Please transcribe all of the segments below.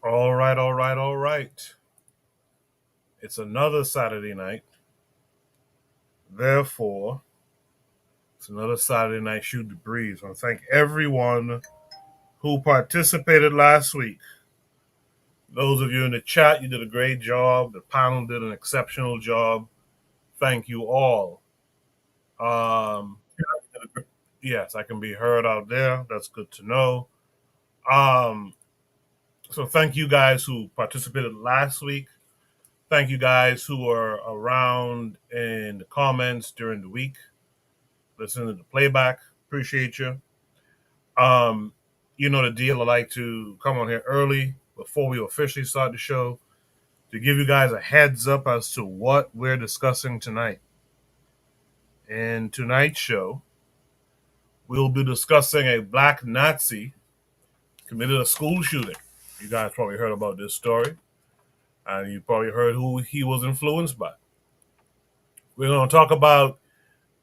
All right, all right, all right. It's another Saturday night. Therefore, it's another Saturday night Shoot the Breeze. I want to thank everyone who participated last week. Those of you in the chat, you did a great job. The panel did an exceptional job. Thank you all. Yes, I can be heard out there. That's good to know. So thank you guys who participated last week. Thank you guys who were around in the comments during the week, listening to the playback. Appreciate you. Um, you know the deal. I like to come on here early before we officially start the show to give you guys a heads up as to what we're discussing tonight. In tonight's show, we'll be discussing a black Nazi committed a school shooting. You guys probably heard about this story, and you probably heard who he was influenced by. We're going to talk about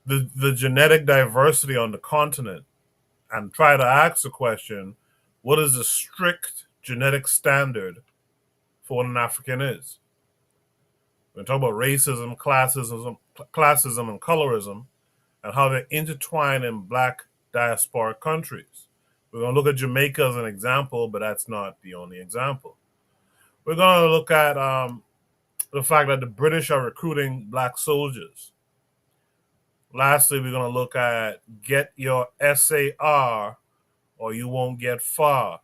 the genetic diversity on the continent and try to ask the question, what is the strict genetic standard for what an African is? We're going to talk about racism, classism, and colorism, and how they intertwine in black diasporic countries. We're going to look at Jamaica as an example, but that's not the only example. We're going to look at the fact that the British are recruiting black soldiers. Lastly, we're going to look at get your SAR or you won't get far.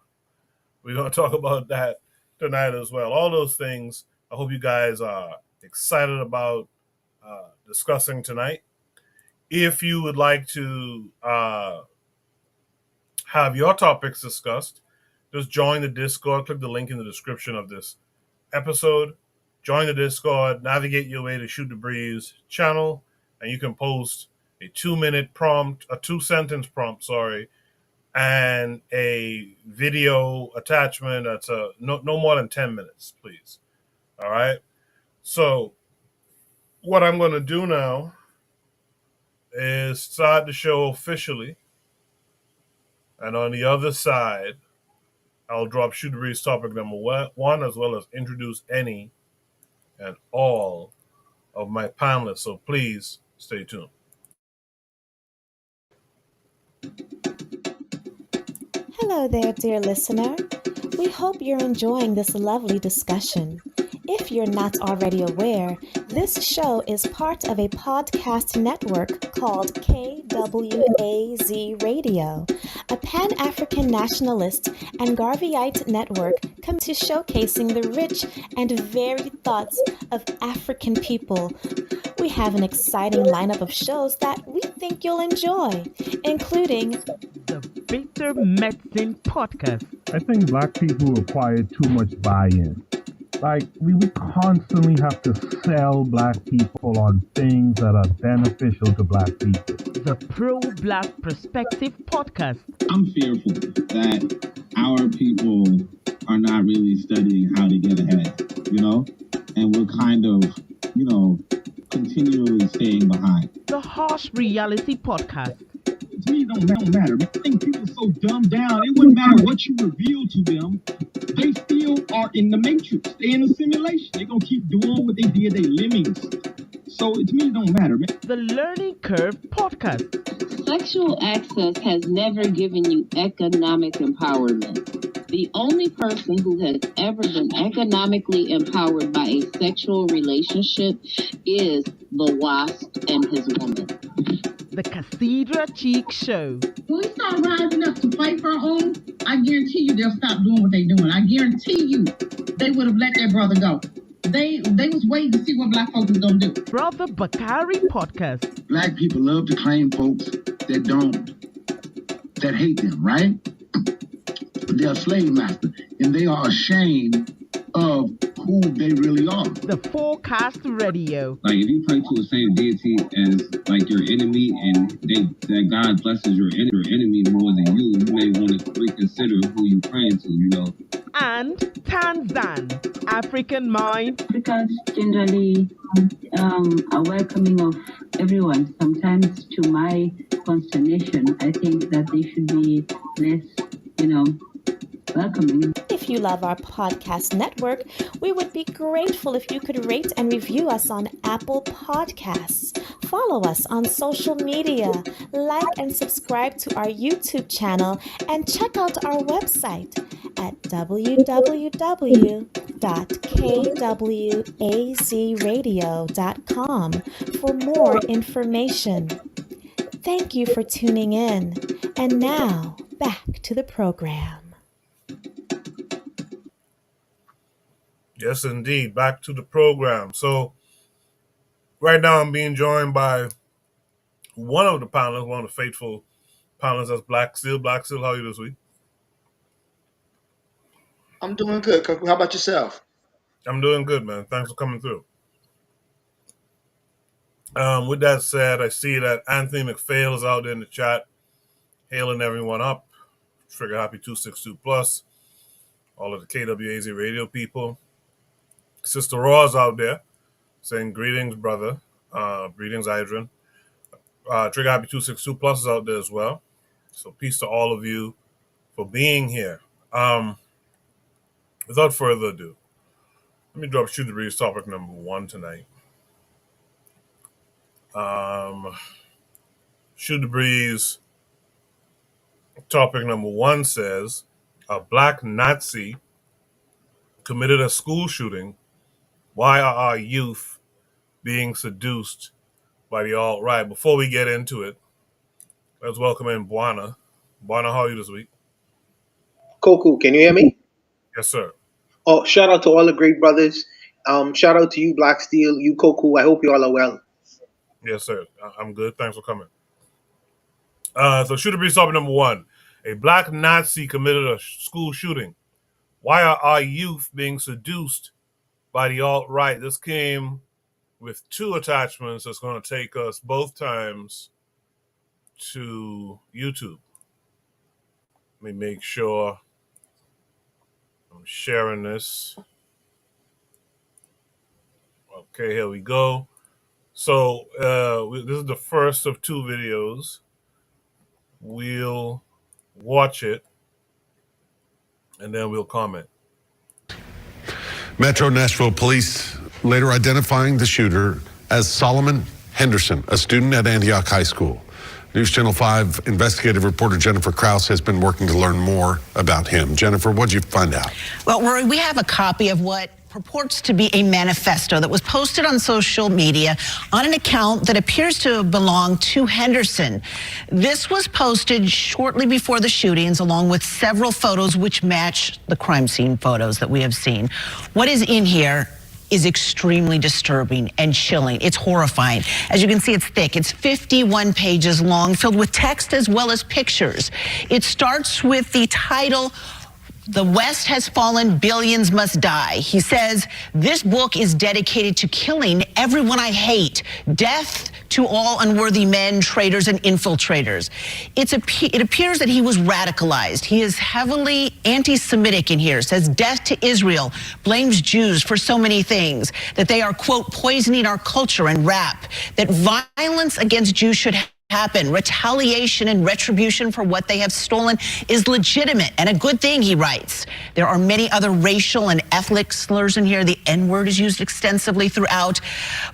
We're going to talk about that tonight as well. All those things I hope you guys are excited about discussing tonight. If you would like to have your topics discussed, just join the Discord. Click the link in the description of this episode. Join the Discord. Navigate your way to Shoot the Breeze channel, and you can post a 2-minute prompt, a 2-sentence prompt, and a video attachment that's no more than 10 minutes, please. All right. So what I'm going to do now is start the show officially. And on the other side, I'll drop Shoot the Breeze topic number one, as well as introduce any and all of my panelists. So please stay tuned. Hello there, dear listener. We hope you're enjoying this lovely discussion. If you're not already aware, this show is part of a podcast network called KWAZ Radio, a Pan-African nationalist and Garveyite network committed to showcasing the rich and varied thoughts of African people. We have an exciting lineup of shows that we think you'll enjoy, including the Bitter Medicine Podcast. I think black people require too much buy-in. Like, we constantly have to sell black people on things that are beneficial to black people. The Pro-Black Perspective Podcast. I'm fearful that our people are not really studying how to get ahead, and we're kind of, continually staying behind. The Harsh Reality Podcast. To me, it don't matter. I think people are so dumbed down, it wouldn't matter what you reveal to them. They still are in the matrix. They're in a simulation. They're going to keep doing what they did. They lemmings. So to me, it don't matter. The Learning Curve Podcast. Sexual access has never given you economic empowerment. The only person who has ever been economically empowered by a sexual relationship is the wasp and his woman. The Cathedral Cheek Show. When we start rising up to fight for our own, I guarantee you they'll stop doing what they're doing. I guarantee you they would have let their brother go. They was waiting to see what black folks was going to do. Brother Bakari Podcast. Black people love to claim folks that hate them, right? They're a slave master, and they are ashamed of who they really are. The Forecast Radio. Like, if you pray to the same deity as, like, your enemy, and that God blesses your enemy more than you may want to reconsider who you praying to, And Tanzan, African Mind. Africans generally are welcoming of everyone. Sometimes, to my consternation, I think that they should be less, welcoming. If you love our podcast network, we would be grateful if you could rate and review us on Apple Podcasts. Follow us on social media, like and subscribe to our YouTube channel, and check out our website at www.kwazradio.com for more information. Thank you for tuning in. And now, back to the program. Yes, indeed. Back to the program. So right now I'm being joined by one of the panelists, one of the faithful panelists, that's Black Steel. Black Steel, how are you this week? I'm doing good, Coco. How about yourself? I'm doing good, man. Thanks for coming through. With that said, I see that Anthony McPhail is out there in the chat, hailing everyone up. Trigger Happy 262 Plus, all of the KWAZ radio people. Sister Raw's out there saying greetings, brother. Greetings, Idrin. Trigger Happy 262 Plus is out there as well. So peace to all of you for being here. Without further ado, let me drop Shoot the Breeze topic number 1 tonight. Shoot the Breeze topic number 1 says, a black Nazi committed a school shooting. Why are our youth being seduced by the alt-right? Before we get into it, let's welcome in Buana. Buana, how are you this week? Coco, can you hear me? Yes, sir. Oh, shout out to all the great brothers. Shout out to you, Black Steel, you, Coco. I hope you all are well. Yes, sir. I'm good. Thanks for coming. So Shoot the Breeze topic number 1. A black Nazi committed a school shooting. Why are our youth being seduced by the alt-right? This came with 2 attachments that's going to take us both times to YouTube. Let me make sure I'm sharing this. Okay, here we go. So this is the first of 2 videos. We'll watch it, and then we'll comment. Metro Nashville police later identifying the shooter as Solomon Henderson, a student at Antioch High School. News Channel 5 investigative reporter Jennifer Krause has been working to learn more about him. Jennifer, what'd you find out? Well, Rory, we have a copy of what purports to be a manifesto that was posted on social media on an account that appears to belong to Henderson. This was posted shortly before the shootings, along with several photos which match the crime scene photos that we have seen. What is in here is extremely disturbing and chilling. It's horrifying. As you can see, it's thick. It's 51 pages long, filled with text as well as pictures. It starts with the title, "The West Has Fallen, Billions Must Die." He says, this book is dedicated to killing everyone I hate. Death to all unworthy men, traitors, and infiltrators. It appears that he was radicalized. He is heavily anti-Semitic in here, says death to Israel, blames Jews for so many things, that they are, quote, poisoning our culture and rap, that violence against Jews should happen. Retaliation and retribution for what they have stolen is legitimate and a good thing, he writes. There are many other racial and ethnic slurs in here. The N-word is used extensively throughout.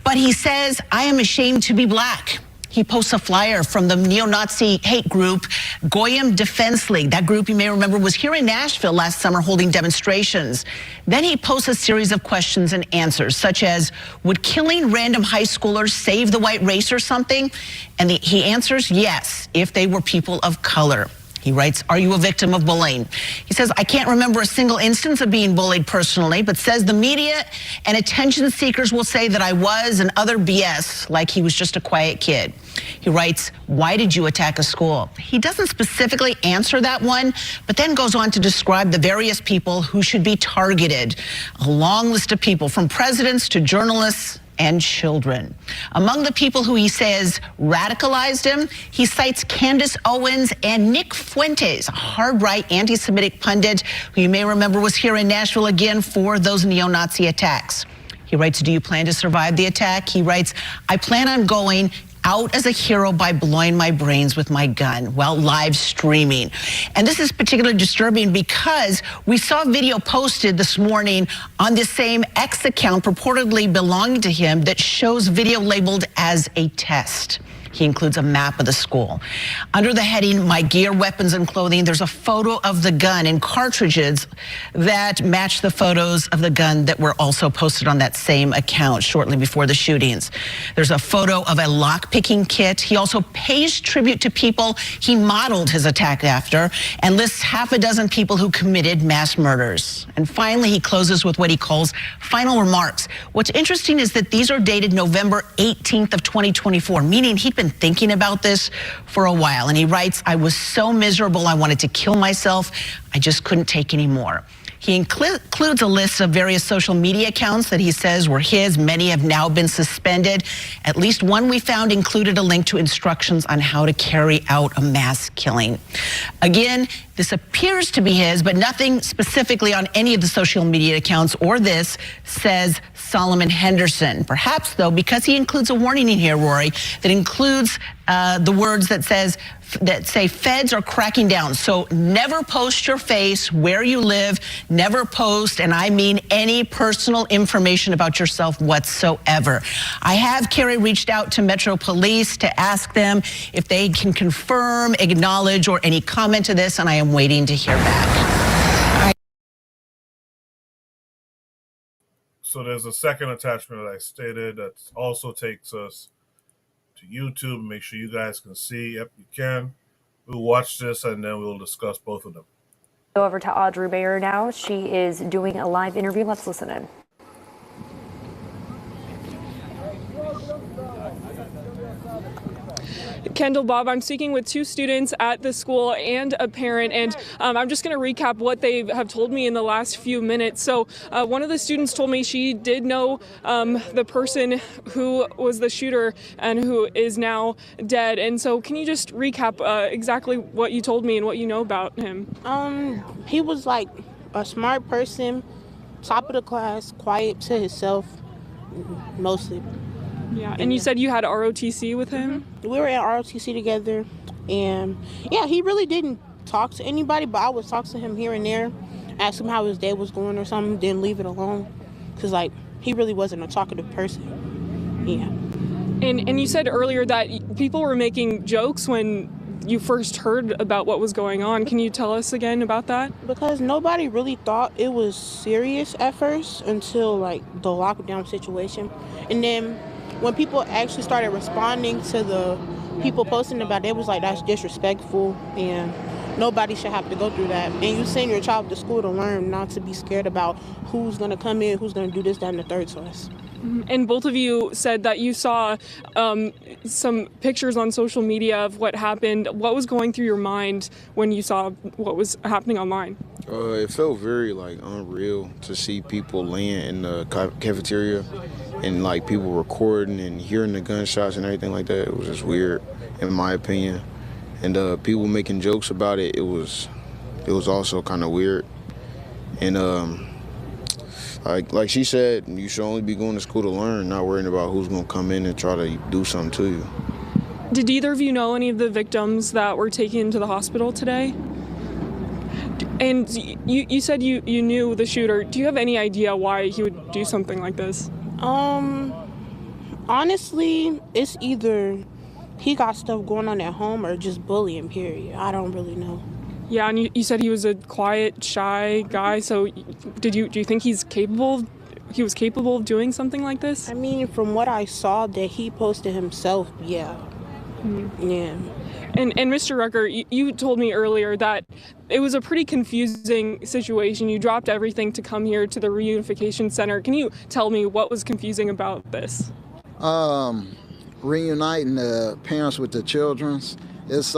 But he says, I am ashamed to be black. He posts a flyer from the neo-Nazi hate group Goyim Defense League. That group, you may remember, was here in Nashville last summer holding demonstrations. Then he posts a series of questions and answers, such as, would killing random high schoolers save the white race or something? And he answers, yes, if they were people of color. He writes, are you a victim of bullying? He says, I can't remember a single instance of being bullied personally, but says the media and attention seekers will say that I was, and other BS, like he was just a quiet kid. He writes, why did you attack a school? He doesn't specifically answer that one, but then goes on to describe the various people who should be targeted. A long list of people, from presidents to journalists and children. Among the people who he says radicalized him, he cites Candace Owens and Nick Fuentes, a hard-right anti-Semitic pundit who you may remember was here in Nashville again for those neo-Nazi attacks. He writes, do you plan to survive the attack? He writes, I plan on going out as a hero by blowing my brains with my gun while live streaming. And this is particularly disturbing because we saw a video posted this morning on this same X account purportedly belonging to him that shows video labeled as a test. He includes a map of the school. Under the heading, My Gear, Weapons, and Clothing, there's a photo of the gun and cartridges that match the photos of the gun that were also posted on that same account shortly before the shootings. There's a photo of a lock-picking kit. He also pays tribute to people he modeled his attack after and lists half a dozen people who committed mass murders. And finally, he closes with what he calls final remarks. What's interesting is that these are dated November 18th of 2024, meaning he'd been thinking about this for a while. And he writes, I was so miserable, I wanted to kill myself. I just couldn't take any more. He includes a list of various social media accounts that he says were his. Many have now been suspended. At least one we found included a link to instructions on how to carry out a mass killing. Again, this appears to be his, but nothing specifically on any of the social media accounts or this says Solomon Henderson. Perhaps, though, because he includes a warning in here, Rory, that includes the words that say feds are cracking down. So never post your face, where you live, never post, and I mean any personal information about yourself whatsoever. I have, Carrie, reached out to Metro Police to ask them if they can confirm, acknowledge, or any comment to this, and I am waiting to hear back. So there's a second attachment that I stated that also takes us to YouTube. Make sure you guys can see. Yep, you can. We'll watch this and then we'll discuss both of them. Go over to Audrey Bayer now. She is doing a live interview. Let's listen in. Kendall, Bob, I'm speaking with two students at the school and a parent, and I'm just going to recap what they have told me in the last few minutes. So one of the students told me she did know the person who was the shooter and who is now dead. And so can you just recap exactly what you told me and what you know about him? He was like a smart person, top of the class, quiet to himself, mostly. Yeah, and you said you had ROTC with him? We were at ROTC together, and yeah, he really didn't talk to anybody, but I would talk to him here and there, ask him how his day was going or something, then leave it alone, because like he really wasn't a talkative person. Yeah. And you said earlier that people were making jokes when you first heard about what was going on. Can you tell us again about that? Because nobody really thought it was serious at first until like the lockdown situation, and then when people actually started responding to the people posting about it, it was like, that's disrespectful and nobody should have to go through that. And you send your child to school to learn, not to be scared about who's going to come in, who's going to do this, that, and the third to us. And both of you said that you saw some pictures on social media of what happened. What was going through your mind when you saw what was happening online? It felt very like unreal to see people laying in the cafeteria and like people recording and hearing the gunshots and everything like that. It was just weird, in my opinion. And people making jokes about it. It was also kind of weird. And like she said, you should only be going to school to learn, not worrying about who's going to come in and try to do something to you. Did either of you know any of the victims that were taken to the hospital today? And you said you knew the shooter. Do you have any idea why he would do something like this? Honestly, it's either he got stuff going on at home or just bullying, period. I don't really know. Yeah, and you said he was a quiet, shy guy. So do you think he was capable of doing something like this? I mean, from what I saw that he posted himself, yeah. Mm-hmm. Yeah. And Mr. Rucker, you told me earlier that it was a pretty confusing situation. You dropped everything to come here to the Reunification Center. Can you tell me what was confusing about this? Reuniting the parents with the children's. It's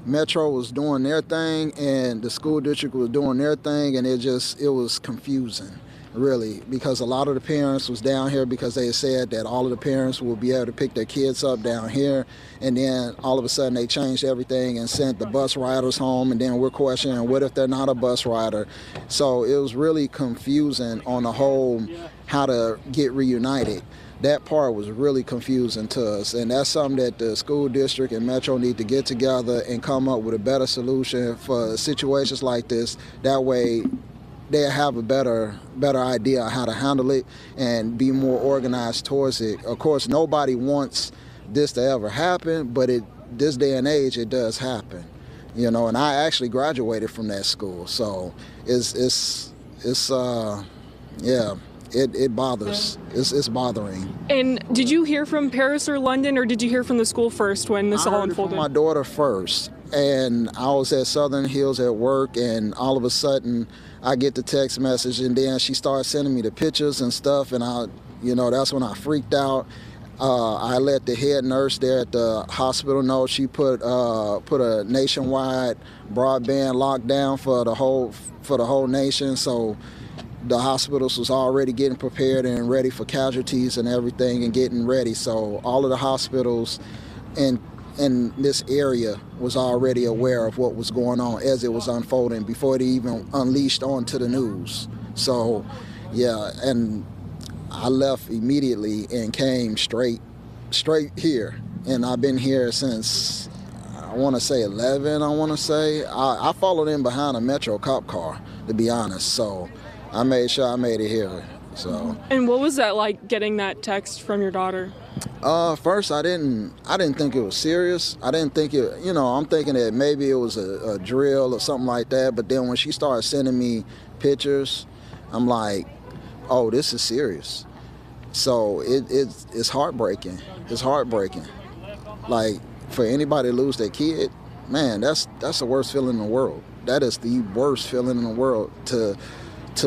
Metro was doing their thing and the school district was doing their thing, and it was confusing, really, because a lot of the parents was down here because they said that all of the parents will be able to pick their kids up down here, and then all of a sudden they changed everything and sent the bus riders home, and then we're questioning what if they're not a bus rider. So it was really confusing on the whole how to get reunited. That part was really confusing to us, and that's something that the school district and Metro need to get together and come up with a better solution for situations like this. That way they'll have a better idea of how to handle it and be more organized towards it. Of course, nobody wants this to ever happen, but this day and age, it does happen. And I actually graduated from that school, so it bothers. It's bothering. And did you hear from Paris or London, or did you hear from the school first when this all unfolded? I heard from my daughter first, and I was at Southern Hills at work, and all of a sudden I get the text message, and then she starts sending me the pictures and stuff, and that's when I freaked out. I let the head nurse there at the hospital know. She put a nationwide broadband lockdown for the whole nation. So the hospitals was already getting prepared and ready for casualties and everything and getting ready. So all of the hospitals in this area was already aware of what was going on as it was unfolding before it even unleashed onto the news. So yeah, and I left immediately and came straight here. And I've been here since, I want to say 11, I followed in behind a Metro cop car, to be honest. So I made sure I made it here. So. And what was that like, getting that text from your daughter? First I didn't think it was serious. I didn't think it, I'm thinking that maybe it was a drill or something like that. But then when she started sending me pictures, I'm like, oh, this is serious. So it's heartbreaking. It's heartbreaking. Like, for anybody to lose their kid, man, that's the worst feeling in the world. That is the worst feeling in the world, to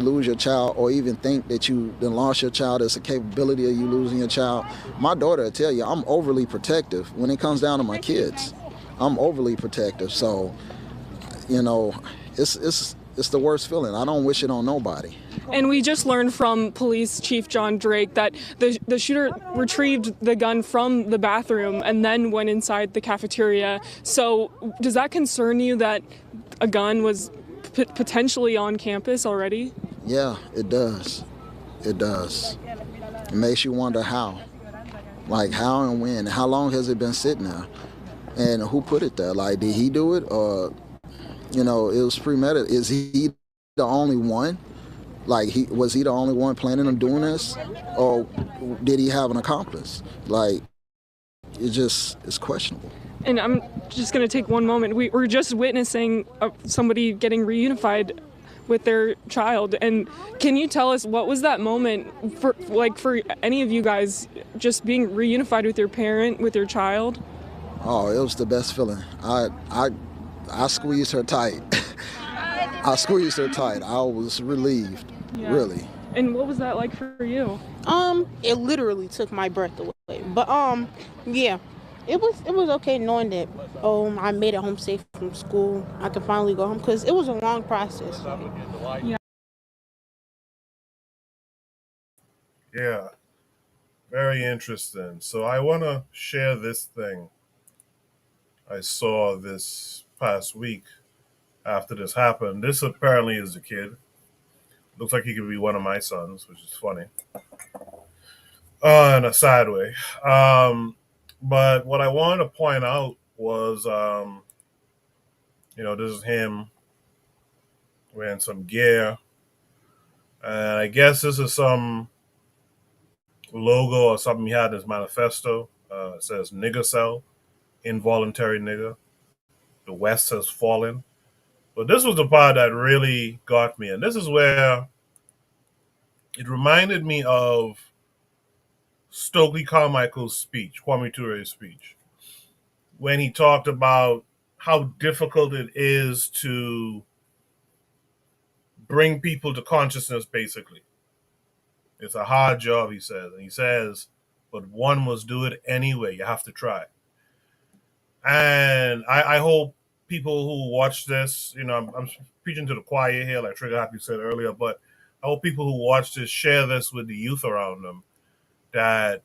lose your child, or even think that you done lost your child. There's a capability of you losing your child. My daughter will tell you I'm overly protective when it comes down to my kids. I'm overly protective. So, it's the worst feeling. I don't wish it on nobody. And we just learned from Police Chief John Drake that the shooter retrieved the gun from the bathroom and then went inside the cafeteria. So does that concern you that a gun was potentially on campus already? Yeah, it does. It does. It makes you wonder how. Like, how and when. How long has it been sitting there? And who put it there? Like, did he do it? Or, it was premeditated. Is he the only one? Like, was he the only one planning on doing this? Or did he have an accomplice? Like, it's questionable. And I'm just going to take one moment. We're just witnessing somebody getting reunified with their child. And can you tell us, what was that moment for any of you guys, just being reunified with your parent, with your child? Oh, it was the best feeling. I squeezed her tight. I squeezed her tight. I was relieved, really. And what was that like for you? It literally took my breath away. But yeah, it was okay knowing that I made it home safe from school. I could finally go home, because it was a long process. Yeah, very interesting. So I want to share this thing I saw this past week after this happened. This apparently is a kid. Looks like he could be one of my sons, which is funny. In a side way. But what I wanted to point out was, this is him wearing some gear. And I guess this is some logo or something he had in his manifesto. It says nigger cell, involuntary nigger. The West has fallen. But this was the part that really got me. And this is where it reminded me of Stokely Carmichael's speech, Kwame Ture's speech, when he talked about how difficult it is to bring people to consciousness, basically. It's a hard job, he says. And he says, but one must do it anyway. You have to try. And I hope people who watch this, I'm preaching to the choir here, like Trigger Happy said earlier, but I hope people who watch this share this with the youth around them, that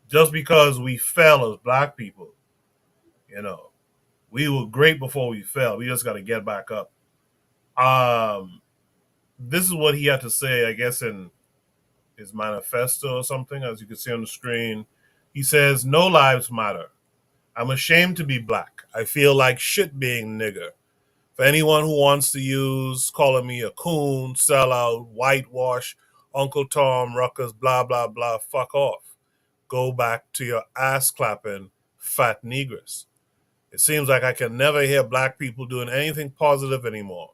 just because we fell as Black people, we were great before we fell. We just got to get back up. This is what he had to say, I guess, in his manifesto or something, as you can see on the screen. He says, "No lives matter. I'm ashamed to be black. I feel like shit being nigger. For anyone who wants to use calling me a coon, sellout, whitewash, Uncle Tom, Ruckus, blah, blah, blah, fuck off. Go back to your ass clapping, fat negress. It seems like I can never hear black people doing anything positive anymore.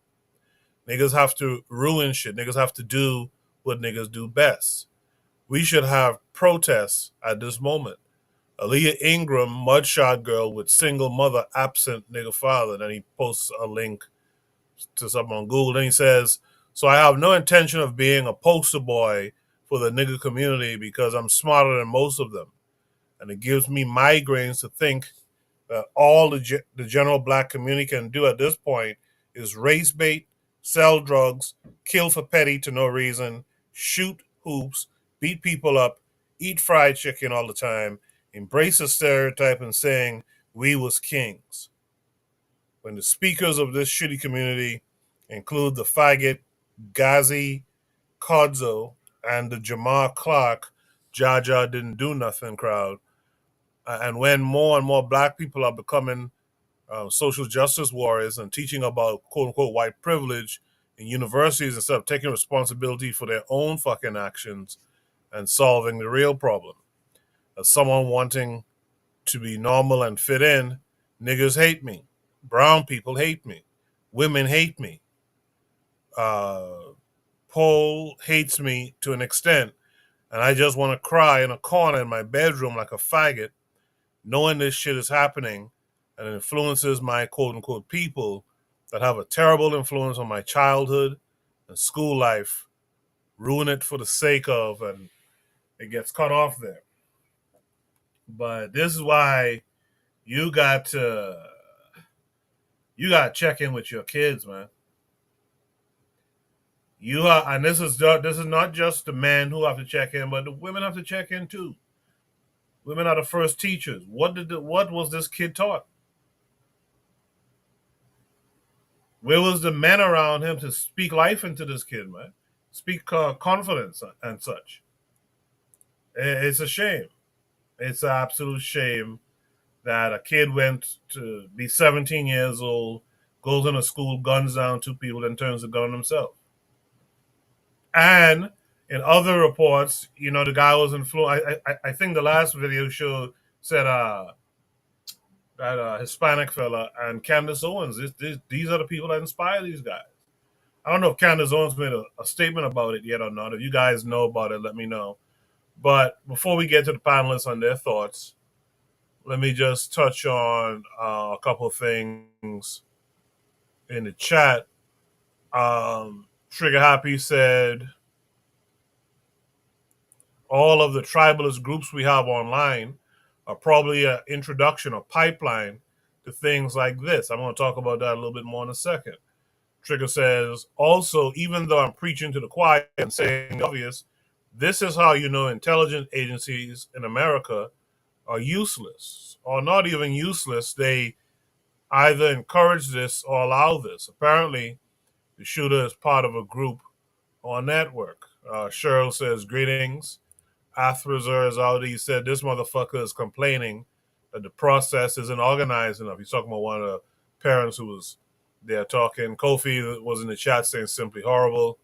Niggas have to ruin shit. Niggas have to do what niggas do best. We should have protests at this moment. Aaliyah Ingram, mudshot girl with single mother, absent nigga father." Then he posts a link to something on Google. Then he says, "So I have no intention of being a poster boy for the nigga community because I'm smarter than most of them. And it gives me migraines to think that all the general black community can do at this point is race bait, sell drugs, kill for petty to no reason, shoot hoops, beat people up, eat fried chicken all the time, embrace a stereotype and saying we was kings. When the speakers of this shitty community include the faggot Ghazi Kodzo and the Jamar Clark Jaja didn't do nothing crowd, and when more and more black people are becoming social justice warriors and teaching about quote-unquote white privilege in universities instead of taking responsibility for their own fucking actions and solving the real problem. As someone wanting to be normal and fit in, niggas hate me. Brown people hate me. Women hate me. Paul hates me to an extent, and I just want to cry in a corner in my bedroom like a faggot, knowing this shit is happening and it influences my quote-unquote people that have a terrible influence on my childhood and school life, ruin it for the sake of, and it gets cut off there. But this is why you got to check in with your kids, man. And this is not just the men who have to check in, but the women have to check in too. Women are the first teachers. What was this kid taught? Where was the men around him to speak life into this kid, man? Speak confidence and such. It's a shame. It's an absolute shame that a kid went to be 17 years old, goes into school, guns down two people, and turns the gun on himself. And in other reports, the guy was influenced. I think the last video said that Hispanic fella and Candace Owens. These are the people that inspire these guys. I don't know if Candace Owens made a statement about it yet or not. If you guys know about it, let me know. But before we get to the panelists on their thoughts, let me just touch on a couple of things in the chat. Trigger Happy said, all of the tribalist groups we have online are probably an introduction or pipeline to things like this. I'm going to talk about that a little bit more in a second. Trigger says, also, even though I'm preaching to the choir and saying the obvious, this is how you know intelligence agencies in America are useless, or not even useless. They either encourage this or allow this. Apparently, the shooter is part of a group or network. Cheryl says, greetings. Athrazer is out. He said, this motherfucker is complaining that the process isn't organized enough. He's talking about one of the parents who was there talking. Kofi was in the chat saying simply horrible.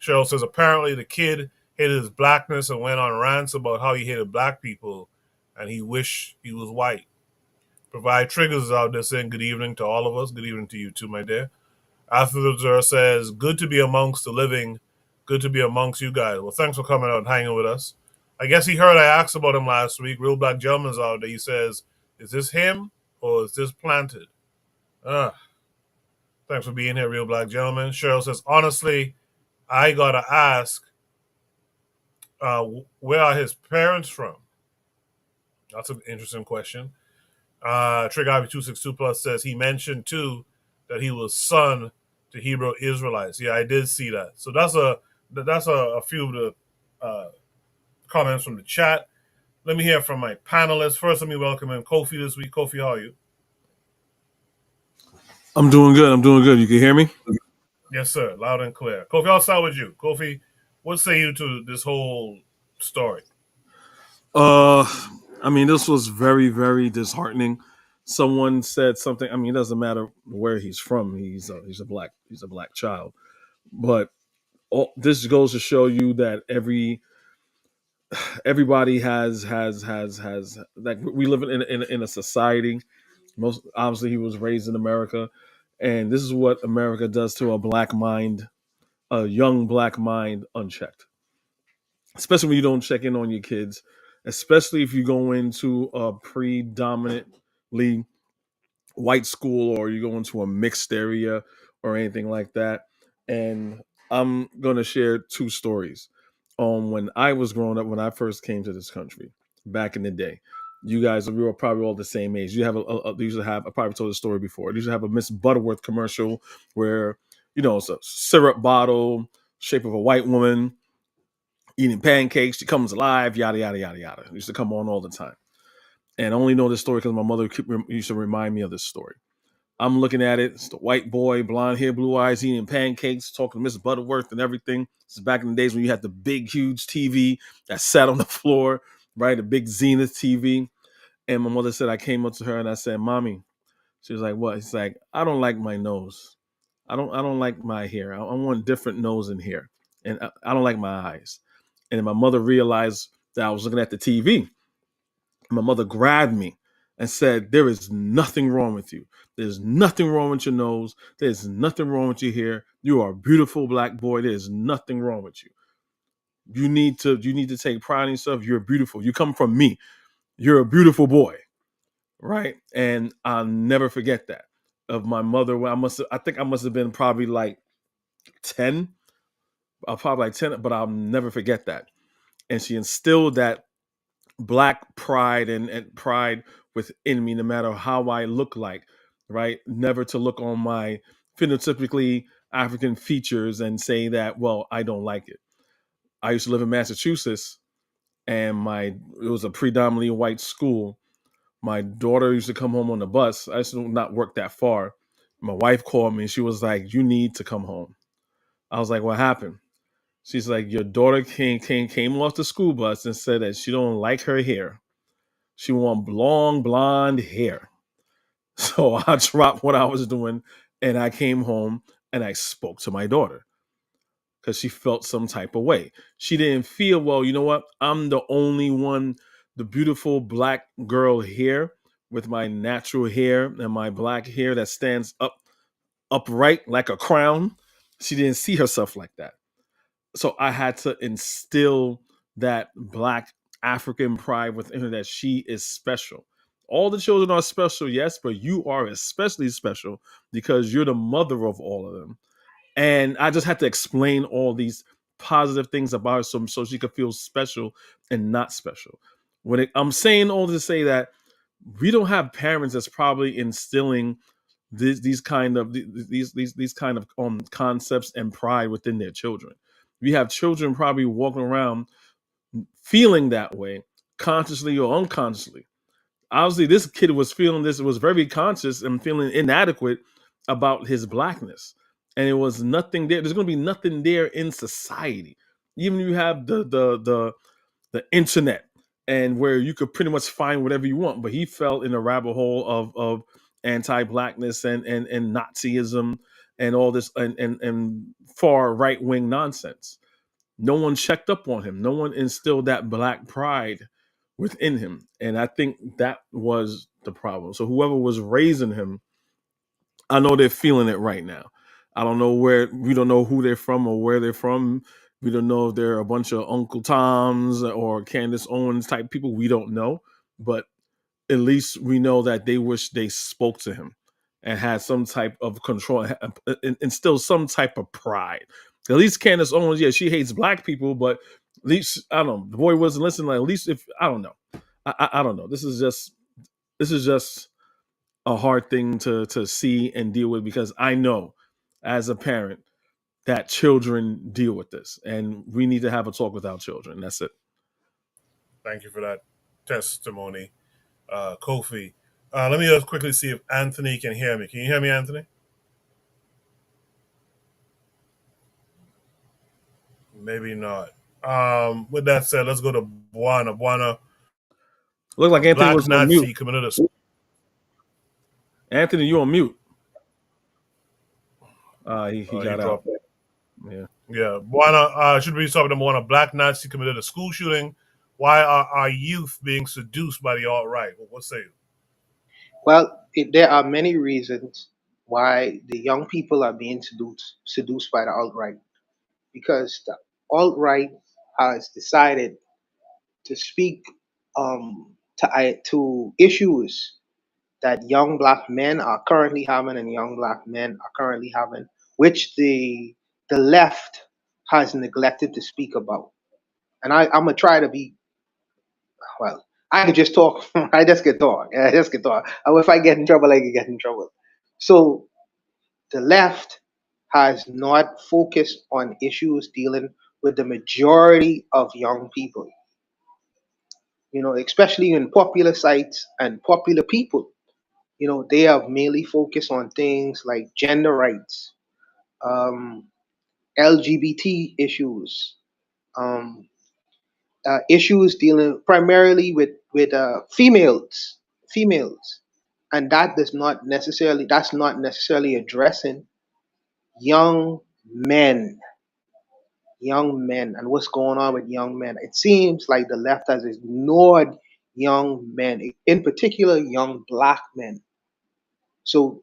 Cheryl says, apparently the kid hated his blackness and went on rants about how he hated black people and he wished he was white. Provide Triggers is out there saying good evening to all of us. Good evening to you too, my dear. Athrazer says, good to be amongst the living. Good to be amongst you guys. Well, thanks for coming out and hanging with us. I guess he heard I asked about him last week. Real Black Gentleman's out there. He says, is this him or is this planted? Thanks for being here, Real Black Gentleman. Cheryl says, honestly, I got to ask, where are his parents from? That's an interesting question. Trigger Ivy 262 Plus says he mentioned, too, that he was son to Hebrew Israelites. Yeah, I did see that. So that's a few of the comments from the chat. Let me hear from my panelists. First, let me welcome in Kofi this week. Kofi, how are you? I'm doing good. You can hear me? Yes, sir. Loud and clear. Kofi, I'll start with you. Kofi, What say you to this whole story? I mean, this was very, very disheartening. Someone said something. I mean, it doesn't matter where he's from. He's a black child. But this goes to show you that everybody has like we live in a society. Most obviously, he was raised in America, and this is what America does to a black mind, a young black mind, unchecked. Especially when you don't check in on your kids, especially if you go into a predominantly white school or you go into a mixed area or anything like that. And I'm gonna share two stories on when I was growing up when I first came to this country back in the day. You guys, we were probably all the same age. You have they used to have, I probably told the story before. They used to have a Miss Butterworth commercial where it's a syrup bottle shape of a white woman eating pancakes. She comes alive, yada yada yada yada. It used to come on all the time. And I only know this story because my mother used to remind me of this story. I'm looking at it. It's the white boy, blonde hair, blue eyes, eating pancakes, talking to Miss Butterworth and everything. This is back in the days when you had the big, huge TV that sat on the floor, right? A big Zenith TV. And my mother said, I came up to her and I said, Mommy. She was like, what? She's like, I don't like my nose. I don't like my hair. I want different nose and hair. And I don't like my eyes. And then my mother realized that I was looking at the TV. My mother grabbed me and said, there is nothing wrong with you. There's nothing wrong with your nose. There's nothing wrong with your hair. You are a beautiful black boy. There's nothing wrong with you. You need to take pride in yourself. You're beautiful. You come from me. You're a beautiful boy. Right. And I'll never forget that of my mother. When I think I must have been probably like 10. Probably like 10, but I'll never forget that. And she instilled that black pride and pride within me, no matter how I look like, right? Never to look on my phenotypically African features and say that, well, I don't like it. I used to live in Massachusetts and it was a predominantly white school. My daughter used to come home on the bus. I used to not work that far. My wife called me and she was like, you need to come home. I was like, what happened? She's like, your daughter came off the school bus and said that she don't like her hair. She want long blonde hair. So I dropped what I was doing and I came home and I spoke to my daughter because she felt some type of way. She didn't feel, well, you know what? I'm the only one, the beautiful black girl here with my natural hair and my black hair that stands upright like a crown. She didn't see herself like that. So I had to instill that black African pride within her that she is special. All the children are special, yes, but you are especially special because you're the mother of all of them. And I just had to explain all these positive things about her so she could feel special and not special. I'm saying all to say that we don't have parents that's probably instilling these kind of concepts and pride within their children. We have children probably walking around feeling that way, consciously or unconsciously. Obviously, this kid was feeling this, was very conscious and feeling inadequate about his blackness. And it was nothing there. There's gonna be nothing there in society. Even you have the internet and where you could pretty much find whatever you want. But he fell in a rabbit hole of anti-blackness and Nazism and all this and far right-wing nonsense. No one checked up on him. No one instilled that black pride within him. And I think that was the problem. So whoever was raising him, I know they're feeling it right now. I don't know we don't know who they're from or where they're from. We don't know if they're a bunch of Uncle Toms or Candace Owens type people. We don't know. But at least we know that they wish they spoke to him and had some type of control and still some type of pride. At least Candace Owens, yeah, she hates black people, but at least I don't know. The boy wasn't listening. Like, at least if I don't know, I don't know. This is just a hard thing to see and deal with because I know as a parent that children deal with this, and we need to have a talk with our children. That's it. Thank you for that testimony, Kofi. Let me just quickly see if Anthony can hear me. Can you hear me, Anthony? Maybe not. With that said, let's go to Buana. Buana, Look like a Anthony black was on mute. Nazi committed a. Anthony, you on mute. He He got out. dropped it. Yeah. Yeah, Buana, should be talking about a black Nazi committed a school shooting. Why are our youth being seduced by the alt right? What say you? Well, there are many reasons why the young people are being seduced by the alt right, because the alt right has decided to speak to issues that young black men are currently having and young black men are currently having, which the left has neglected to speak about. And I'm gonna try to be well. I could just talk. I just can talk. I just can talk. And if I get in trouble, I can get in trouble. So the left has not focused on issues dealing with the majority of young people. Especially in popular sites and popular people. They have mainly focused on things like gender rights, um, LGBT issues, um, issues dealing primarily with females, and that's not necessarily addressing young men, and what's going on with young men. It seems like the left has ignored young men, in particular young black men. So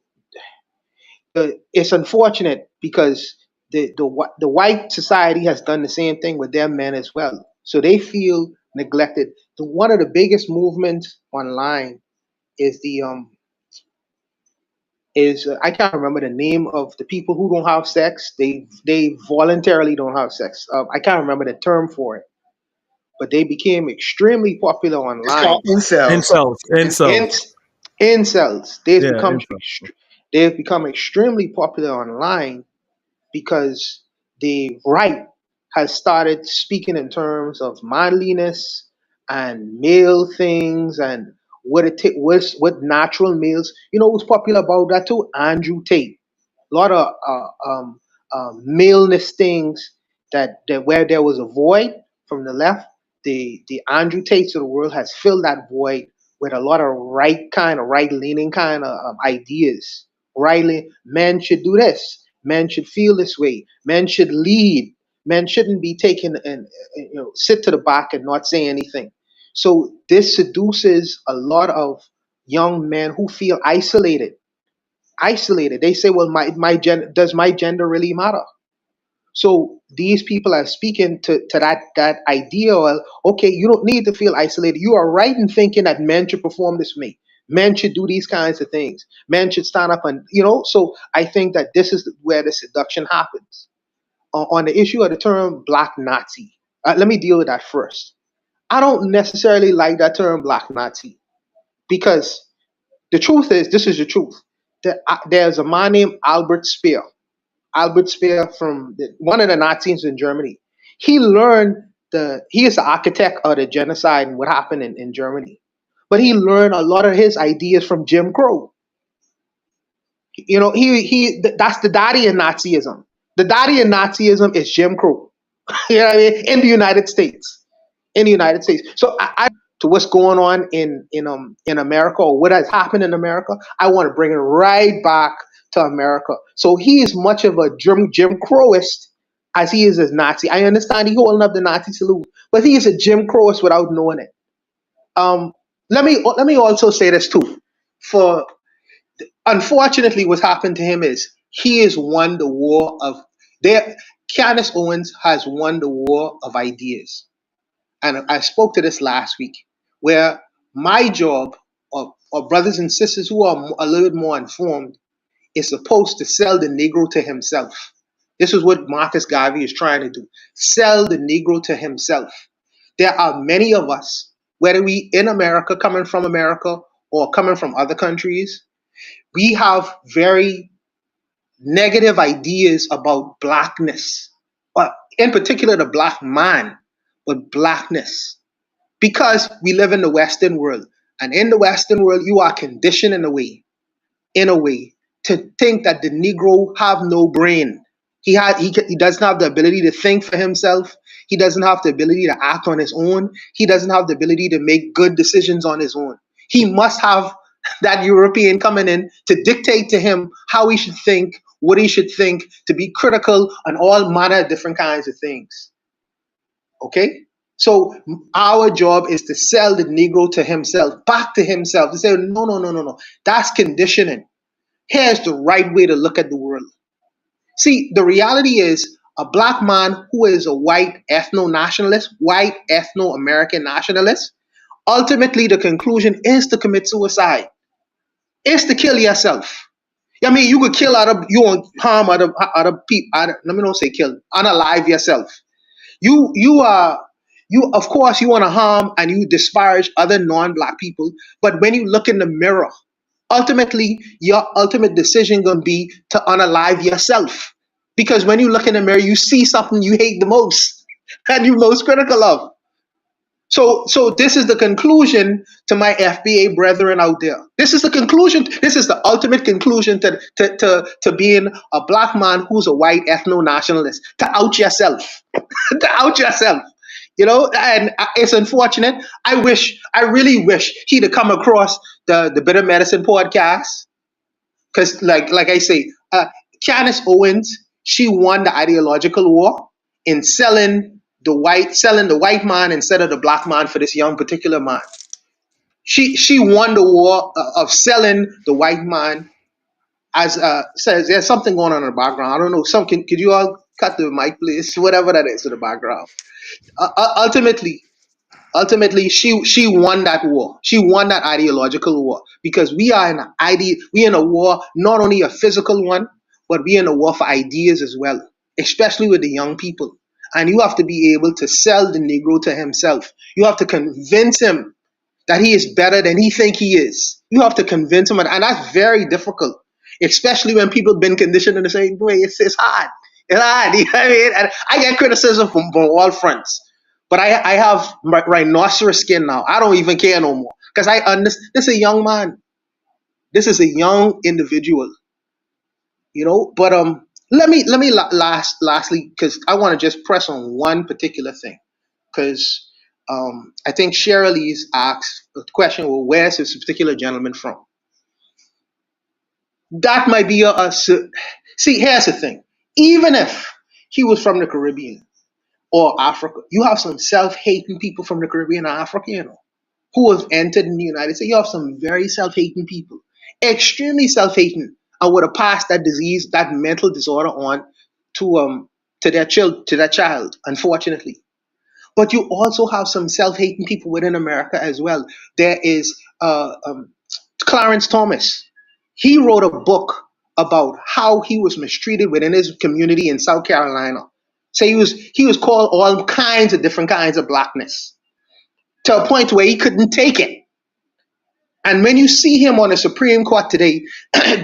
it's unfortunate because the white society has done the same thing with their men as well. So they feel neglected. One of the biggest movements online is I can't remember the name of the people who don't have sex. They voluntarily don't have sex. I can't remember the term for it, but they became extremely popular It's online. called incels. Incels. Yeah, incels. They've become extremely popular online because the right has started speaking in terms of manliness and male things and what natural males. You know who's popular about that too? Andrew Tate. A lot of maleness things that where there was a void from the left, the Andrew Tates of the world has filled that void with a lot of right leaning kind of ideas. Men should do this. Men should feel this way. Men should lead. Men shouldn't be taken and sit to the back and not say anything. So this seduces a lot of young men who feel isolated. They say, well, does my gender really matter? So these people are speaking to that idea. Well, okay, you don't need to feel isolated. You are right in thinking that men should perform this way. Men should do these kinds of things. Men should stand up and So I think that this is where the seduction happens. On the issue of the term black Nazi, let me deal with that first. I don't necessarily like that term black Nazi because the truth is, this is the truth. There's a man named Albert Speer. Albert Speer from one of the Nazis in Germany. He is the architect of the genocide and what happened in Germany. But he learned a lot of his ideas from Jim Crow. That's the daddy in Nazism. The daddy in Nazism is Jim Crow. You know what I mean? In the United States. So I to what's going on in America or what has happened in America, I want to bring it right back to America. So he is much of a Jim Crowist as he is a Nazi. I understand he holding up the Nazi salute, but he is a Jim Crowist without knowing it. Let me also say this too. For unfortunately, what's happened to him is he has won the war of there. Candace Owens has won the war of ideas. And I spoke to this last week, where my job, or brothers and sisters who are a little bit more informed, is supposed to sell the Negro to himself. This is what Marcus Garvey is trying to do. Sell the Negro to himself. There are many of us, whether we in America, coming from America, or coming from other countries, we have very negative ideas about blackness, but in particular the black man, but blackness. Because we live in the Western world. And in the Western world, you are conditioned in a way, to think that the Negro have no brain. He doesn't have the ability to think for himself. He doesn't have the ability to act on his own. He doesn't have the ability to make good decisions on his own. He must have that European coming in to dictate to him how he should think, what he should think, to be critical on all manner of different kinds of things. Okay? So our job is to sell the Negro to himself, back to himself, to say, no, no, no, no, no. That's conditioning. Here's the right way to look at the world. See, the reality is a black man who is a white ethno-nationalist, white ethno-American nationalist, ultimately the conclusion is to commit suicide. Is to kill yourself. I mean, you could kill you won't harm other people. Let me not say kill, unalive yourself. You are you of course you want to harm and you disparage other non-black people, but when you look in the mirror, ultimately your ultimate decision gonna be to unalive yourself. Because when you look in the mirror, you see something you hate the most and you're most critical of. So this is the conclusion to my FBA brethren out there. This is the conclusion. This is the ultimate conclusion to being a black man who's a white ethno-nationalist. To out yourself. To out yourself. You know, and it's unfortunate. I really wish he'd have come across the Bitter Medicine podcast. Because like I say, Candace Owens, she won the ideological war in selling the white man instead of the black man for this young particular man. She won the war of selling the white man as says there's something going on in the background. I don't know. Could you all cut the mic, please? Whatever that is in the background. Ultimately, she won that war. She won that ideological war because we are in a war, not only a physical one, but we are in a war for ideas as well, especially with the young people. And you have to be able to sell the Negro to himself. You have to convince him that he is better than he think he is. You have to convince him, and that's very difficult, especially when people have been conditioned in the same way. It's hard. It's hard. You know what I mean? And I get criticism from all fronts. But I have rhinoceros skin now. I don't even care no more because I understand. This is a young man. This is a young individual, you know. But lastly, because I want to just press on one particular thing, because I think Shirley's asked the question, well, where's this particular gentleman from? That might be see. Here's the thing. Even if he was from the Caribbean or Africa, you have some self-hating people from the Caribbean or Africa, you know, who have entered in the United States. You have some very self-hating people, extremely self-hating, and would have passed that disease, that mental disorder on to their child, unfortunately. But you also have some self-hating people within America as well. There is Clarence Thomas. He wrote a book about how he was mistreated within his community in South Carolina. So he was called all kinds of different kinds of blackness to a point where he couldn't take it. And when you see him on the Supreme Court today,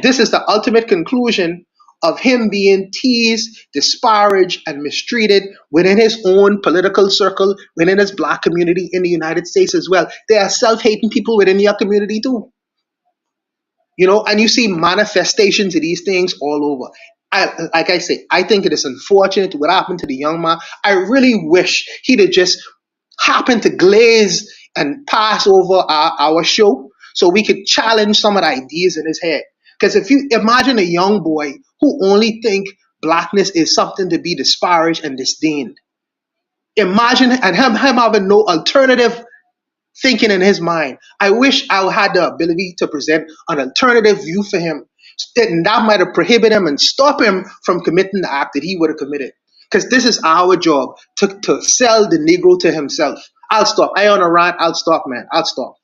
this is the ultimate conclusion of him being teased, disparaged, and mistreated within his own political circle, within his black community in the United States as well. There are self-hating people within your community too. You know, and you see manifestations of these things all over. Like I say, I think it is unfortunate what happened to the young man. I really wish he'd have just happened to glaze and pass over our show so we could challenge some of the ideas in his head. Because if you imagine a young boy who only think blackness is something to be disparaged and disdained, imagine and him having no alternative thinking in his mind. I wish I had the ability to present an alternative view for him. And that might have prohibited him and stop him from committing the act that he would have committed. Because this is our job to sell the Negro to himself. I'll stop. I on a rant. I'll stop, man. I'll stop.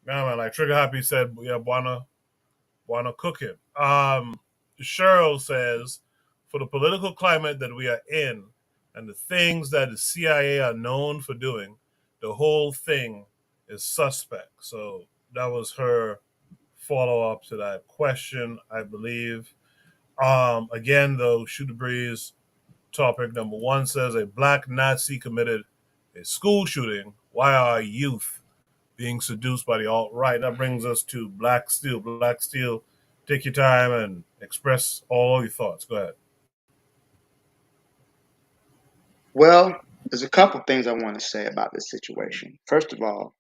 Yeah, man. Like Trigger Happy said, yeah, wanna cook it. Cheryl says, for the political climate that we are in and the things that the CIA are known for doing, the whole thing is suspect. So that was her follow-up to that question, I believe. Again, though, Shoot the Breeze topic number 1 says a black Nazi committed a school shooting. Why are youth being seduced by the alt-right? That brings us to Black Steel. Black Steel Take your time and express all your thoughts. Go ahead. Well, there's a couple things I want to say about this situation. First of all,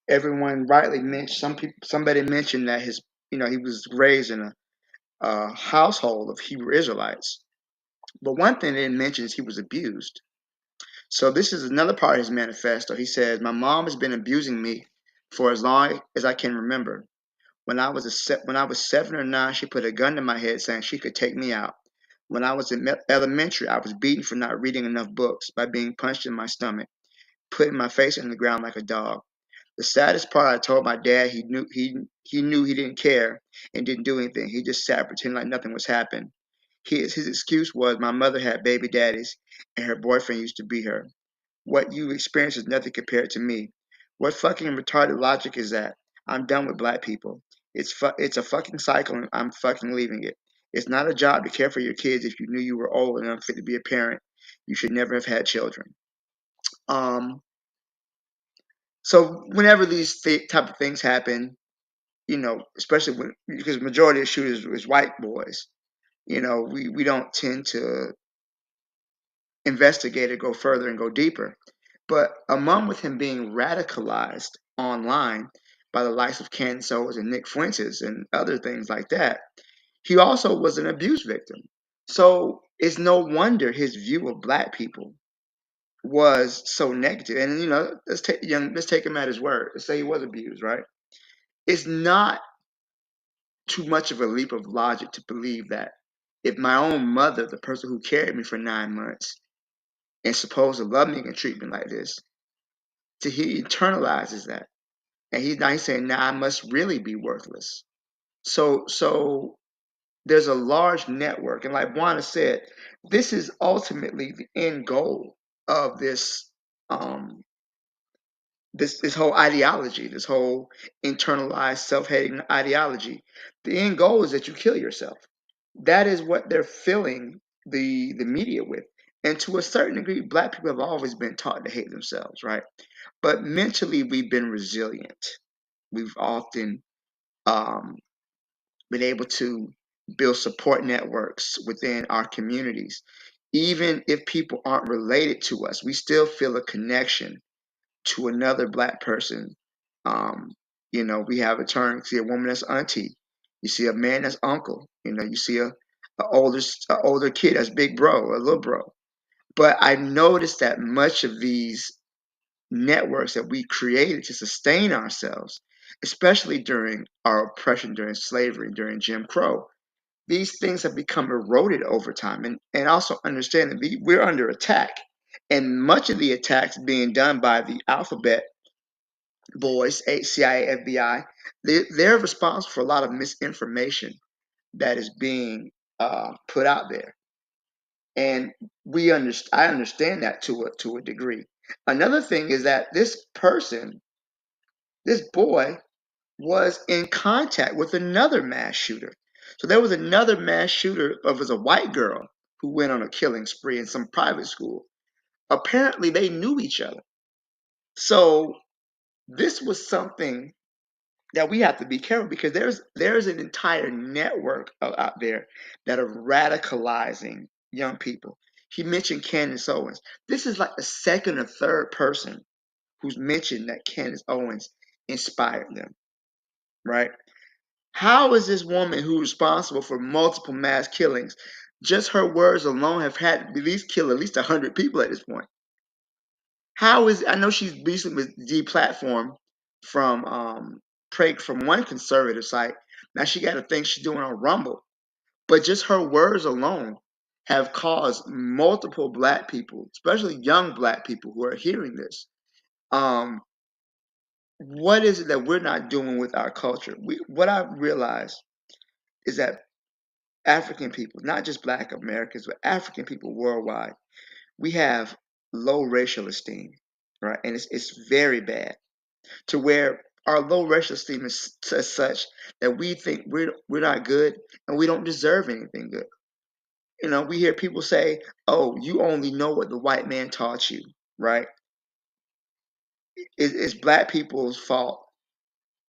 everyone rightly mentioned somebody mentioned that he was raised in a household of Hebrew Israelites. But one thing they didn't mention is he was abused. So this is another part of his manifesto. He says, "My mom has been abusing me for as long as I can remember. When I was 7 or 9, she put a gun to my head saying she could take me out. When I was in elementary, I was beaten for not reading enough books by being punched in my stomach, putting my face in the ground like a dog. The saddest part, I told my dad he didn't care and didn't do anything. He just sat pretending like nothing was happening. His excuse was my mother had baby daddies and her boyfriend used to beat her. What you experienced is nothing compared to me. What fucking retarded logic is that? I'm done with black people. It's a fucking cycle and I'm fucking leaving it. It's not a job to care for your kids if you knew you were old and unfit to be a parent. You should never have had children." Um, so whenever these type of things happen, especially because majority of shooters is white boys, we don't tend to investigate or go further and go deeper. But among with him being radicalized online by the likes of Candace Owens and Nick Fuentes and other things like that, he also was an abuse victim. So it's no wonder his view of black people was so negative. And let's take him at his word. Let's say he was abused, right? It's not too much of a leap of logic to believe that if my own mother, the person who carried me for 9 months and supposed to love me and treat me like this, he internalizes that. And he's saying, now I must really be worthless. So there's a large network. And like Juana said, this is ultimately the end goal of um, this whole ideology, this whole internalized self-hating ideology. The end goal is that you kill yourself. That is what they're filling the media with. And to a certain degree, black people have always been taught to hate themselves, right? But mentally, we've been resilient. We've often um, been able to build support networks within our communities. Even if people aren't related to us, we still feel a connection to another black person. Um, we have a term, you see a woman that's auntie, you see a man that's uncle, you see a older kid that's big bro, a little bro. But I noticed that much of these networks that we created to sustain ourselves, especially during our oppression, during slavery, during Jim Crow, these things have become eroded over time. And also understand that we're under attack. And much of the attacks being done by the alphabet boys, CIA, FBI, they're responsible for a lot of misinformation that is being put out there. And I understand that to a degree. Another thing is that this boy, was in contact with another mass shooter. So there was another mass shooter of as a white girl who went on a killing spree in some private school. Apparently, they knew each other. So this was something that we have to be careful because there's an entire network out there that are radicalizing young people. He mentioned Candace Owens. This is like the second or third person who's mentioned that Candace Owens inspired them, right? How is this woman who's responsible for multiple mass killings, just her words alone have had at least kill at least 100 people at this point? I know she's recently was deplatformed from one conservative site. Now she got a thing she's doing on Rumble. But just her words alone have caused multiple black people, especially young black people who are hearing this. What is it that we're not doing with our culture? What I've realized is that African people, not just black Americans, but African people worldwide, we have low racial esteem, right? And it's very bad to where our low racial esteem is such that we think we're not good and we don't deserve anything good. We hear people say, "Oh, you only know what the white man taught you," right? It's black people's fault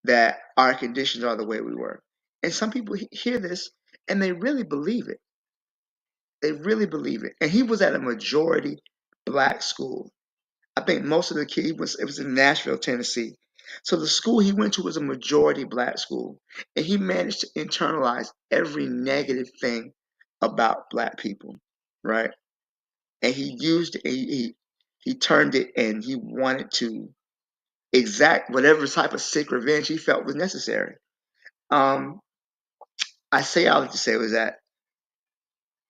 that our conditions are the way we were. And some people hear this and they really believe it. They really believe it. And he was at a majority black school. I think most of the kids, it was in Nashville, Tennessee. So the school he went to was a majority black school. And he managed to internalize every negative thing about black people, right? And he used it, he turned it, and he wanted to exact whatever type of sick revenge he felt was necessary. I say all to say was that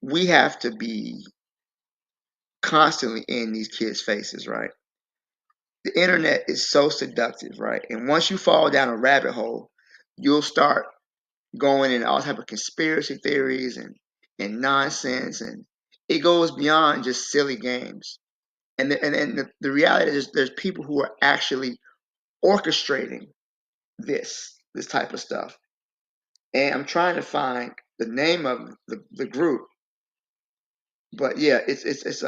we have to be constantly in these kids' faces, right? The internet is so seductive, right? And once you fall down a rabbit hole, you'll start going in all type of conspiracy theories and nonsense, and it goes beyond just silly games. And the reality is there's people who are actually orchestrating this type of stuff. And I'm trying to find the name of the group, but yeah, it's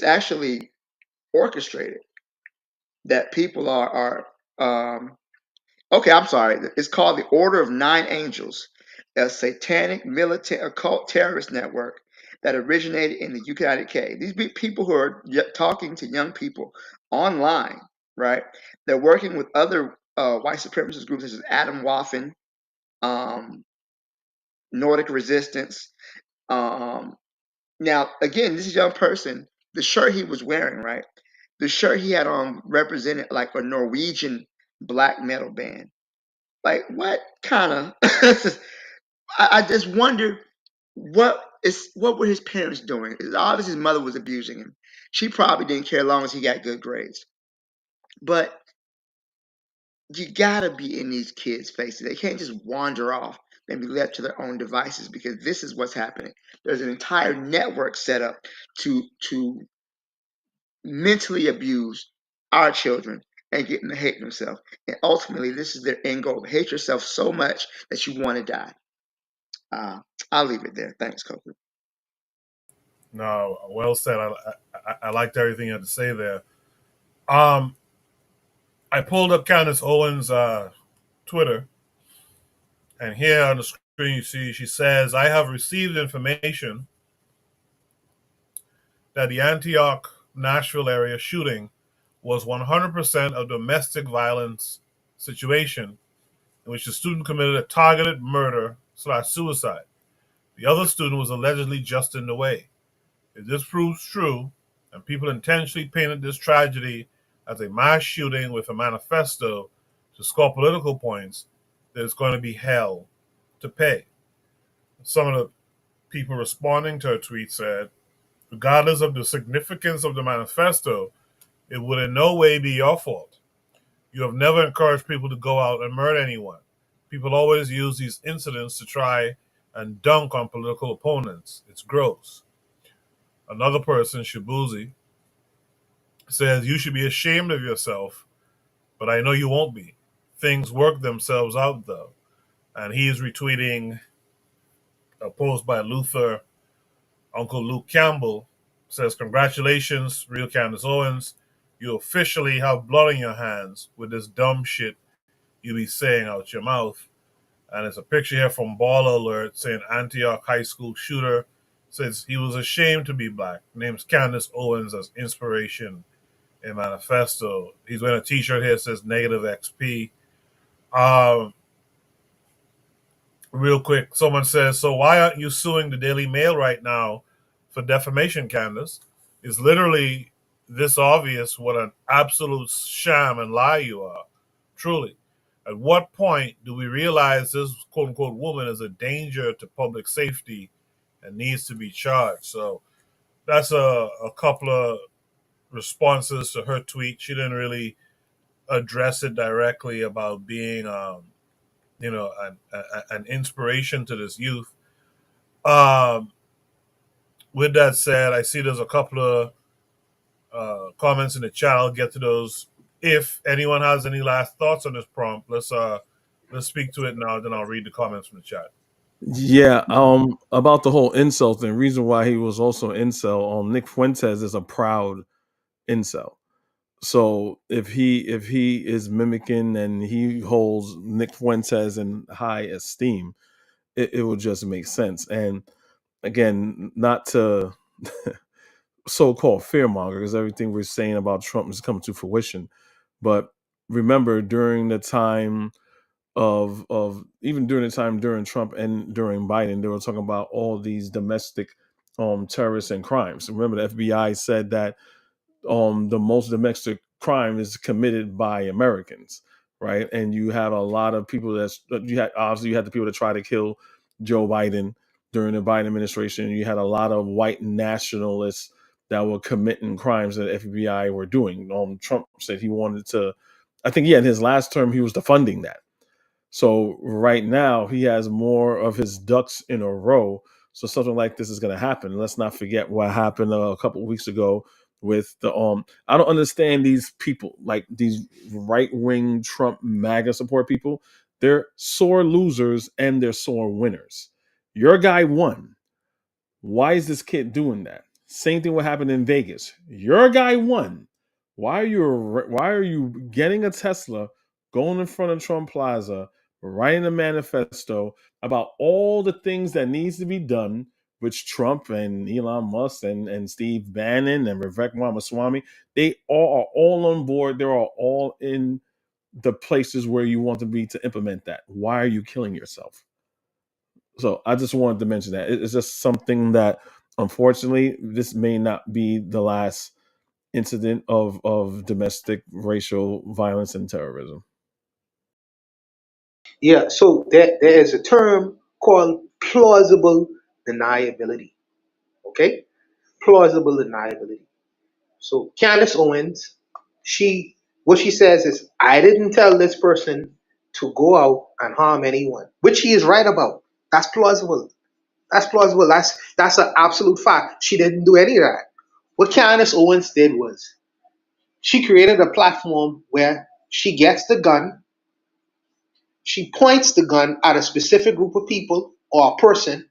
actually orchestrated that people are okay, I'm sorry. It's called the Order of Nine Angels, a satanic militant occult terrorist network that originated in the United Kingdom. These people who are talking to young people online, right? They're working with other white supremacist groups such as Adam Waffen, um, Nordic Resistance. Um, Now, again, this young person, the shirt he was wearing, right? The shirt he had on represented like a Norwegian black metal band. Like, what kind of? I just wonder what were his parents doing? It's obvious his mother was abusing him. She probably didn't care as long as he got good grades. But you gotta be in these kids' faces. They can't just wander off and be left to their own devices because this is what's happening. There's an entire network set up to mentally abuse our children and get them to hate themselves. And ultimately, this is their end goal. Hate yourself so much that you want to die. I'll leave it there. Thanks, Coco. No, well said. I liked everything you had to say there. Um, I pulled up Candace Owens' Twitter, and here on the screen you see she says, "I have received information that the Antioch, Nashville area shooting was 100% a domestic violence situation in which the student committed a targeted murder/suicide. The other student was allegedly just in the way. If this proves true, and people intentionally painted this tragedy as a mass shooting with a manifesto to score political points, there's going to be hell to pay." Some of the people responding to her tweet said, "Regardless of the significance of the manifesto, it would in no way be your fault. You have never encouraged people to go out and murder anyone. People always use these incidents to try and dunk on political opponents. It's gross." Another person, Shabuzi, says, "You should be ashamed of yourself, but I know you won't be. Things work themselves out, though." And he's retweeting a post by Luther, Uncle Luke Campbell, says, "Congratulations, real Candace Owens. You officially have blood in your hands with this dumb shit you be saying out your mouth." And it's a picture here from Baller Alert saying Antioch High School shooter says he was ashamed to be black. Names Candace Owens as inspiration in manifesto. He's wearing a T-shirt here that says negative XP. Um, Real quick, someone says, "So why aren't you suing the Daily Mail right now for defamation, Candace? It's literally this obvious what an absolute sham and lie you are. Truly. At what point do we realize this quote unquote woman is a danger to public safety and needs to be charged?" So that's a couple of responses to her tweet. She didn't really address it directly about being an inspiration to this youth. Um, with that said, I see there's a couple of comments in the chat. I'll get to those. If anyone has any last thoughts on this prompt, let's speak to it now. Then I'll read the comments from the chat. Yeah, about the whole incel thing. Reason why he was also incel. Nick Fuentes is a proud incel. So if he is mimicking and he holds Nick Fuentes in high esteem, it will just make sense. And again, not to so-called fearmonger, because everything we're saying about Trump is coming to fruition. But remember, during the time of even during the time during Trump and during Biden, they were talking about all these domestic terrorists and crimes. Remember, the FBI said that the most domestic crime is committed by Americans, right? And you had a lot of people you had the people that try to kill Joe Biden during the Biden administration. You had a lot of white nationalists that were committing crimes that the FBI were doing. Trump said he wanted to. I think in his last term he was defunding that. So right now he has more of his ducks in a row. So something like this is going to happen. Let's not forget what happened a couple of weeks ago with the I don't understand these people, like these right wing Trump MAGA support people. They're sore losers and they're sore winners. Your guy won. Why is this kid doing that? Same thing what happened in Vegas. Your guy won. Why are you getting a Tesla, going in front of Trump Plaza, writing a manifesto about all the things that needs to be done, which Trump and Elon Musk and Steve Bannon and Vivek Ramaswamy, they all are all on board. They're all in the places where you want to be to implement that. Why are you killing yourself? So I just wanted to mention that. It's just something that, unfortunately, this may not be the last incident of domestic racial violence and terrorism. Yeah, so there is a term called plausible deniability. Okay? Plausible deniability. So Candace Owens, what she says is, I didn't tell this person to go out and harm anyone, which she is right about. That's plausible. That's plausible. That's an absolute fact. She didn't do any of that. What Candace Owens did was she created a platform where she gets the gun, she points the gun at a specific group of people or a person,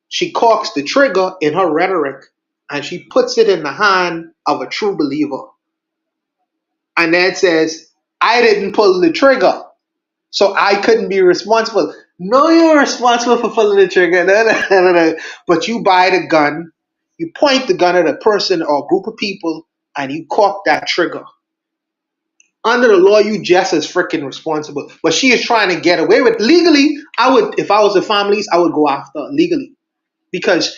she cocks the trigger in her rhetoric, and she puts it in the hand of a true believer. And then says, I didn't pull the trigger, so I couldn't be responsible. No, you're responsible for pulling the trigger. No, no, no, no. But you buy the gun, you point the gun at a person or a group of people, and you cock that trigger. Under the law, you just as freaking responsible. But she is trying to get away with legally. I would, if I was the families, I would go after her legally, because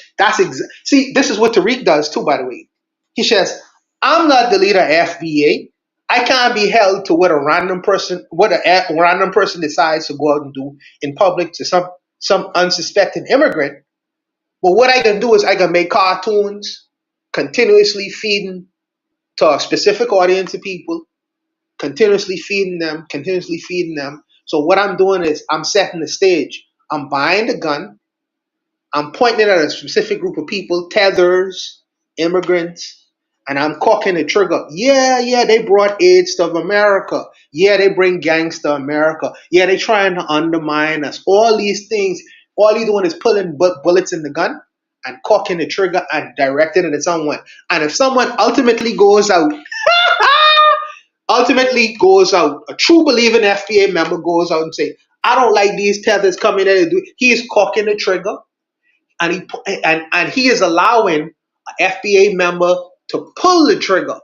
see, this is what Tariq does too. By the way, he says, "I'm not the leader of FBA. I can't be held to what a random person decides to go out and do in public to some unsuspecting immigrant. But what I can do is I can make cartoons, continuously feeding to a specific audience of people." Continuously feeding them, continuously feeding them. So what I'm doing is I'm setting the stage. I'm buying the gun. I'm pointing it at a specific group of people, tethers, immigrants, and I'm cocking the trigger. Yeah, they brought AIDS to America. Yeah, they bring gangs to America. Yeah, they trying to undermine us. All these things, all you doing is pulling bullets in the gun and cocking the trigger and directing it at someone. And if someone ultimately goes out, a true believing FBA member goes out and say, I don't like these tethers coming in and do it. He is cocking the trigger, and he is allowing an FBA member to pull the trigger.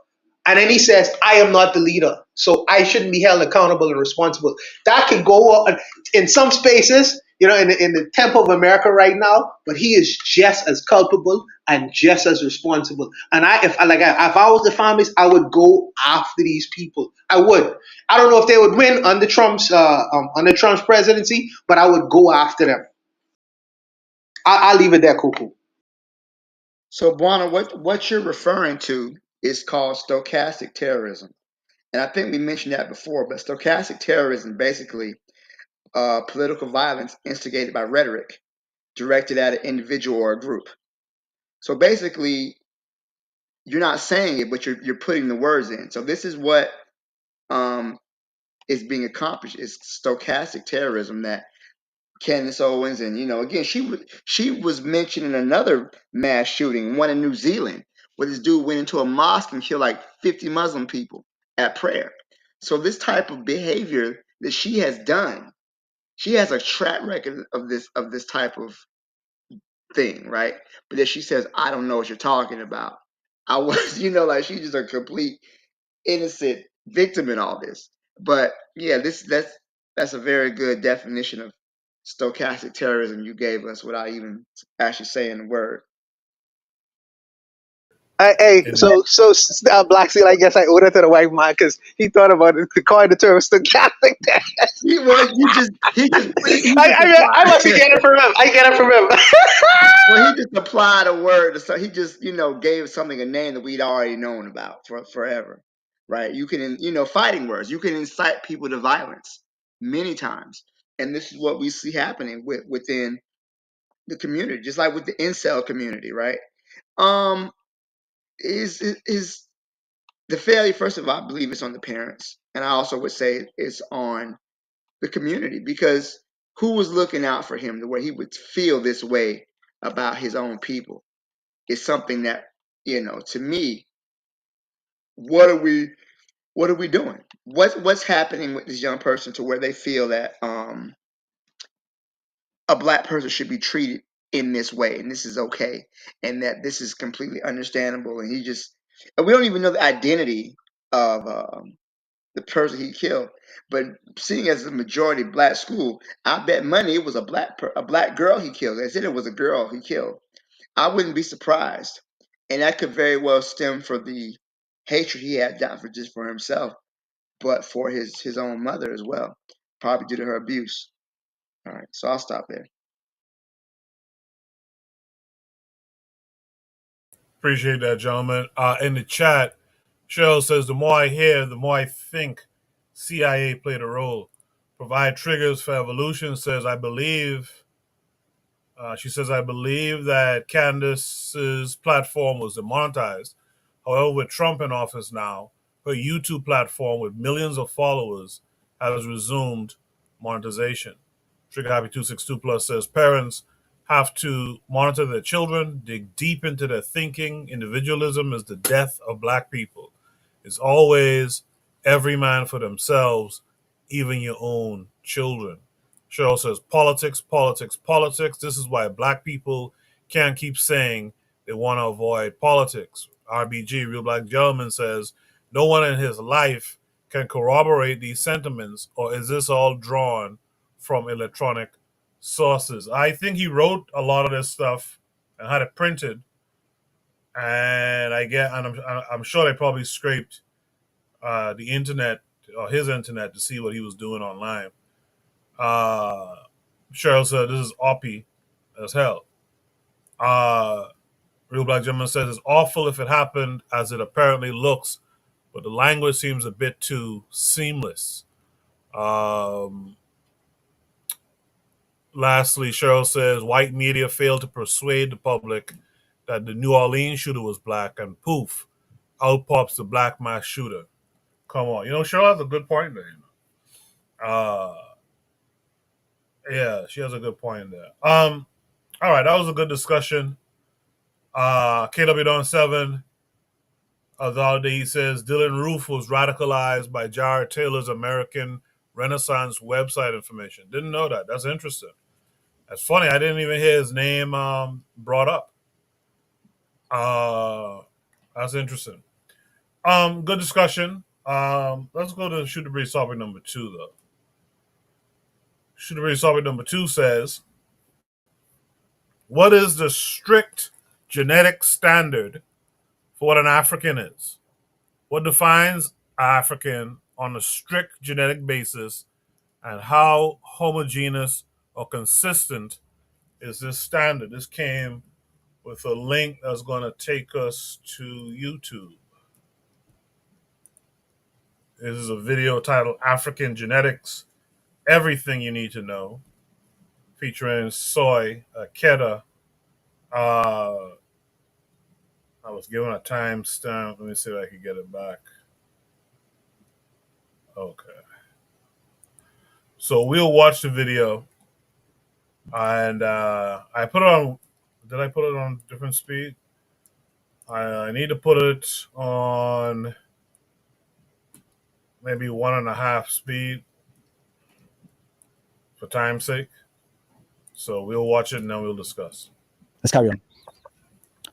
And then he says, I am not the leader, so I shouldn't be held accountable and responsible. That could go on in some spaces, in the temple of America right now, but he is just as culpable and just as responsible. And if I was the families, I would go after these people. I would. I don't know if they would win under Trump's presidency, but I would go after them. I'll leave it there, Cuckoo. So, Buana, what you're referring to is called stochastic terrorism. And I think we mentioned that before, but stochastic terrorism basically political violence instigated by rhetoric directed at an individual or a group. So basically, you're not saying it, but you're putting the words in. So this is what is being accomplished. It's stochastic terrorism that Candace Owens, and again, she was mentioning another mass shooting, one in New Zealand, where this dude went into a mosque and killed like 50 Muslim people at prayer. So this type of behavior that she has done, she has a track record of this type of thing, right? But then she says, I don't know what you're talking about. I was, like she's just a complete innocent victim in all this. But yeah, that's a very good definition of stochastic terrorism you gave us without even actually saying the word. Hey, Black Seal, I guess I owed it to the white man because he thought about it, calling the term stochastic. He just I must be getting it from him. I get it from him. Well, he just applied a word, so he just gave something a name that we'd already known about for forever, right? You can fighting words. You can incite people to violence many times, and this is what we see happening within the community, just like with the incel community, right? Is the failure, first of all, I believe it's on the parents, and I also would say it's on the community, because who was looking out for him the way he would feel this way about his own people is something that, to me, what are we doing? What's happening with this young person to where they feel that a black person should be treated in this way, and this is okay, and that this is completely understandable, and we don't even know the identity of the person he killed. But seeing as a majority black school, I bet money it was a black girl he killed. They said it was a girl he killed. I wouldn't be surprised, and that could very well stem from the hatred he had not for just for himself, but for his own mother as well, probably due to her abuse. All right, so I'll stop there. Appreciate that, gentlemen. In the chat, Cheryl says, the more I hear, the more I think CIA played a role. Provide triggers for evolution, says, I believe. She says, I believe that Candace's platform was demonetized. However, with Trump in office now, her YouTube platform with millions of followers has resumed monetization. Trigger Happy 262 Plus says, parents have to monitor their children, dig deep into their thinking. Individualism is the death of black people. It's always every man for themselves, even your own children. Cheryl says, politics, politics, politics. This is why black people can't keep saying they want to avoid politics. RBG, Real Black Gentleman, says, no one in his life can corroborate these sentiments, or is this all drawn from electronic sources? I think he wrote a lot of this stuff and had it printed, and I'm sure they probably scraped the internet or his internet to see what he was doing online. Cheryl said this is oppy as hell. Real Black Gentleman says it's awful if it happened as it apparently looks, but the language seems a bit too seamless. Lastly, Cheryl says white media failed to persuade the public that the New Orleans shooter was black, and poof, out pops the black mass shooter. Come on, Cheryl has a good point there. Yeah, she has a good point there. All right, that was a good discussion. KW Don 7 the other day, he says Dylan Roof was radicalized by Jared Taylor's American Renaissance website information. Didn't know that. That's interesting. That's funny. I didn't even hear his name brought up. That's interesting. Good discussion. Let's go to Shoot the Breeze topic number 2, though. Shoot the Breeze topic number 2 says, what is the strict genetic standard for what an African is? What defines African on a strict genetic basis, and how homogeneous or consistent is this standard? This came with a link that's going to take us to YouTube. This is a video titled African Genetics, Everything You Need to Know, featuring Soy Keda. I was given a timestamp. Let me see if I can get it back. Okay. So we'll watch the video, and I put it on. Did I put it on different speed? I need to put it on maybe 1.5 speed for time's sake. So we'll watch it and then we'll discuss. Let's carry on.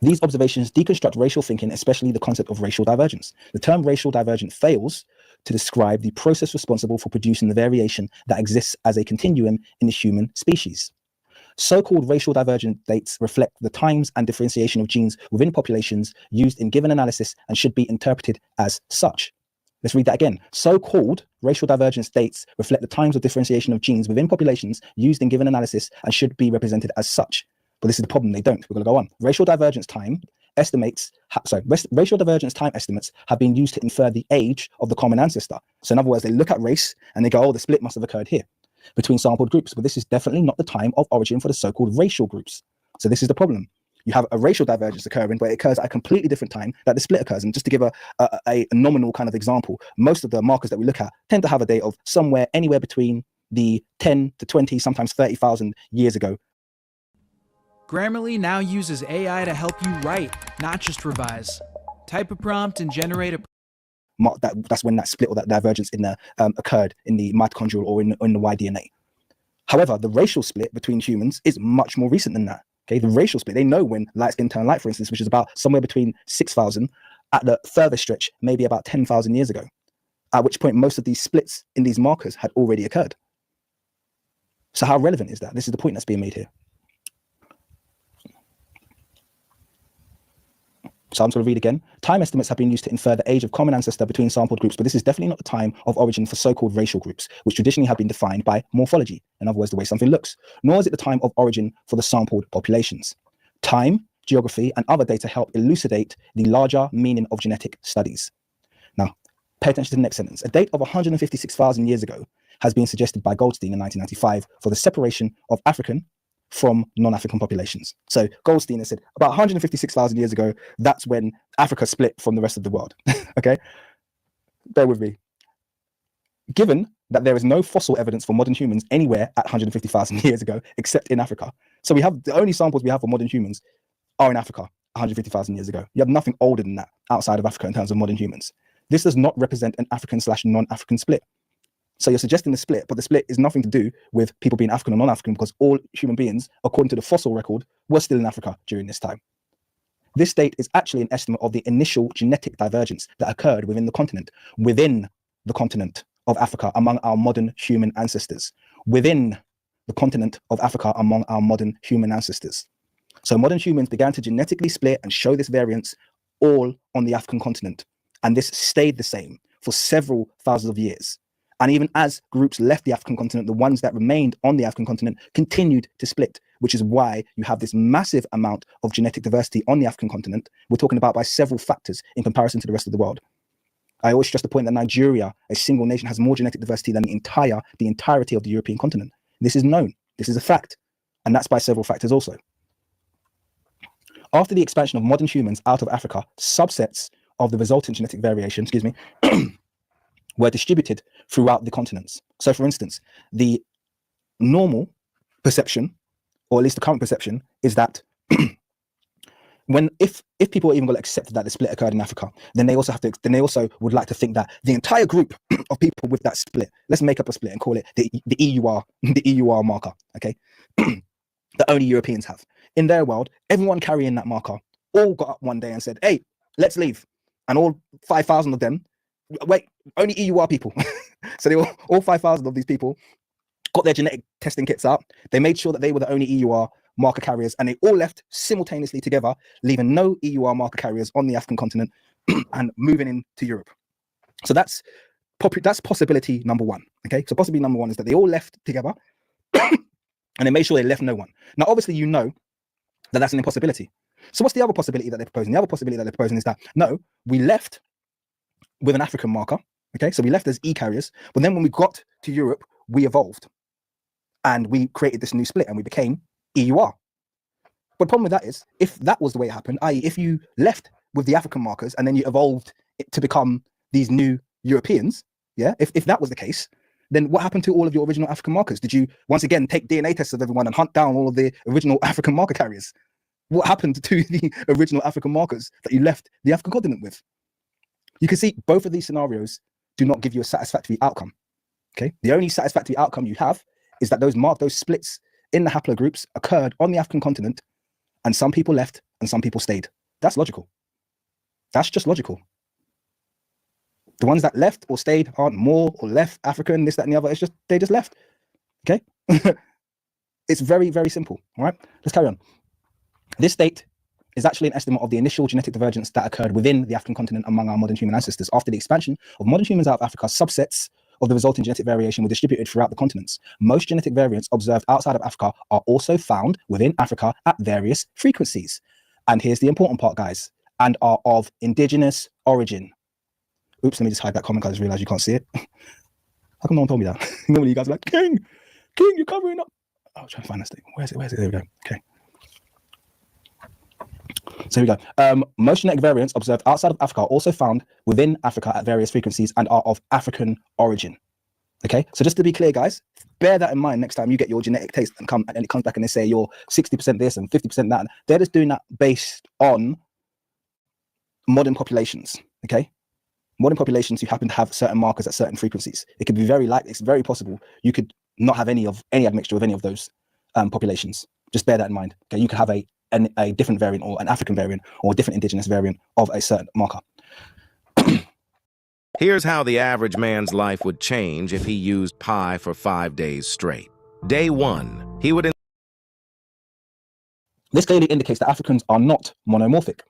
These observations deconstruct racial thinking, especially the concept of racial divergence. The term racial divergent fails to describe the process responsible for producing the variation that exists as a continuum in the human species. So-called racial divergent dates reflect the times and differentiation of genes within populations used in given analysis and should be interpreted as such. Let's read that again. So-called racial divergence dates reflect the times of differentiation of genes within populations used in given analysis and should be represented as such. But this is the problem, they don't. We're going to go on. Racial divergence time estimates have been used to infer the age of the common ancestor. So in other words, they look at race and they go, oh, the split must have occurred here between sampled groups. But this is definitely not the time of origin for the so-called racial groups. So this is the problem. You have a racial divergence occurring, but it occurs at a completely different time that the split occurs. And just to give a nominal kind of example, most of the markers that we look at tend to have a date of somewhere anywhere between the 10 to 20, sometimes 30,000 years ago. Grammarly now uses AI to help you write, not just revise. Type a prompt and generate a... That's when that split or that divergence in the occurred in the mitochondrial or in the Y-DNA. However, the racial split between humans is much more recent than that. Okay, the racial split, they know when light skin turn light, for instance, which is about somewhere between 6,000, at the further stretch, maybe about 10,000 years ago, at which point most of these splits in these markers had already occurred. So how relevant is that? This is the point that's being made here. So I'm just going to read again. Time estimates have been used to infer the age of common ancestor between sampled groups, but this is definitely not the time of origin for so-called racial groups, which traditionally have been defined by morphology, in other words, the way something looks, nor is it the time of origin for the sampled populations. Time, geography, and other data help elucidate the larger meaning of genetic studies. Now, pay attention to the next sentence. A date of 156,000 years ago has been suggested by Goldstein in 1995 for the separation of African from non-African populations. So Goldstein has said about 156,000 years ago, that's when Africa split from the rest of the world. Okay, bear with me. Given that there is no fossil evidence for modern humans anywhere at 150,000 years ago, except in Africa. So we have the only samples we have for modern humans are in Africa 150,000 years ago. You have nothing older than that outside of Africa in terms of modern humans. This does not represent an African/non-African split. So you're suggesting the split, but the split is nothing to do with people being African or non-African, because all human beings, according to the fossil record, were still in Africa during this time. This date is actually an estimate of the initial genetic divergence that occurred within the continent of Africa among our modern human ancestors. Within the continent of Africa among our modern human ancestors. So modern humans began to genetically split and show this variance all on the African continent. And this stayed the same for several thousands of years. And even as groups left the African continent, the ones that remained on the African continent continued to split, which is why you have this massive amount of genetic diversity on the African continent. We're talking about by several factors in comparison to the rest of the world. I always stress the point that Nigeria, a single nation, has more genetic diversity than the entirety of the European continent. This is known. This is a fact. And that's by several factors also. After the expansion of modern humans out of Africa, subsets of the resultant genetic variation, were distributed throughout the continents. So for instance, the normal perception, or at least the current perception, is that if people are even going to accept that the split occurred in Africa, then they also would like to think that the entire group of people with that split, let's make up a split and call it the EUR marker, okay? That only Europeans have. In their world, everyone carrying that marker all got up one day and said, hey, let's leave. And all 5,000 of them, wait, only EUR people. So they all 5,000 of these people got their genetic testing kits out. They made sure that they were the only EUR marker carriers, and they all left simultaneously together, leaving no EUR marker carriers on the African continent and moving into Europe. So that's possibility number one. Okay, so possibility number one is that they all left together and they made sure they left no one. Now, obviously, you know that that's an impossibility. So what's the other possibility that they're proposing? The other possibility that they're proposing is that, no, we left with an African marker. Okay, so we left as E carriers, but then when we got to Europe, we evolved and we created this new split and we became EUR. But the problem with that is, if that was the way it happened, i.e. if you left with the African markers and then you evolved to become these new Europeans, yeah, if that was the case, then what happened to all of your original African markers? Did you once again take DNA tests of everyone and hunt down all of the original African marker carriers? What happened to the original African markers that you left the African continent with? You can see both of these scenarios do not give you a satisfactory outcome. Okay, the only satisfactory outcome you have is that those splits in the haplogroups occurred on the African continent, and some people left and some people stayed. That's logical. That's just logical. The ones that left or stayed aren't more or less African, this, that, and the other. It's just they just left. Okay, it's very, very simple. All right, let's carry on. This date is actually an estimate of the initial genetic divergence that occurred within the African continent among our modern human ancestors. After the expansion of modern humans out of Africa, subsets of the resulting genetic variation were distributed throughout the continents. Most genetic variants observed outside of Africa are also found within Africa at various frequencies. And here's the important part, guys, and are of indigenous origin. Oops, let me just hide that comment because I just realized you can't see it. How come no one told me that? Normally you guys are like, King, you're covering up. Oh, I'm trying to find this thing. Where's it? There we go. Okay. So here we go. Most genetic variants observed outside of Africa are also found within Africa at various frequencies and are of African origin. Okay, so just to be clear, guys, bear that in mind next time you get your genetic taste and it comes back and they say you're 60% this and 50% that. They're just doing that based on modern populations. Okay, modern populations who happen to have certain markers at certain frequencies. It could be it's very possible you could not have any admixture of any of those populations. Just bear that in mind. Okay, you could have a different variant or an African variant or a different indigenous variant of a certain marker. Here's how the average man's life would change if he used pi for 5 days straight. Day 1, he would... This clearly indicates that Africans are not monomorphic.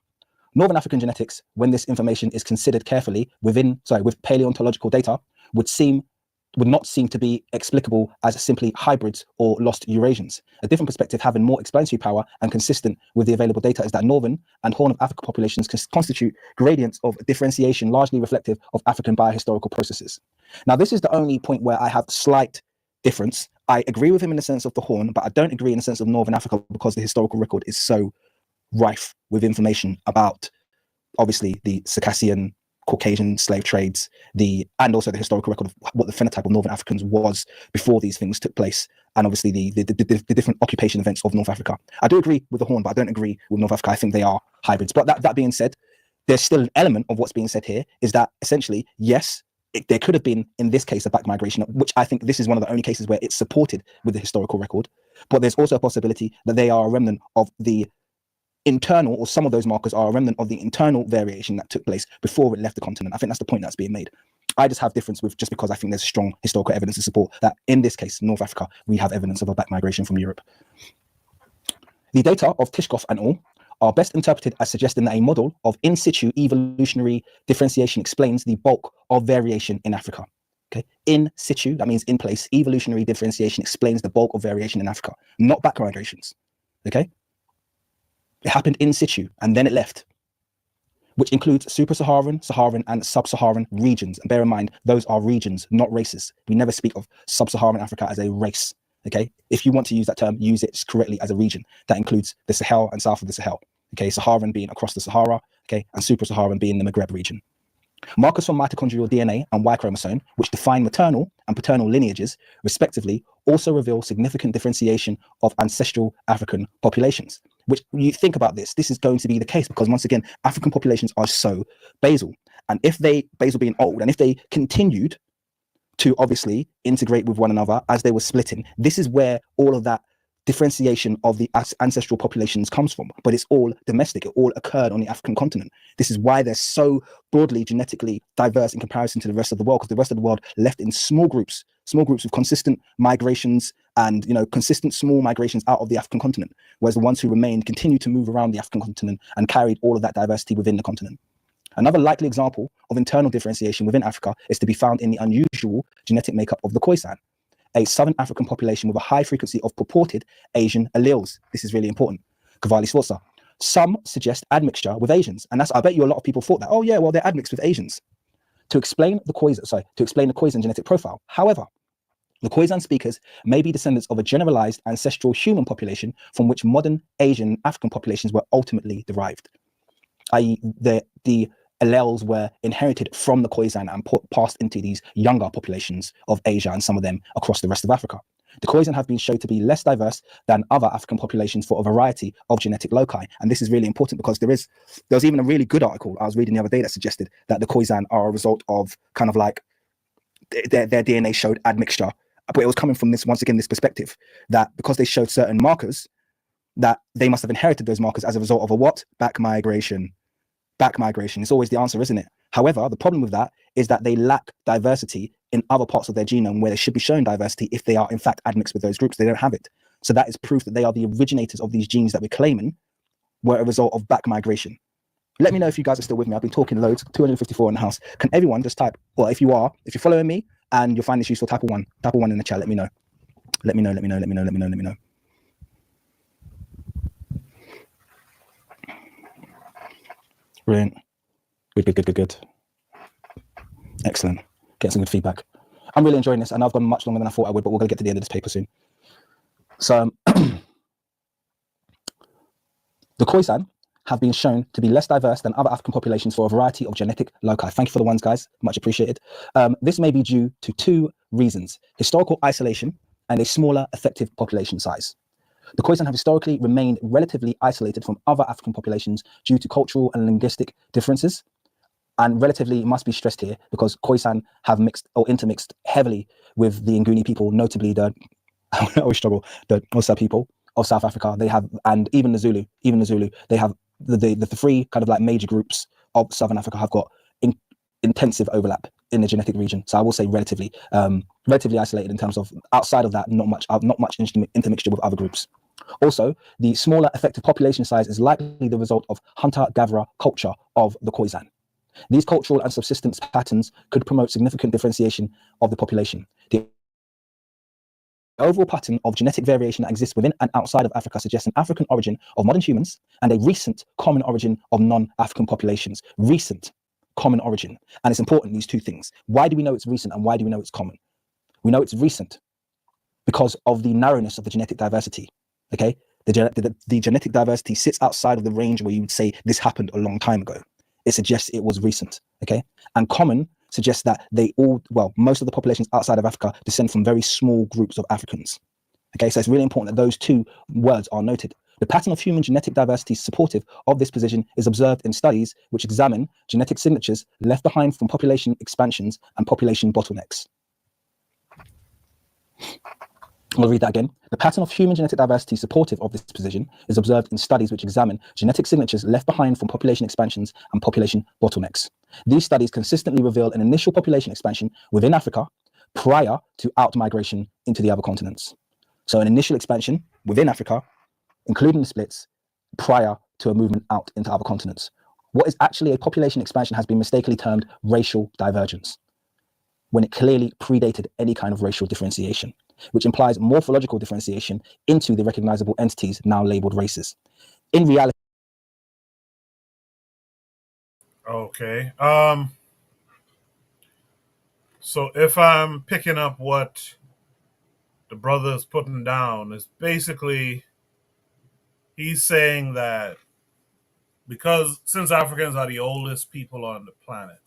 Northern African genetics, when this information is considered carefully with paleontological data, would not seem to be explicable as simply hybrids or lost Eurasians. A different perspective having more explanatory power and consistent with the available data is that Northern and Horn of Africa populations constitute gradients of differentiation largely reflective of African biohistorical processes. Now, this is the only point where I have slight difference. I agree with him in the sense of the Horn, but I don't agree in the sense of Northern Africa because the historical record is so rife with information about, obviously, the Circassian Caucasian slave trades, and also the historical record of what the phenotype of Northern Africans was before these things took place, and obviously the different occupation events of North Africa. I do agree with the Horn, but I don't agree with North Africa. I think they are hybrids. But that being said, there's still an element of what's being said here is that essentially, yes, there could have been, in this case, a back migration, which I think this is one of the only cases where it's supported with the historical record. But there's also a possibility that they are a remnant of the internal, or some of those markers are a remnant of the internal variation that took place before it left the continent. I think that's the point that's being made. I just have difference with just because I think there's strong historical evidence to support that in this case, North Africa, we have evidence of a back migration from Europe. The data of Tishkoff and al. Are best interpreted as suggesting that a model of in situ evolutionary differentiation explains the bulk of variation in Africa. Okay, in situ, that means in place, evolutionary differentiation explains the bulk of variation in Africa, not back migrations. Okay. It happened in situ and then it left, which includes super-Saharan, Saharan, and sub-Saharan regions. And bear in mind, those are regions, not races. We never speak of sub-Saharan Africa as a race. Okay, if you want to use that term, use it correctly as a region. That includes the Sahel and south of the Sahel. Okay, Saharan being across the Sahara. Okay, and super-Saharan being the Maghreb region. Markers from mitochondrial DNA and Y chromosome, which define maternal and paternal lineages, respectively, also reveal significant differentiation of ancestral African populations. Which, you think about this is going to be the case because, once again, African populations are so basal. And if basal being old, and if they continued to obviously integrate with one another as they were splitting, this is where all of that differentiation of the ancestral populations comes from. But it's all domestic. It all occurred on the African continent. This is why they're so broadly genetically diverse in comparison to the rest of the world, because the rest of the world left in small groups with consistent migrations and, consistent small migrations out of the African continent, whereas the ones who remained continued to move around the African continent and carried all of that diversity within the continent. Another likely example of internal differentiation within Africa is to be found in the unusual genetic makeup of the Khoisan, a Southern African population with a high frequency of purported Asian alleles. This is really important. Cavalli Sforza. Some suggest admixture with Asians, and I bet you a lot of people thought that, oh yeah, well, they're admixed with Asians. To explain the Khoisan genetic profile. However, the Khoisan speakers may be descendants of a generalized ancestral human population from which modern Asian African populations were ultimately derived, i.e. the alleles were inherited from the Khoisan and passed into these younger populations of Asia and some of them across the rest of Africa. The Khoisan have been shown to be less diverse than other African populations for a variety of genetic loci. And this is really important because there was even a really good article I was reading the other day that suggested that the Khoisan are a result of kind of like their DNA showed admixture. But it was coming from this, once again, this perspective that because they showed certain markers, that they must have inherited those markers as a result of a what? Back migration. Back migration is always the answer, isn't it? However, the problem with that is that they lack diversity in other parts of their genome where they should be showing diversity if they are in fact admixed with those groups. They don't have it. So that is proof that they are the originators of these genes that we're claiming were a result of back migration. Let me know if you guys are still with me. I've been talking loads, 254 in the house. Can everyone just type, well, if you're following me and you'll find this useful, type a one in the chat. Let me know. Let me know. Brilliant. Good. Excellent. Get some good feedback. I'm really enjoying this, and I've gone much longer than I thought I would, but we're going to get to the end of this paper soon. So, the Khoisan have been shown to be less diverse than other African populations for a variety of genetic loci. Thank you for the ones, guys. Much appreciated. This may be due to two reasons: historical isolation and a smaller effective population size. The Khoisan have historically remained relatively isolated from other African populations due to cultural and linguistic differences. And relatively must be stressed here because Khoisan have mixed or intermixed heavily with the Nguni people, notably the Xhosa people of South Africa. They have, and even the Zulu, they have the three kind of like major groups of Southern Africa have got intensive overlap in the genetic region. So I will say relatively isolated in terms of outside of that, not much intermixture with other groups. Also, the smaller effective population size is likely the result of hunter-gatherer culture of the Khoisan. These cultural and subsistence patterns could promote significant differentiation of the population. The overall pattern of genetic variation that exists within and outside of Africa suggests an African origin of modern humans and a recent common origin of non-African populations. Recent common origin. And it's important, these two things. Why do we know it's recent and why do we know it's common? We know it's recent because of the narrowness of the genetic diversity. Okay? The genetic diversity sits outside of the range where you would say this happened a long time ago. It suggests it was recent, okay? And common suggests that most of the populations outside of Africa descend from very small groups of Africans, okay? So it's really important that those two words are noted. The pattern of human genetic diversity supportive of this position is observed in studies which examine genetic signatures left behind from population expansions and population bottlenecks. I'll read that again. The pattern of human genetic diversity supportive of this position is observed in studies which examine genetic signatures left behind from population expansions and population bottlenecks. These studies consistently reveal an initial population expansion within Africa prior to out-migration into the other continents. So an initial expansion within Africa, including the splits, prior to a movement out into other continents. What is actually a population expansion has been mistakenly termed racial divergence, when it clearly predated any kind of racial differentiation, which implies morphological differentiation into the recognizable entities now labeled races. In reality, Okay. So if I'm picking up what the brother's putting down, is basically he's saying that since Africans are the oldest people on the planet,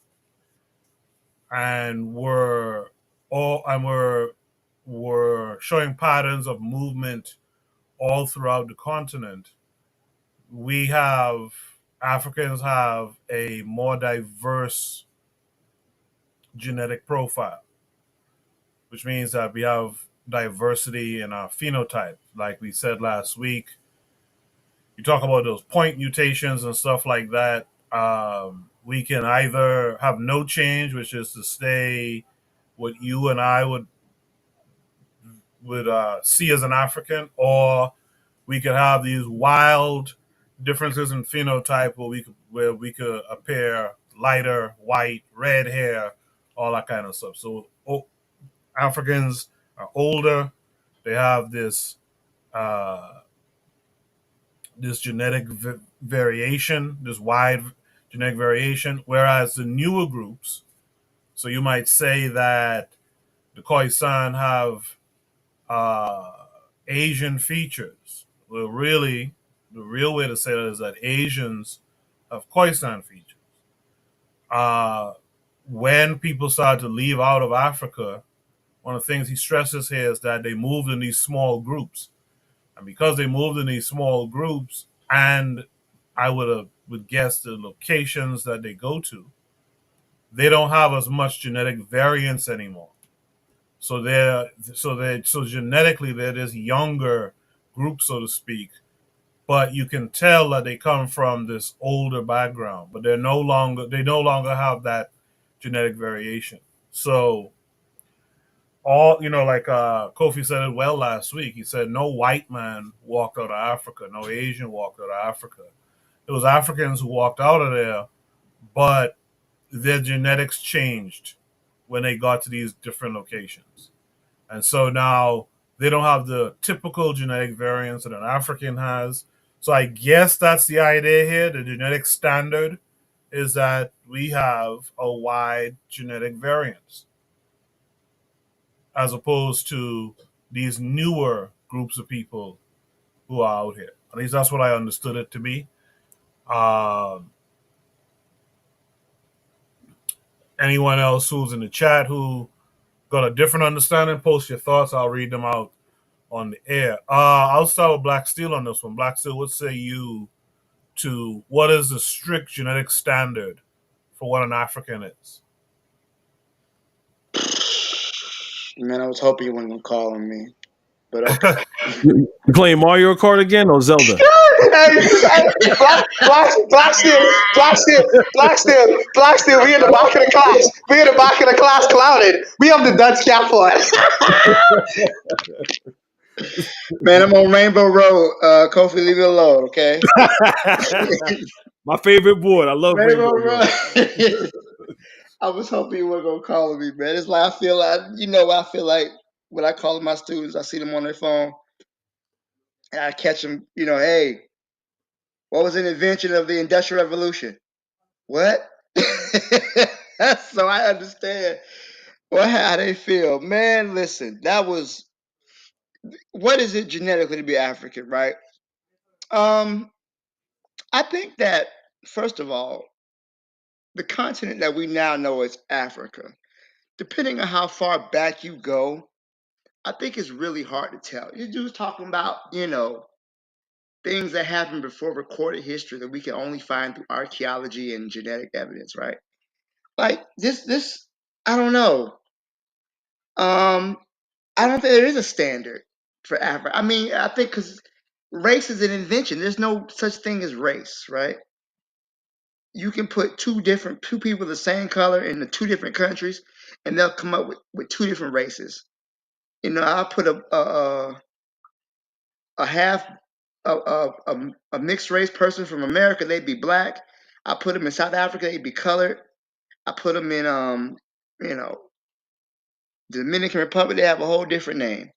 and we're showing patterns of movement all throughout the continent, Africans have a more diverse genetic profile, which means that we have diversity in our phenotype. Like we said last week, you talk about those point mutations and stuff like that. We can either have no change, which is to stay what you and I would see as an African, or we could have these wild differences in phenotype where we could appear lighter, white, red hair, all that kind of stuff. So Africans are older; they have this genetic variation, this wide genetic variation, whereas the newer groups. So you might say that the Khoisan have Asian features. Well, really, the real way to say that is that Asians have Khoisan features. When people started to leave out of Africa, one of the things he stresses here is that they moved in these small groups. And because they moved in these small groups, and I would guess the locations that they go to, they don't have as much genetic variance anymore. So so genetically they're this younger group, so to speak, but you can tell that they come from this older background, but they no longer have that genetic variation. So all like Kofi said it well last week. He said no white man walked out of Africa, no Asian walked out of Africa. It was Africans who walked out of there, but their genetics changed when they got to these different locations. And so now they don't have the typical genetic variants that an African has. So I guess that's the idea here. The genetic standard is that we have a wide genetic variance as opposed to these newer groups of people who are out here. At least that's what I understood it to be. Anyone else who's in the chat who got a different understanding, post your thoughts. I'll read them out on the air. I'll start with Black Steel on this one. Black Steel, what say you to what is the strict genetic standard for what an African is? Man, I was hoping you weren't gonna call on me, but okay. You playing Mario Kart again or Zelda? Black Steel. We in the back of the class. We in the back of the class clouded. We have the Dutch cap on. Man, I'm on Rainbow Road. Kofi, leave it alone, okay? My favorite board. I love Rainbow Rainbow Road. Road. I was hoping you weren't gonna call on me, man. It's like I feel like when I call my students, I see them on their phone, and I catch them. Hey, what was an invention of the Industrial Revolution? What? So I understand how they feel. Man, listen, what is it genetically to be African, right? I think that, first of all, the continent that we now know as Africa, depending on how far back you go, I think it's really hard to tell. You're just talking about, things that happened before recorded history that we can only find through archaeology and genetic evidence, right? Like this, I don't know. I don't think there is a standard for Africa. I mean, I think because race is an invention. There's no such thing as race, right? You can put two people the same color in the two different countries, and they'll come up with two different races. I'll put a half a mixed race person from America, they'd be black. I put them in South Africa, they'd be colored. I put them in the Dominican Republic, they have a whole different name.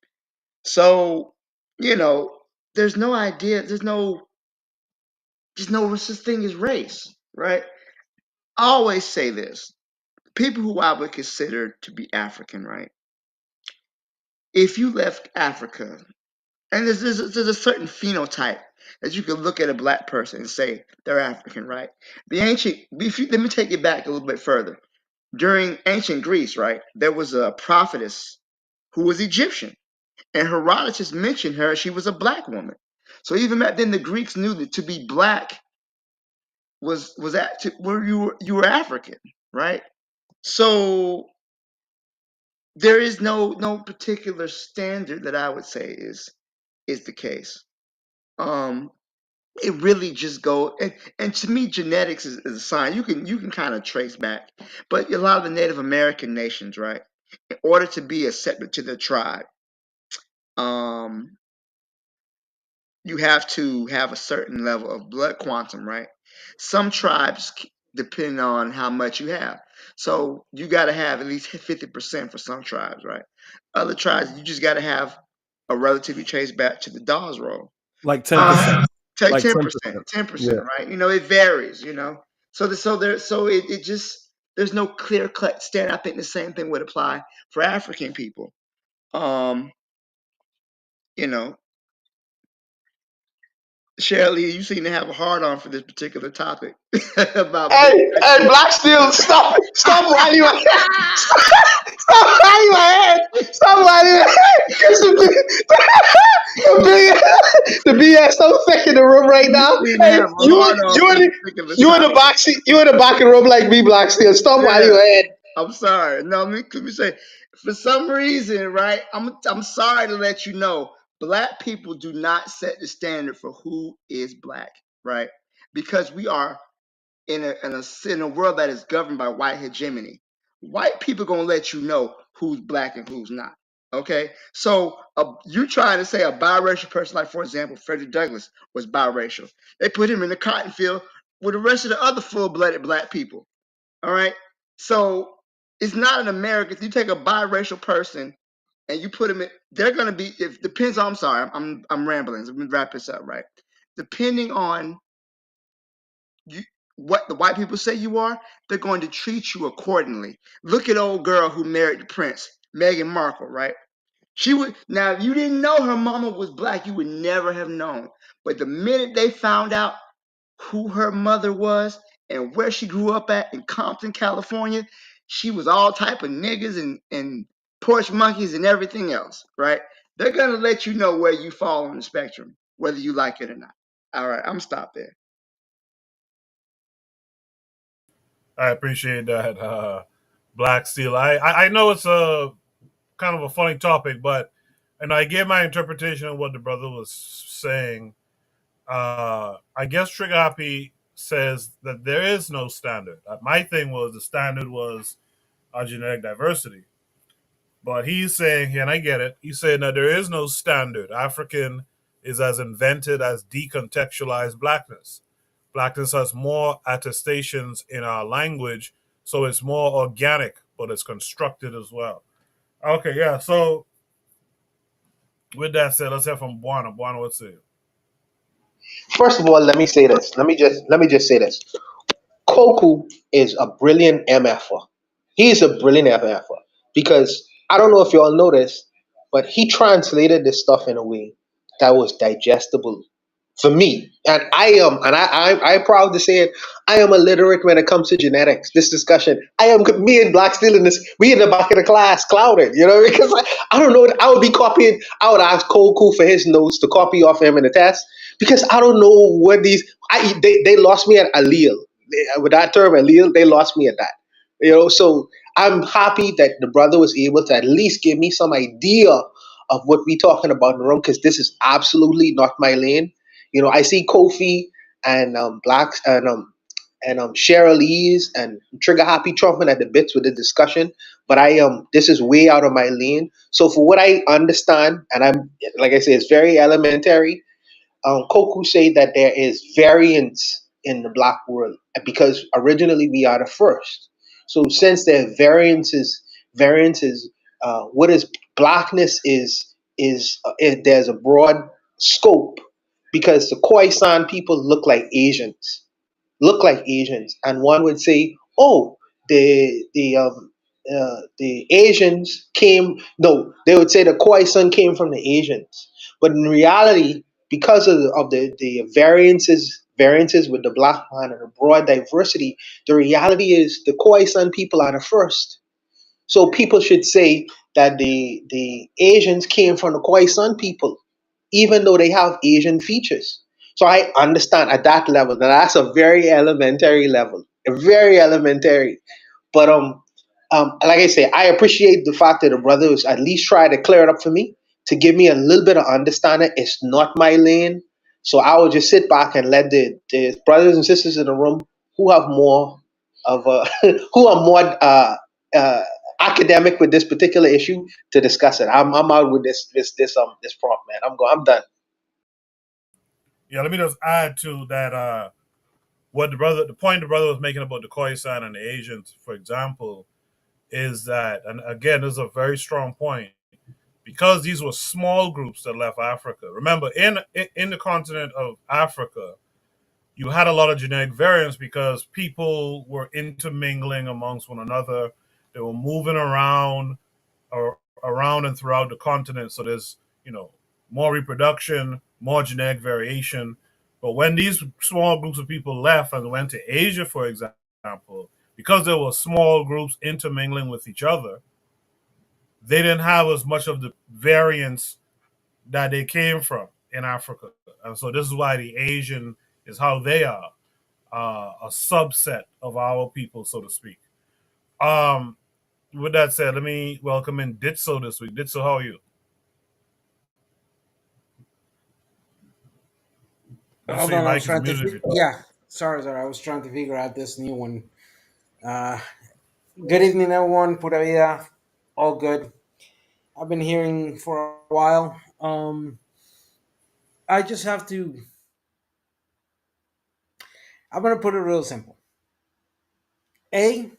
So, there's no idea, there's no such thing as race, right? I always say this. People who I would consider to be African, right? If you left Africa, and there's a certain phenotype that you can look at a black person and say they're African, right? Let me take it back a little bit further. During ancient Greece, right, there was a prophetess who was Egyptian, and Herodotus mentioned her. She was a black woman. So even back then, the Greeks knew that to be black was where you were African, right? So there is no particular standard that I would say is the case. It really just go and to me, genetics is a sign. You can kind of trace back, but a lot of the Native American nations, right, in order to be accepted to the tribe, you have to have a certain level of blood quantum, right? Some tribes, depending on how much you have, so you got to have at least 50% for some tribes, right? Other tribes, you just got to have a relatively trace back to the Dawes roll. Like 10%. Take Like 10%, 10%. 10%, Yeah. right? It varies, So it just there's no clear cut standard. I think the same thing would apply for African people. You know, Shirley, you seem to have a hard on for this particular topic about And Black Steel, stop while you ahead. Stop while you ahead. Stop while you ahead. The BS so thick in the room right now. You seem to Hey, have a hard on for this particular you in the topic. back seat, you in the back of the room like me, Black Steel. Stop while you ahead. I'm sorry. No, let me say, for some reason, right? I'm sorry to let you know, black people do not set the standard for who is black, right? Because we are in a world that is governed by white hegemony. White people gonna let you know who's black and who's not. Okay, so you trying to say a biracial person, like for example, Frederick Douglass was biracial. They put him in the cotton field with the rest of the other full-blooded black people. All right, so it's not an American. If you take a biracial person and you put them in, they're gonna be. If depends on. I'm sorry, I'm rambling. Let me wrap this up. Right, depending on you, what the white people say you are, they're going to treat you accordingly. Look at old girl who married the prince, Meghan Markle, right? She would now if you didn't know her mama was black, you would never have known. But the minute they found out who her mother was and where she grew up at in Compton, California, she was all type of niggas and porch monkeys and everything else, right? They're gonna let you know where you fall on the spectrum, whether you like it or not. All right, I'm stopped there. I appreciate that, Black Steel. I know it's a kind of a funny topic, but and I gave my interpretation of what the brother was saying. I guess Trigger Happy says that there is no standard. My thing was the standard was genetic diversity. But he's saying here, and I get it, he's saying that there is no standard. African is as invented as decontextualized blackness. Blackness has more attestations in our language, so it's more organic, but it's constructed as well. Okay, yeah. So with that said, let's hear from Buana. Buana, what's it? First of all, let me say this. Let me just say this. Koku is a brilliant MFer. He's a brilliant MFer because I don't know if you all know this, but he translated this stuff in a way that was digestible for me. And I am, and I'm proud to say it, I am illiterate when it comes to genetics. This discussion, I am, me and Black still in this, we in the back of the class, clouded, because I don't know, I would be copying, I would ask Koku for his notes to copy off him in the test because I don't know what they lost me at allele. With that term, allele, they lost me at that. So I'm happy that the brother was able to at least give me some idea of what we talking about in the room because this is absolutely not my lane. I see Kofi and Blacks and Cheryl Ease and Trigger Happy trumping at the bits with the discussion, but this is way out of my lane. So for what I understand, and I'm like I say, it's very elementary. Koku say that there is variance in the black world because originally we are the first. So since there are variances, what is blackness there's a broad scope because the Khoisan people look like Asians, and one would say, "Oh, the Asians came." No, they would say the Khoisan came from the Asians, but in reality, because of the variances with the black man and the broad diversity, the reality is the Khoisan people are the first. So people should say that the Asians came from the Khoisan people, even though they have Asian features. So I understand at that level. Now that's a very elementary level, a very elementary. But like I say, I appreciate the fact that the brothers at least try to clear it up for me to give me a little bit of understanding. It's not my lane, so I will just sit back and let the brothers and sisters in the room who have more of who are more uh, academic with this particular issue to discuss it. I'm out with this prompt, man. I'm done. Yeah, let me just add to that. The point the brother was making about the Khoisan and the Asians, for example, is that, and again, this is a very strong point, because these were small groups that left Africa. Remember, in the continent of Africa, you had a lot of genetic variance because people were intermingling amongst one another. They were moving around and throughout the continent. So there's more reproduction, more genetic variation. But when these small groups of people left and went to Asia, for example, because there were small groups intermingling with each other, they didn't have as much of the variance that they came from in Africa. And so this is why the Asian is how they are, a subset of our people, so to speak. Um, with that said, let me welcome in Ditso this week. Ditso, how are you? Hold Ditso, your on, I was mic is trying to. muted if you talk. Yeah, sorry. I was trying to figure out this new one. Uh, Good evening, everyone. Pura vida, all good. I've been hearing for a while. I just have to. I'm gonna put it real simple. A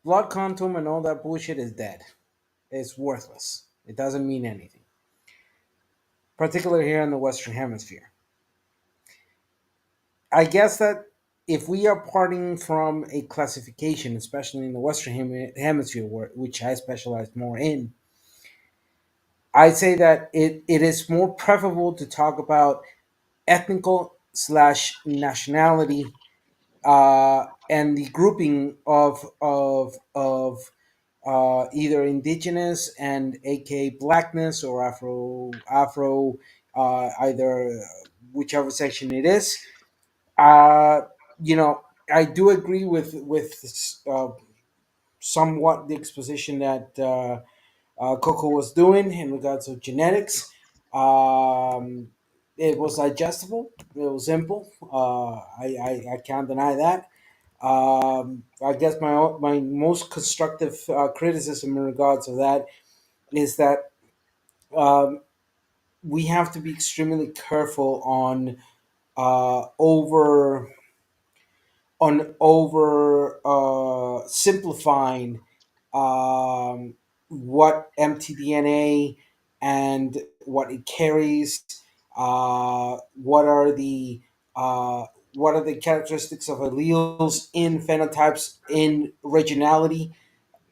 blood quantum and all that bullshit is dead. It's worthless. It doesn't mean anything, particularly here in the Western Hemisphere. I guess that if we are parting from a classification, especially in the Western Hemisphere, which I specialize more in, I'd say that it is more preferable to talk about ethnical slash nationality and the grouping of either indigenous and aka blackness or Afro, either whichever section it is. Uh, I do agree with uh, somewhat the exposition that Coco was doing in regards of genetics. Um, it was digestible. It was simple. I can't deny that. I guess my most constructive criticism in regards of that is that um, we have to be extremely careful over over simplifying what mtDNA and what it carries. What are the characteristics of alleles in phenotypes in regionality?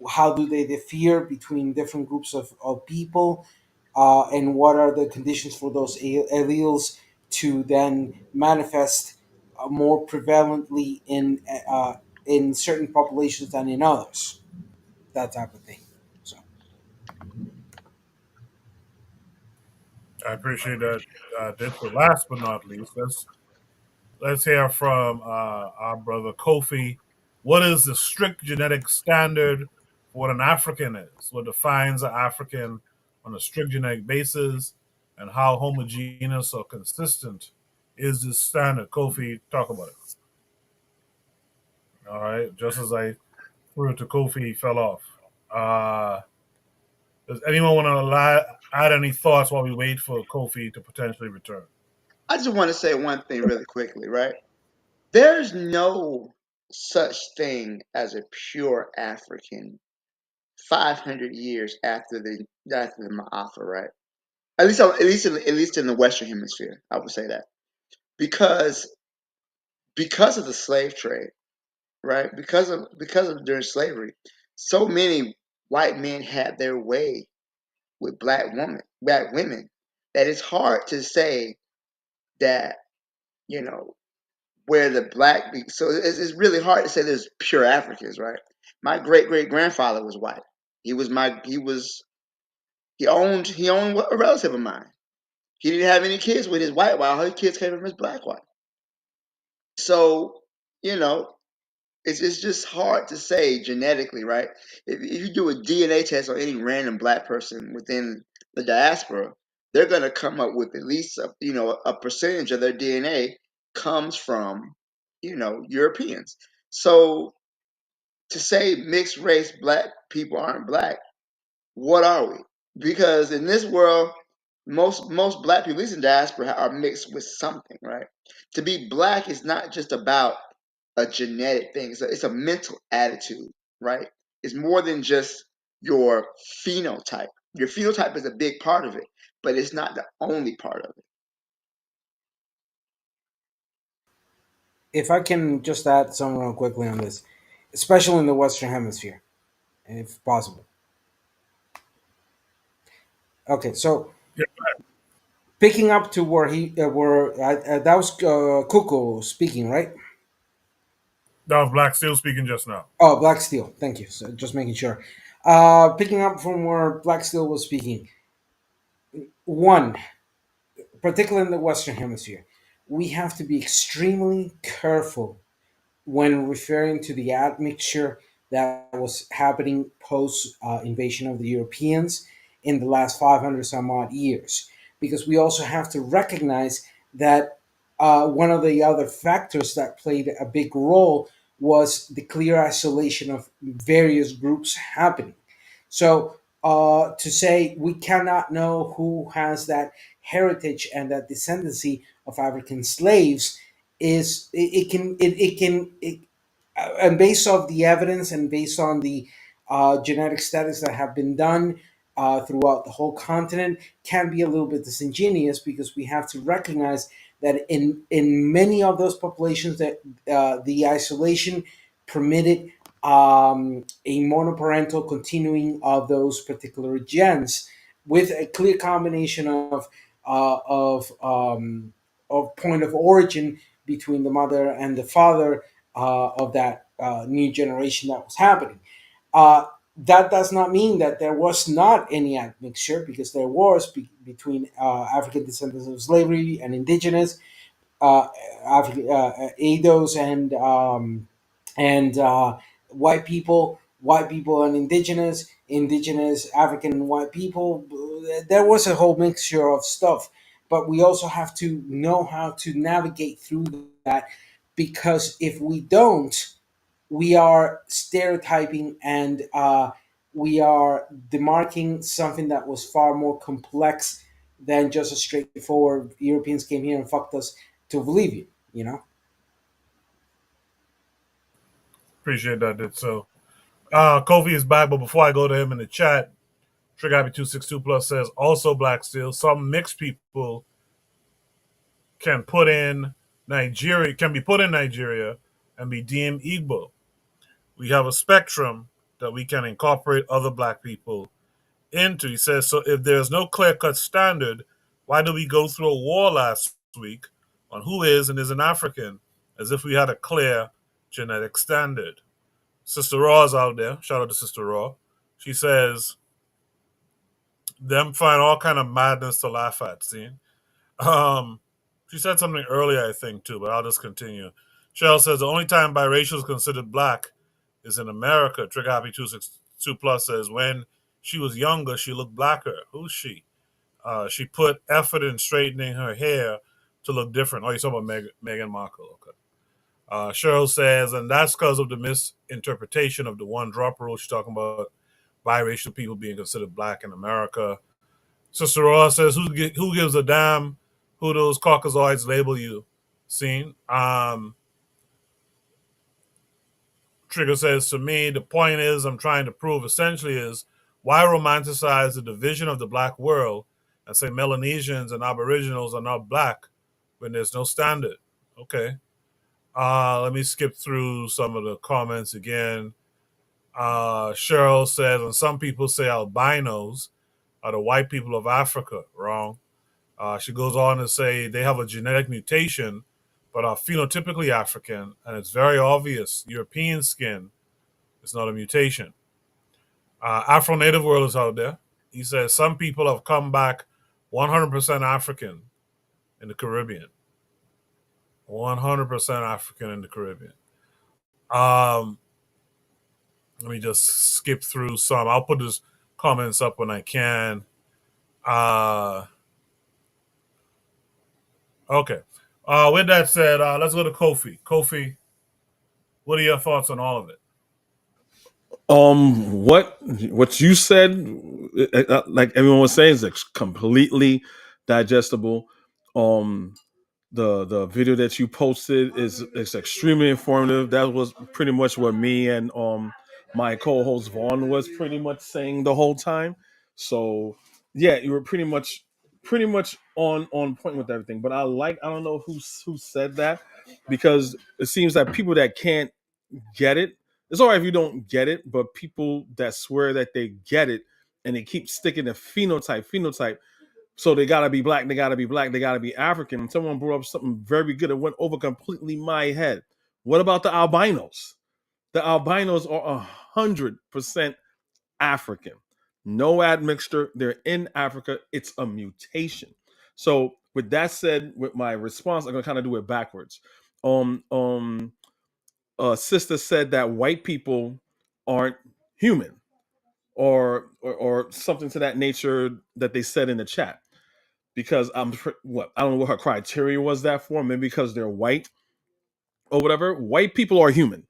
How do they differ between different groups of people? And what are the conditions for those alleles to then manifest more prevalently in certain populations than in others? That type of thing. So I appreciate that, Ditso. Last but not least, let's hear from our brother Kofi. What is the strict genetic standard for what an African is? What defines an African on a strict genetic basis, and how homogeneous or consistent is this standard? Kofi, talk about it. All right, just as I threw it to Kofi, he fell off. Uh, does anyone want to add any thoughts while we wait for Kofi to potentially return? I just want to say one thing really quickly, right? There's no such thing as a pure African 500 years after the Ma'afa, right? At least in the Western Hemisphere, I would say that because of the slave trade, right? Because of during slavery, so many white men had their way with black women, that it's hard to say that you know where the so it's really hard to say there's pure Africans, right? My great grandfather was white. He owned a relative of mine. He didn't have any kids with his white wife. All his kids came from his black wife. So you know, it's just hard to say genetically, right? If you do a DNA test on any random black person within the diaspora, they're gonna come up with at least a percentage of their DNA comes from Europeans. So to say mixed race black people aren't black, what are we? Because in this world, most black people, at least in diaspora, are mixed with something, right? To be black is not just about a genetic thing. It's a mental attitude, right? It's more than just your phenotype. Your phenotype is a big part of it, but it's not the only part of it. if I can just add something real quickly on this, especially in the Western Hemisphere, if possible. Okay, so Picking up to where that was Cuckoo speaking, right? That was Black Steel speaking just now. Oh, Black Steel. Thank you. So just making sure. Picking up from where Black Steel was speaking. One, particularly in the Western Hemisphere, we have to be extremely careful when referring to the admixture that was happening post invasion of the Europeans in the last 500 some odd years. Because we also have to recognize that one of the other factors that played a big role was the clear isolation of various groups happening. So to say we cannot know who has that heritage and that descendancy of African slaves is and based off the evidence and based on the genetic studies that have been done throughout the whole continent can be a little bit disingenuous because we have to recognize that in many of those populations that the isolation permitted a monoparental continuing of those particular gens with a clear combination of point of origin between the mother and the father of that new generation that was happening. That does not mean that there was not any admixture, because there was between African descendants of slavery and indigenous Eidos and white people and indigenous African and white people. There was a whole mixture of stuff, but we also have to know how to navigate through that, because if we don't, we are stereotyping and we are demarking something that was far more complex than just a straightforward Europeans came here and fucked us to believe you, you know? Appreciate that, dude. So, Kofi is back, but before I go to him in the chat, Trigger262 Plus says also Black Steel. Some mixed people can be put in Nigeria and be deemed Igbo. We have a spectrum that we can incorporate other black people into. He says, so if there's no clear-cut standard, why did we go through a war last week on who is and isn't African, as if we had a clear genetic standard? Sister Raw's out there. Shout out to Sister Raw. She says, them find all kind of madness to laugh at, see? She said something earlier, I think, too, but I'll just continue. Cheryl says, the only time biracial is considered black is in America. Trigger Happy 262 Plus says, when she was younger, she looked blacker. Who's she? She put effort in straightening her hair to look different. Oh, you're talking about Meghan Markle. Okay. Cheryl says, and that's because of the misinterpretation of the one drop rule. She's talking about biracial people being considered black in America. Sister Ross says, who gives a damn who those Caucasoids label you? Seen? Trigger says, to me, the point is I'm trying to prove essentially is why romanticize the division of the black world and say Melanesians and Aboriginals are not black when there's no standard? Okay. Let me skip through some of the comments again. Cheryl says, and some people say albinos are the white people of Africa. Wrong. She goes on to say they have a genetic mutation, but are phenotypically African, and it's very obvious European skin is not a mutation. Afro-Native World is out there. He says some people have come back 100% African in the Caribbean. 100% African in the Caribbean. Let me just skip through some. I'll put his comments up when I can. Okay. With that said, let's go to Kofi. Kofi, what are your thoughts on all of it? What you said, like everyone was saying, is completely digestible. The video that you posted is extremely informative. That was pretty much what me and my co-host Vaughn was pretty much saying the whole time. So yeah, you were pretty much on point with everything. But I don't know who said that, because it seems that people that can't get it, it's all right if you don't get it, but people that swear that they get it and they keep sticking to phenotype, So they gotta be black, they gotta be black, they gotta be African. And someone brought up something very good. It went over completely my head. What about the albinos? The albinos are 100% African. No admixture. They're in Africa. It's a mutation. So with that said, with my response, I'm gonna kind of do it backwards. Sister said that white people aren't human, or something to that nature that they said in the chat. Because I don't know what her criteria was that for. Maybe because they're white or whatever. White people are human,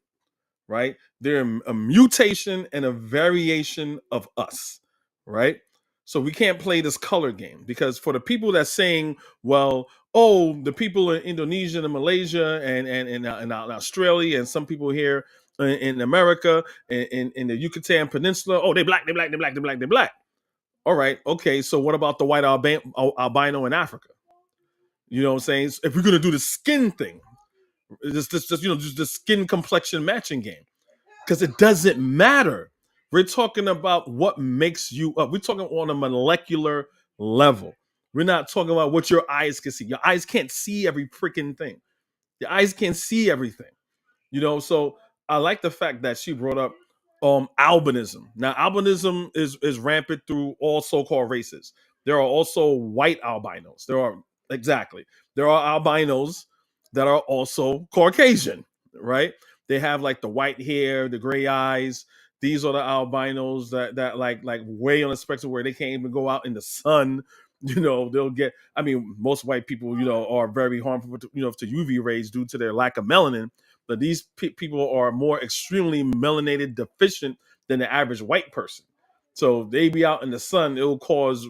right? They're a mutation and a variation of us, right? So we can't play this color game, because for the people that's saying, well, oh, the people in Indonesia and Malaysia and Australia and some people here in America in the Yucatan Peninsula, oh, they black, they black, they black, they black, they black. All right, okay. So what about the white albino in Africa? You know what I'm saying? If we're gonna do the skin thing, just the skin complexion matching game, because it doesn't matter. We're talking about what makes you up. We're talking on a molecular level. We're not talking about what your eyes can see. Your eyes can't see every freaking thing. Your eyes can't see everything. So I like the fact that she brought up albinism. Now, albinism is rampant through all so-called races. There are also white albinos. There are albinos that are also Caucasian, right? They have like the white hair, the gray eyes. These are the albinos that like way on the spectrum where they can't even go out in the sun. They'll get. I mean, most white people, are very harmful, to UV rays due to their lack of melanin. But these people are more extremely melanated deficient than the average white person. So they be out in the sun, it'll cause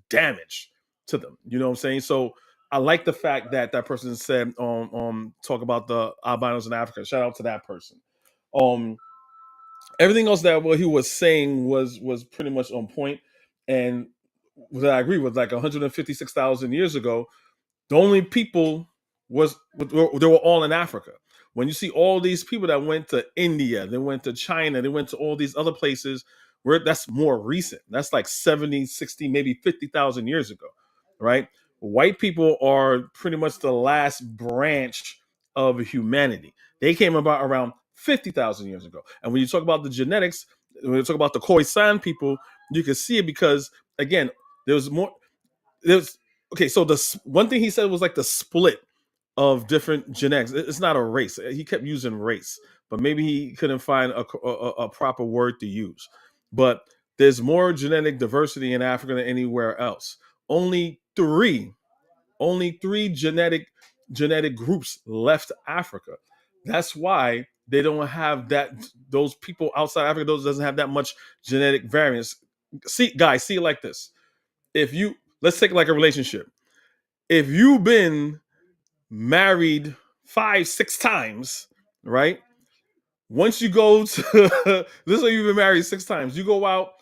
damage to them. You know what I'm saying? So I like the fact that that person said, talk about the albinos in Africa. Shout out to that person. Everything else that what he was saying was pretty much on point, and what I agree with, like 156,000 years ago, the only people they were all in Africa. When you see all these people that went to India, they went to China, they went to all these other places, where that's more recent. That's like 70, 60, maybe 50,000 years ago, right? White people are pretty much the last branch of humanity. They came about around 50,000 years ago. And when you talk about the genetics, when you talk about the KWAZ people, you can see it because, again, there's more. There's okay. So the one thing he said was like the split of different genetics. It's not a race. He kept using race, but maybe he couldn't find a proper word to use. But there's more genetic diversity in Africa than anywhere else. Only three genetic groups left Africa. That's why they don't have that. Those people outside Africa, those doesn't have that much genetic variance. See, guys, see it like this. If you let's take like a relationship. If you've been married 5-6 times, right? Once you go to this is why you've been married 6 times. You go out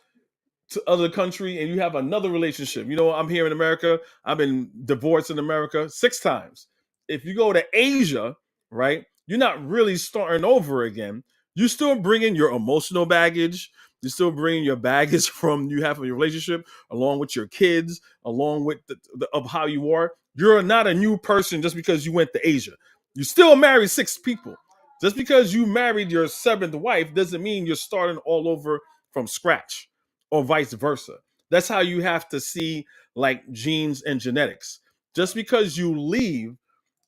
to other country and you have another relationship. I'm here in America. I've been divorced in America 6 times. If you go to Asia, right, you're not really starting over again. You still bringing your emotional baggage. You're still bringing your baggage from you have from your relationship, along with your kids, along with of how you are. You're not a new person just because you went to Asia. You still married 6 people. Just because you married your 7th wife doesn't mean you're starting all over from scratch, or vice versa. That's how you have to see like genes and genetics. Just because you leave,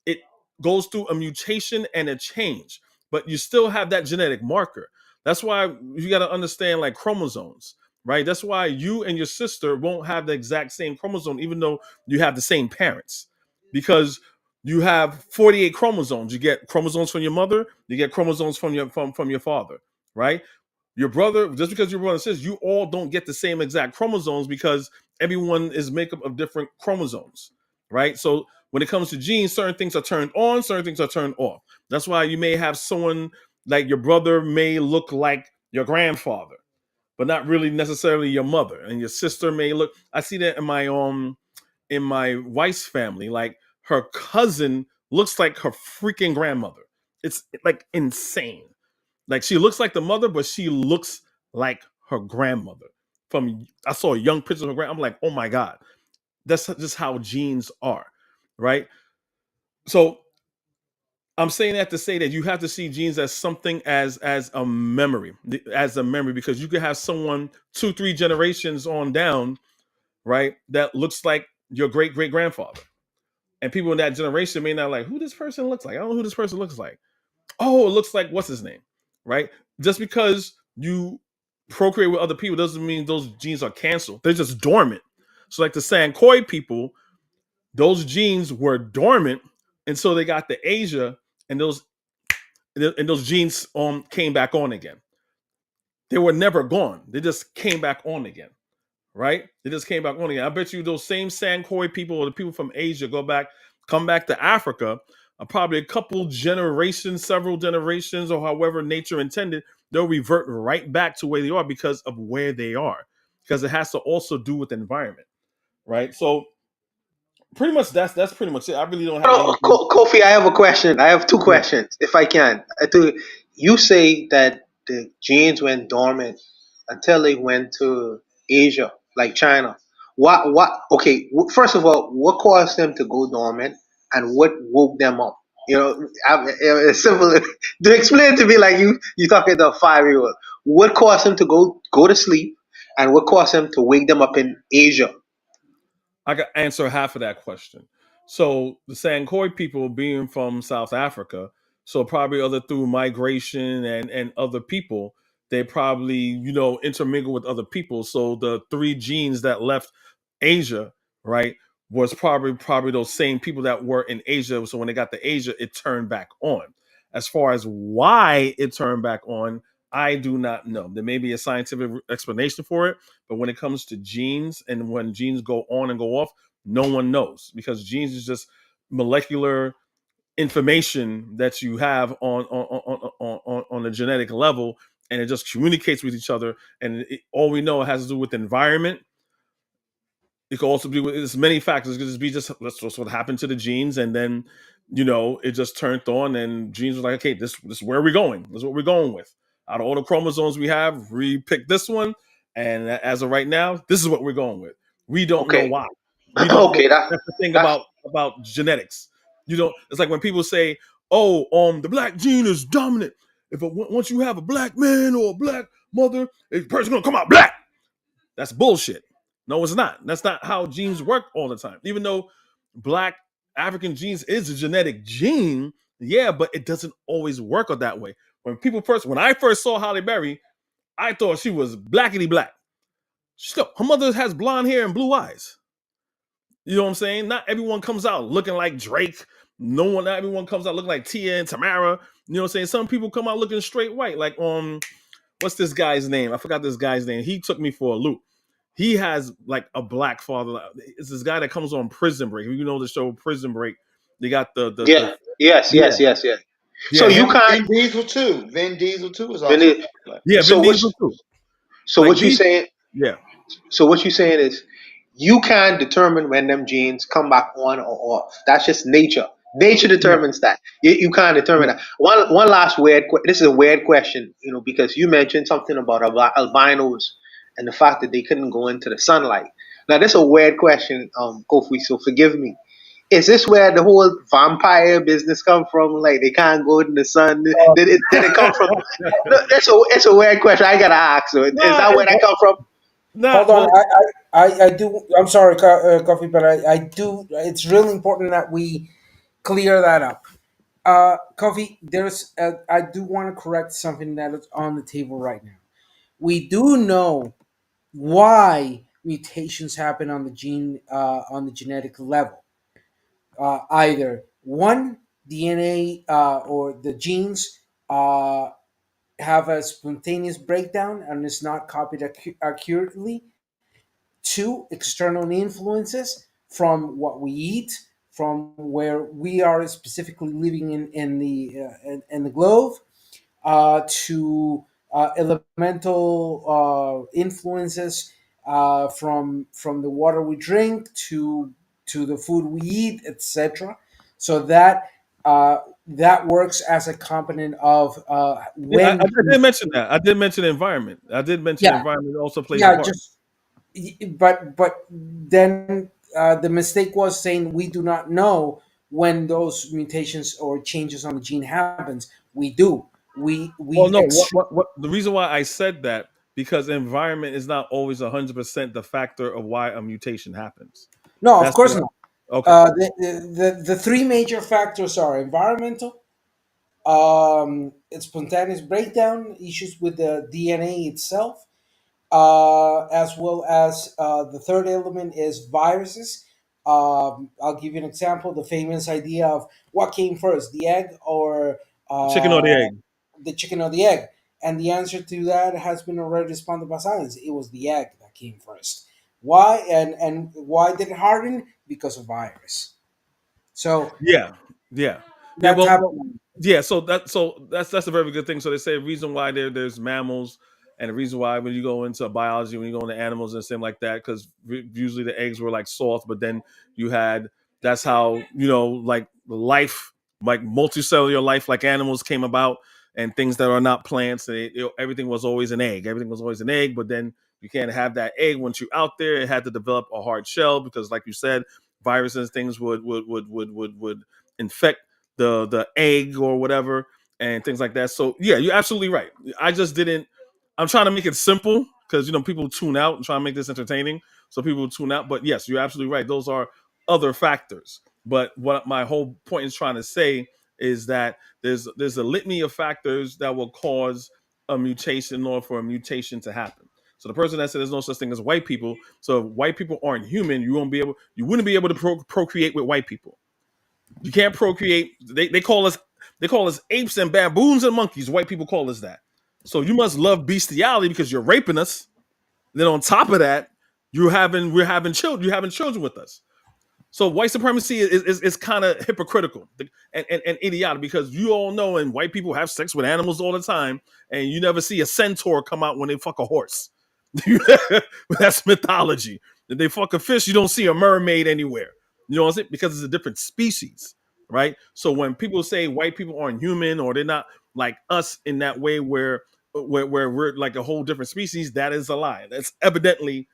it goes through a mutation and a change, but you still have that genetic marker. That's why you got to understand like chromosomes, right? That's why you and your sister won't have the exact same chromosome, even though you have the same parents, because you have 48 chromosomes. You get chromosomes from your mother, you get chromosomes from your father, right? Your brother, just because your brother says, you all don't get the same exact chromosomes because everyone is made up of different chromosomes, right? So when it comes to genes, certain things are turned on, certain things are turned off. That's why you may have someone like your brother may look like your grandfather, but not really necessarily your mother. And your sister may look. I see that in my wife's family. Like her cousin looks like her freaking grandmother. It's like insane. Like she looks like the mother, but she looks like her grandmother. I saw a young picture of her grand. I'm like, oh my God. That's just how genes are, right? So I'm saying that to say that you have to see genes as something as a memory, because you could have someone 2-3 generations on down, right, that looks like your great great grandfather, and people in that generation may not like who this person looks like. I don't know who this person looks like. Oh, it looks like what's his name, right? Just because you procreate with other people doesn't mean those genes are canceled. They're just dormant. So, like the Sankoy people, those genes were dormant, and so they got to Asia, and those genes came back on again. They were never gone. They just came back on again, right? They just came back on again. I bet you those same Sankoy people or the people from Asia come back to Africa, probably a couple generations, several generations, or however nature intended, they'll revert right back to where they are because of where they are, because it has to also do with the environment, right? So pretty much that's pretty much it. I really don't have anything. Kofi, I have a question. I have two questions, if I can. You say that the genes went dormant until they went to Asia, like China. Okay, first of all, what caused them to go dormant and what woke them up? It's simple. To explain to me like you talking to a 5-year-old. What caused them to go to sleep and what caused them to wake them up in Asia? I can answer half of that question. So the Sankoy people being from South Africa, so probably other through migration and other people, they probably, intermingle with other people. So the 3 genes that left Asia, right, was probably those same people that were in Asia. So when they got to Asia, it turned back on. As far as why it turned back on, I do not know. There may be a scientific explanation for it, but when it comes to genes and when genes go on and go off, no one knows, because genes is just molecular information that you have on a genetic level, and it just communicates with each other. And all we know, it has to do with the environment. It could also be with there's many factors. It could just be that's what happened to the genes, and then it just turned on, and genes were like, okay, this is where we're going. This is what we're going with. Out of all the chromosomes we have, we picked this one, and as of right now, this is what we're going with. We don't know why. We don't know. Okay, That's the thing about genetics. It's like when people say, "Oh, the black gene is dominant. Once you have a black man or a black mother, a person gonna come out black." That's bullshit. No, it's not. That's not how genes work all the time. Even though black African genes is a genetic gene, yeah, but it doesn't always work out that way. When I first saw Halle Berry, I thought she was blackity black. Her mother has blonde hair and blue eyes. You know what I'm saying? Not everyone comes out looking like Drake. Not everyone comes out looking like Tia and Tamara. You know what I'm saying? Some people come out looking straight white. Like what's this guy's name? I forgot this guy's name. He took me for a loop. He has like a black father. It's this guy that comes on Prison Break. You know the show Prison Break. They got the Yes. So him. you can't. Vin Diesel too. Vin Diesel too is Vin also Di- black. Yeah, So Vin what? Diesel too. So Like what you these, saying? yeah. So what you saying is you can't determine when them genes come back on or off. That's just nature. Nature Yeah. determines that. You can't determine that. One last this is a weird question, because you mentioned something about albinos and the fact that they couldn't go into the sunlight. Now this is a weird question, Kofi. So forgive me. Is this where the whole vampire business come from? Like they can't go in the sun. Did it come from? No, it's a weird question. I gotta ask. So is Nah, that where that come from? Hold on, I do. I'm sorry, Coffee, but I do. It's really important that we clear that up. Coffee, I do want to correct something that is on the table right now. We do know why mutations happen on the genetic level. Either one, DNA or the genes have a spontaneous breakdown and is not copied accurately. Two, external influences from what we eat, from where we are specifically living in the globe, to elemental influences from the water we drink to the food we eat, etc. So that works as a component of I when. did mention that. I did mention environment. I did mention Yeah, environment also plays a yeah, part. just but then the mistake was saying we do not know when those mutations or changes on the gene happens. We do. Well, We no. What? The reason why I said that, because environment is not always 100% the factor of why a mutation happens. No, of That's course what. not. Okay. The three major factors are environmental, spontaneous breakdown, issues with the DNA itself, as well as the third element is viruses. I'll give you an example: the famous idea of what came first, the egg or Chicken or the egg? the chicken or the egg. And the answer to that has been already responded by science. It was the egg that came first. Why? And why did it harden? Because of virus. So Yeah, yeah, yeah. that's Well, happening. yeah. So that's a very good thing. So they say the reason why there's mammals, and the reason why when you go into biology, when you go into animals and things like that, because usually the eggs were like soft, but then you had that's how like life, like multicellular life, like animals came about, and things that are not plants. Everything was always an egg. Everything was always an egg, but then you can't have that egg once you're out there. It had to develop a hard shell because, like you said, viruses things would infect the egg or whatever and things like that. So yeah, you're absolutely right. I just didn't. I'm trying to make it simple because people tune out and try to make this entertaining, so people tune out. But yes, you're absolutely right. Those are other factors. But what my whole point is trying to say is that there's a litany of factors that will cause a mutation or for a mutation to happen. So the person that said there's no such thing as white people. So if white people aren't human, you wouldn't be able to procreate with white people. You can't procreate. They call us apes and baboons and monkeys. White people call us that. So you must love bestiality because you're raping us. Then on top of that, we're having children. You're having children with us. So white supremacy is kind of hypocritical and idiotic because you all know, and white people have sex with animals all the time, and you never see a centaur come out when they fuck a horse. That's mythology. If they fuck a fish, you don't see a mermaid anywhere. You know what I'm saying? Because it's a different species, right? So when people say white people aren't human or they're not like us in that way where we're like a whole different species, that is a lie. That's evidently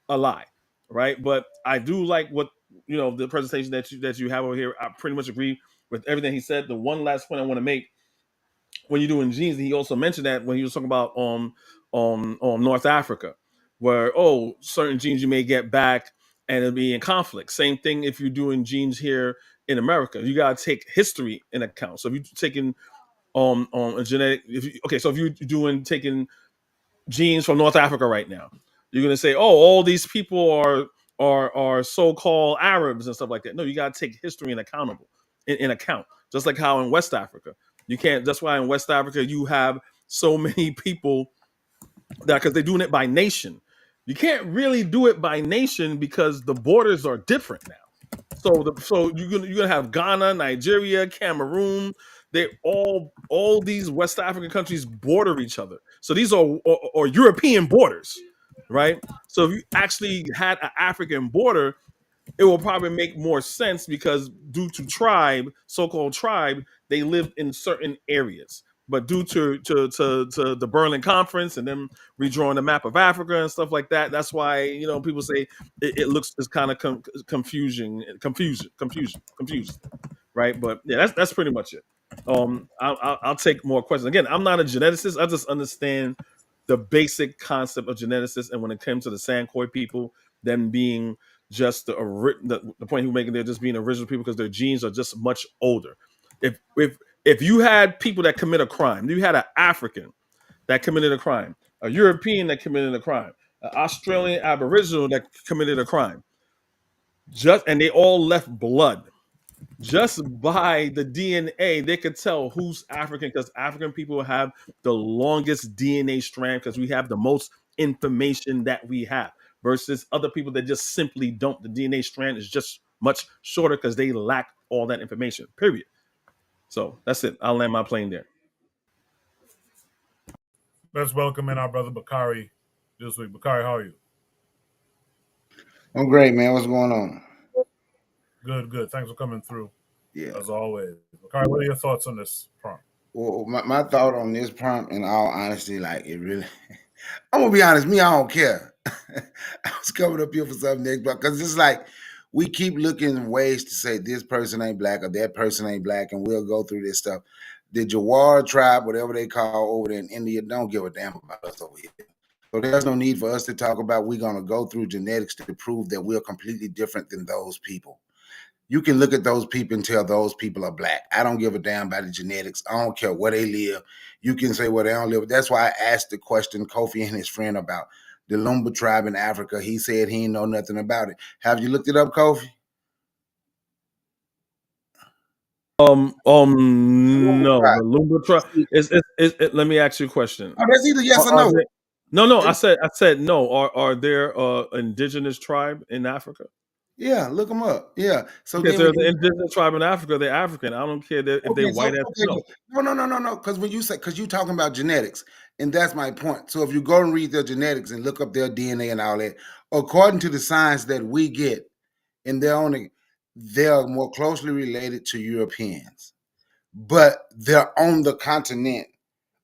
a lie, right? But I do like what the presentation that you have over here. I pretty much agree with everything he said. The one last point I want to make, when you're doing genes, he also mentioned that when he was talking about North Africa, where certain genes you may get back and it'll be in conflict. Same thing if you're doing genes here in America. You gotta take history in account. So if you're taking a genetic, so if you're doing taking genes from North Africa right now, you're gonna say, all these people are so-called Arabs and stuff like that. No, you gotta take history in account. Just like how in West Africa, you can't. That's why in West Africa you have so many people that because they're doing it by nation. You can't really do it by nation because the borders are different now. So you're gonna have Ghana, Nigeria, Cameroon. They all these West African countries border each other. So these are European borders, right? So if you actually had an African border, it will probably make more sense because due to so-called tribe, they live in certain areas. But due to the Berlin Conference and them redrawing the map of Africa and stuff like that, that's why people say it looks it's kind of confused, right? But yeah, that's pretty much it. I'll take more questions. Again, I'm not a geneticist. I just understand the basic concept of geneticists, and when it comes to the Sandcoy people, them being just the point he was making, they're just being original people because their genes are just much older. If you had people that commit a crime, you had an African that committed a crime, a European that committed a crime, an Australian Aboriginal that committed a crime, and they all left blood. Just by the DNA, they could tell who's African because African people have the longest DNA strand because we have the most information that we have versus other people that just simply don't. The DNA strand is just much shorter because they lack all that information, period. So that's it. I'll land my plane there. Let's welcome in our brother Bakari this week. Bakari, how are you? I'm great, man. What's going on? Good. Thanks for coming through. Yeah. As always. Bakari, what are your thoughts on this prompt? Well, my thought on this prompt, in all honesty, like it really, I'm gonna be honest, I don't care. I was coming up here for something next, because it's like We keep looking ways to say this person ain't black or that person ain't black, and we'll go through this stuff. The Jawar tribe, whatever they call over there in India, don't give a damn about us over here. So there's no need for us to talk about we're going to go through genetics to prove that we're completely different than those people. You can look at those people and tell those people are black. I don't give a damn about the genetics. I don't care where they live. You can say where they don't live. That's why I asked the question Kofi and his friend about the Lumba tribe in Africa. He said he didn't know nothing about it. Have you looked it up, Kofi? No, the Lumba tribe. Let me ask you a question. Oh, that's either yes or no. No. I said no. Are there indigenous tribe in Africa? Yeah, look them up. Yeah. So because then they're the indigenous tribe in Africa, they're African. I don't care if they white as no. No. Because when you say, because you're talking about genetics, and that's my point. So if you go and read their genetics and look up their DNA and all that, according to the science that we get, and they're more closely related to Europeans, but they're on the continent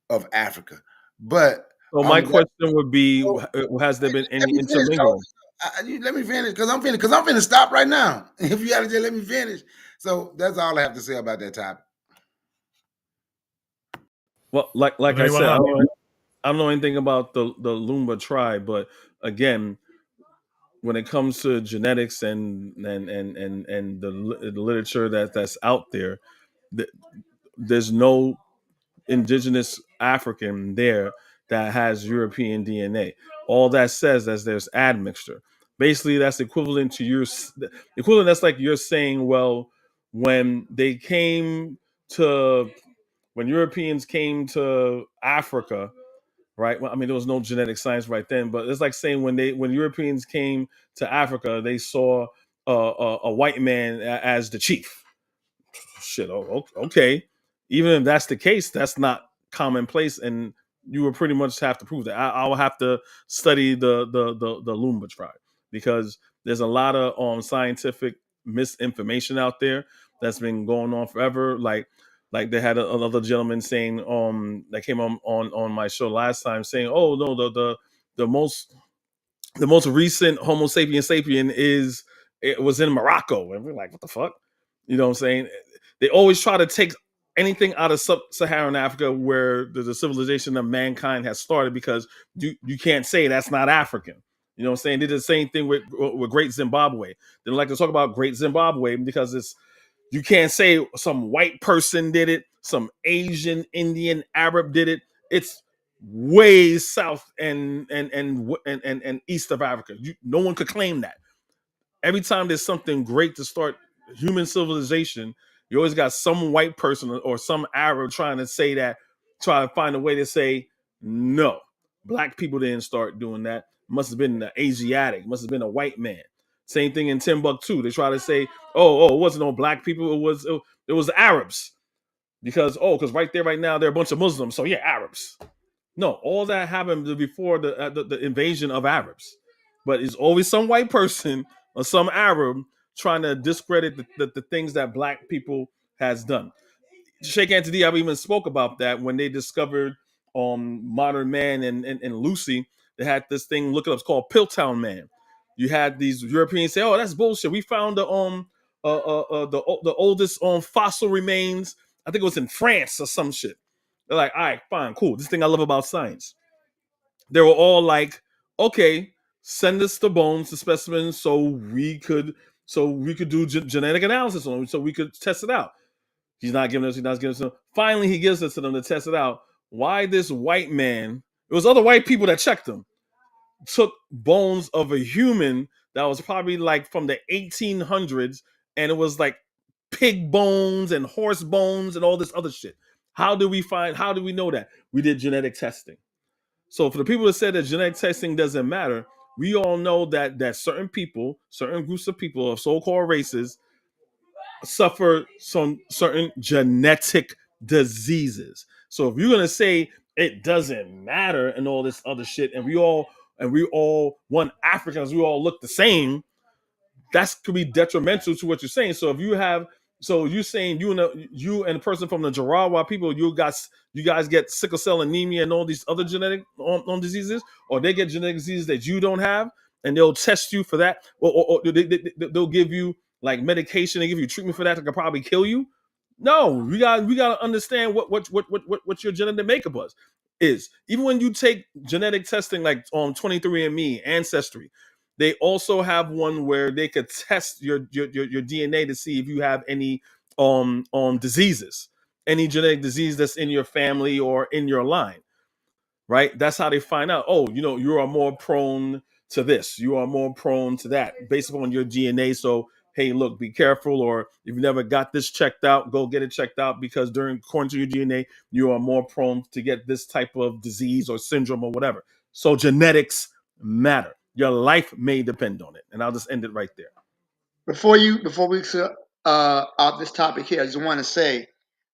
of Africa. But so my question would be: has there been any intermingling? Let me finish because I'm finna stop right now. If you gotta just let me finish. So that's all I have to say about that topic. Well, like I said, I don't know anything about the Lumba tribe, but again, when it comes to genetics and the literature that's out there, there's no indigenous African there that has European DNA. All that says is there's admixture. Basically, that's equivalent to that's like you're saying, well, when Europeans came to Africa, right? Well, I mean, there was no genetic science right then, but it's like saying when Europeans came to Africa, they saw a white man as the chief. Shit, okay. Even if that's the case, that's not commonplace, and you would pretty much have to prove that. I'll have to study the Lumba tribe because there's a lot of scientific misinformation out there that's been going on forever. Like they had another gentleman saying that came on my show last time saying, oh no, the most recent Homo sapien was in Morocco, and we're like, what the fuck? You know what I'm saying? They always try to take anything out of sub-Saharan Africa where the civilization of mankind has started because you can't say that's not African. You know what I'm saying? They did the same thing with Great Zimbabwe. They don't like to talk about Great Zimbabwe because you can't say some white person did it, some Asian, Indian, Arab did it. It's way south and east of Africa. No one could claim that. Every time there's something great to start human civilization, you always got some white person or some Arab trying to find a way to say, no, black people didn't start doing that. Must have been the Asiatic, must have been a white man. Same thing in Timbuktu. They try to say, it wasn't no black people, it was Arabs. Because right there, right now, they're a bunch of Muslims. So yeah, Arabs. No, all that happened before the invasion of Arabs. But it's always some white person or some Arab trying to discredit the things that black people has done. Sheikh Anta Diop even spoke about that when they discovered Modern Man and Lucy. They had this thing, look it up, it's called Piltdown Man. You had these Europeans say, "Oh, that's bullshit. We found the oldest fossil remains. I think it was in France or some shit." They're like, "All right, fine, cool. This thing I love about science." They were all like, "Okay, send us the bones, the specimens, so we could do genetic analysis on them, so we could test it out." He's not giving us them. Finally, he gives it to them to test it out. Why this white man? It was other white people that checked him. Took bones of a human that was probably like from the 1800s, and it was like pig bones and horse bones and all this other shit. How do we know that? We did genetic testing. So for the people that said that genetic testing doesn't matter, we all know that certain people, certain groups of people of so-called races suffer some certain genetic diseases. So if you're gonna say it doesn't matter and all this other shit, and we all want Africans, we all look the same, that could be detrimental to what you're saying. So if you're saying you and the person from the Jarawa people, you guys get sickle cell anemia and all these other genetic diseases, or they get genetic diseases that you don't have. and they'll test you for that, or they'll give you like medication, they give you treatment for that could probably kill you. No, we got to understand what your genetic makeup is. Even when you take genetic testing like on 23andMe, Ancestry, they also have one where they could test your DNA to see if you have any diseases, any genetic disease that's in your family or in your line, right? That's how they find out. Oh, you are more prone to this. You are more prone to that based upon your DNA. So, hey, look, be careful. Or if you never got this checked out, go get it checked out because according to your DNA, you are more prone to get this type of disease or syndrome or whatever. So genetics matter. Your life may depend on it. And I'll just end it right there. Before we off this topic here, I just want to say,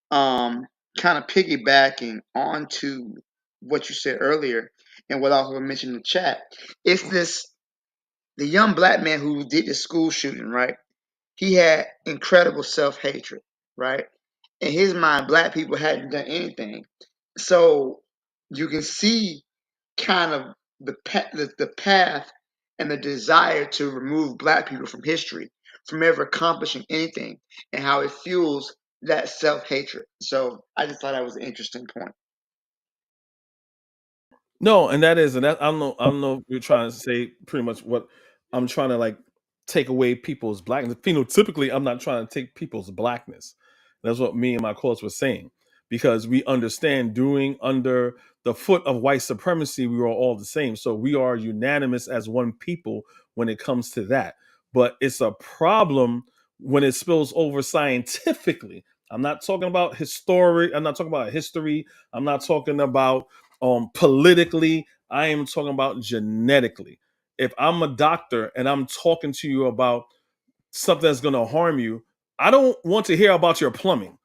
kind of piggybacking onto what you said earlier, and what I also mentioned in the chat, it's the young black man who did the school shooting, right? He had incredible self-hatred, right? In his mind, black people hadn't done anything. So you can see kind of the path and the desire to remove black people from history, from ever accomplishing anything, and how it fuels that self-hatred. So I just thought that was an interesting point. No, and that I don't know if you're trying to say pretty much what I'm trying to like take away people's blackness. Phenotypically, I'm not trying to take people's blackness. That's what me and my coach was saying. Because we understand doing under the foot of white supremacy, we are all the same. So we are unanimous as one people when it comes to that. But it's a problem when it spills over scientifically. I'm not talking about history. I'm not talking about history. I'm not talking about politically. I am talking about genetically. If I'm a doctor and I'm talking to you about something that's going to harm you, I don't want to hear about your plumbing.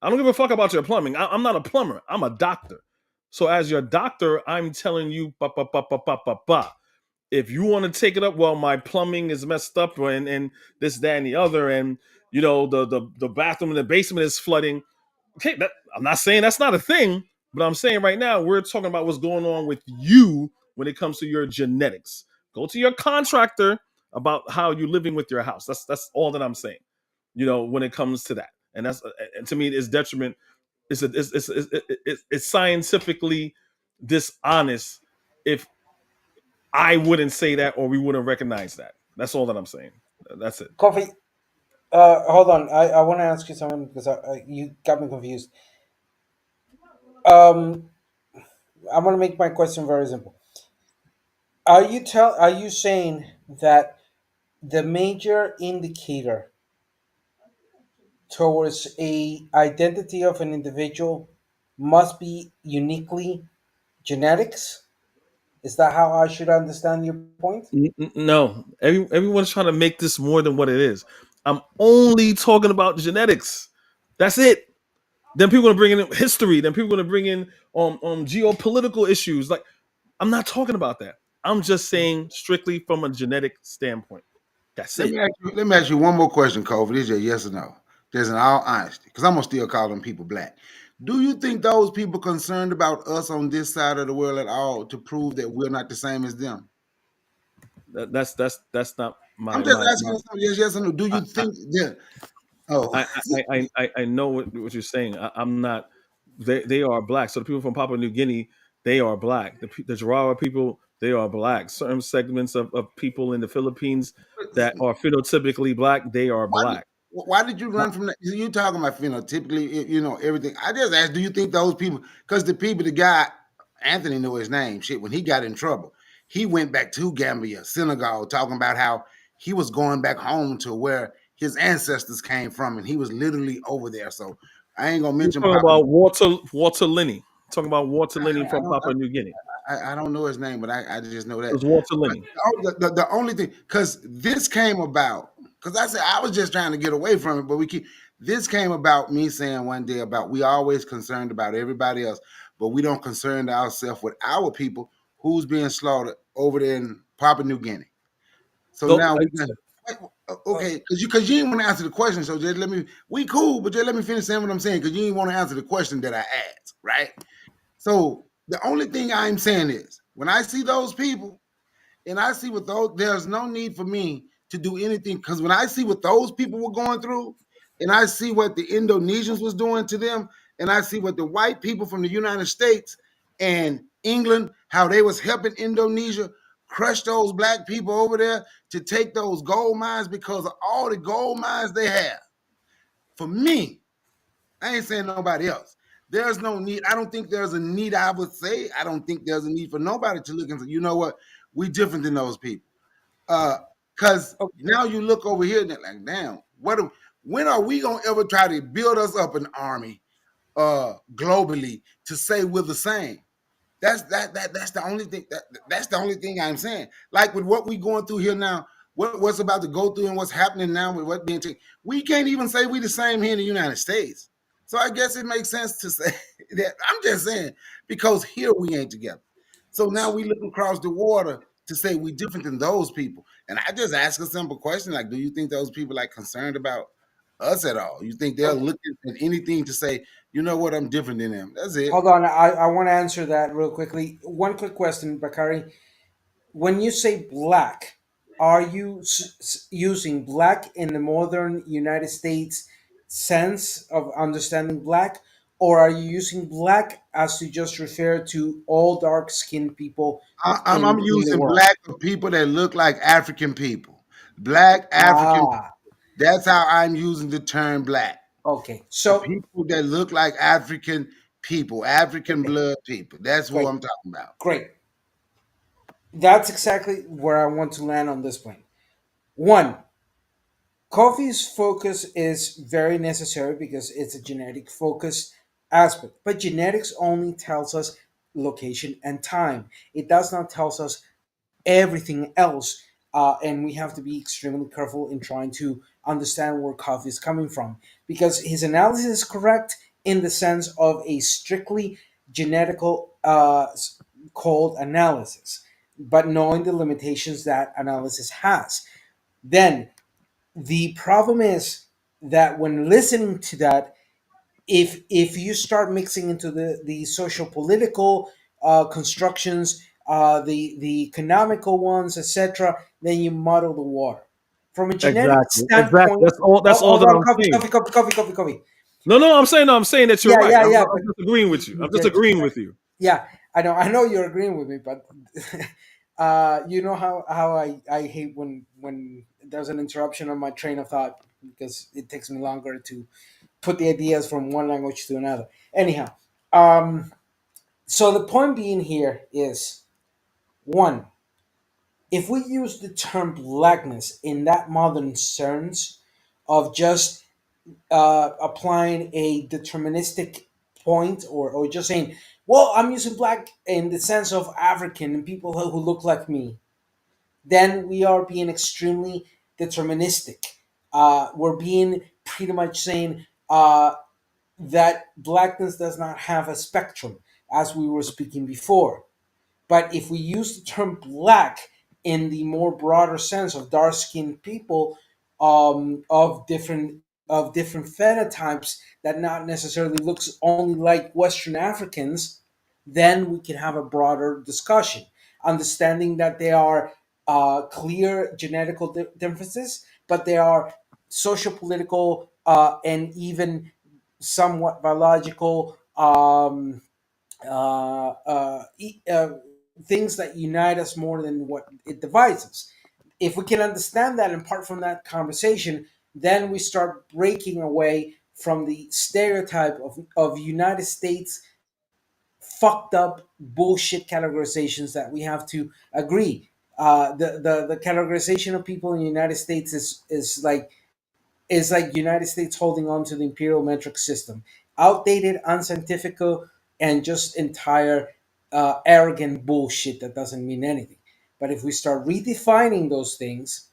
I don't give a fuck about your plumbing. I'm not a plumber. I'm a doctor. So as your doctor, I'm telling you, if you want to take it up, well, my plumbing is messed up, and this, that, and the other, and the bathroom in the basement is flooding. Okay, I'm not saying that's not a thing, but I'm saying right now we're talking about what's going on with you when it comes to your genetics. Go to your contractor about how you're living with your house. That's all that I'm saying. When it comes to that, and that's and to me, it's detriment. It's scientifically dishonest if I wouldn't say that or we wouldn't recognize that. That's all that I'm saying. That's it. Coffee. Hold on. I want to ask you something because you got me confused. I'm gonna make my question very simple. Are you saying that the major indicator towards a identity of an individual must be uniquely genetics? Is that how I should understand your point? No, everyone's trying to make this more than what it is. I'm only talking about genetics. That's it. Then people are going to bring in history. Then people are going to bring in geopolitical issues. Like, I'm not talking about that. I'm just saying strictly from a genetic standpoint. That's Let it. me ask you one more question, Cole. This is a yes or no. There's in all honesty, because I'm gonna still call them people black. Do you think those people concerned about us on this side of the world at all to prove that we're not the same as them? That's not I'm my just my. asking you yes or no. Do you think that? Oh, I know what you're saying. I'm not. They are black. So the people from Papua New Guinea, they are black. The Jarawa people, they are black. Certain segments of people in the Philippines that are phenotypically black, they are black. why did you run from that? You talking about phenotypically, everything. I just asked, do you think those people? Because the guy, Anthony knew his name. Shit, when he got in trouble, he went back to Gambia, Senegal, talking about how he was going back home to where his ancestors came from, and he was literally over there. So I ain't gonna You're mention talking Papua. about Walter Linney. Talking about Walter Linney from Papua New Guinea. I don't know his name, but I just know It that. was Walter But Linney. the only thing, because this came about, because I said I was just trying to get away from it, but this came about me saying one day about we always concerned about everybody else, but we don't concern ourselves with our people who's being slaughtered over there in Papua New Guinea. So Go. now okay, because you didn't want to answer the question, so just we cool, but just let me finish saying what I'm saying, because you didn't want to answer the question that I asked, right? So the only thing I'm saying is when I see those people, and I see what those, there's no need for me to do anything, because when I see what those people were going through, and I see what the Indonesians was doing to them, and I see what the white people from the United States and England, how they was helping Indonesia crush those black people over there to take those gold mines because of all the gold mines they have. For me, I ain't saying nobody else. There's no need. I don't think there's a need. I would say I don't think there's a need for nobody to look and say, you know what, we different than those people. Because now you look over here and they're like, damn, when are we gonna ever try to build us up an army globally to say we're the same? That's the only thing that's the only thing I'm saying. Like with what we going through here now, what's about to go through and what's happening now with what being taken, we can't even say we the same here in the United States. So I guess it makes sense to say that. I'm just saying, because here we ain't together. So now we look across the water to say we different than those people. And I just ask a simple question, like, do you think those people like concerned about us at all? You think they're looking at anything to say, you know what, I'm different than them? That's it. Hold on, I want to answer that real quickly. One quick question, Bakari. When you say black, are you using black in the modern United States sense of understanding black, or are you using black as to just refer to all dark skinned people I'm in the using world? black for people that look like African people. Black African people. Ah, That's how I'm using the term black. okay. For So people that look like African people, African okay, blood people. That's who great, I'm talking about. great. That's exactly where I want to land on this point. One, coffee's focus is very necessary because it's a genetic focus aspect, but genetics only tells us location and time. It does not tell us everything else, and we have to be extremely careful in trying to understand where coffee is coming from, because his analysis is correct in the sense of a strictly genetical cold analysis, but knowing the limitations that analysis has. Then the problem is that when listening to that, if you start mixing into the social political constructions, the economical ones, etc., then you muddle the water. From a genetic Exactly. standpoint, That's all hold that on, I'm saying. coffee. No, I'm saying that you're Yeah, right. yeah, I'm, yeah. I'm just agreeing with you. I'm just But agreeing with you. yeah, I know you're agreeing with me, but you know how I hate when there's an interruption on my train of thought, because it takes me longer to put the ideas from one language to another. Anyhow, um, so the point being here is one: if we use the term blackness in that modern sense of just applying a deterministic point, or just saying, well, I'm using black in the sense of African and people who look like me, then we are being extremely deterministic. We're being pretty much saying that blackness does not have a spectrum, as we were speaking before. But if we use the term black in the more broader sense of dark skinned people, of different phenotypes that not necessarily looks only like Western Africans, then we can have a broader discussion, understanding that there are clear genetical differences, but there are social, political, and even somewhat biological things that unite us more than what it divides us. If we can understand that and part from that conversation, then we start breaking away from the stereotype of United States fucked up bullshit categorizations that we have to agree. The categorization of people in the United States is like United States holding on to the imperial metric system, outdated, unscientific, and just entire arrogant bullshit that doesn't mean anything. But if we start redefining those things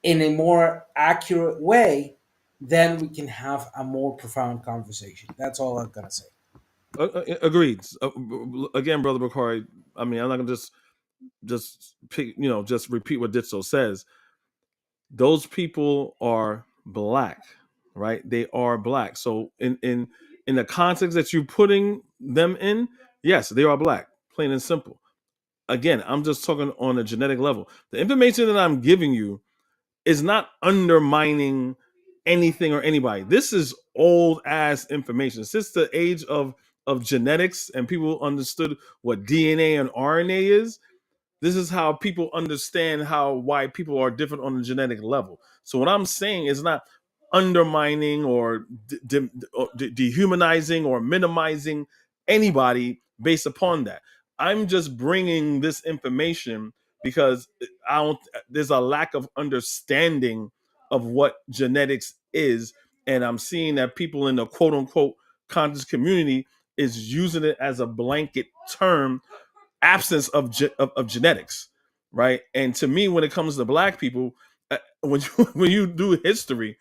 in a more accurate way, then we can have a more profound conversation. That's all I'm gonna say. Agreed. Again, brother Bakari. I mean, I'm not gonna just pick, just repeat what Ditso says. Those people are black, right? They are black. So in the context that you're putting them in, yes, they are black, plain and simple. again, I'm just talking on a genetic level. The information that I'm giving you is not undermining anything or anybody. This is old ass information. Since the age of genetics and people understood what DNA and RNA is, this is how people understand why people are different on the genetic level. So what I'm saying is not undermining or dehumanizing or minimizing anybody based upon that. I'm just bringing this information because I don't. There's a lack of understanding of what genetics is, and I'm seeing that people in the quote unquote conscious community is using it as a blanket term, absence of genetics, right? And to me, when it comes to black people, when you when you do history,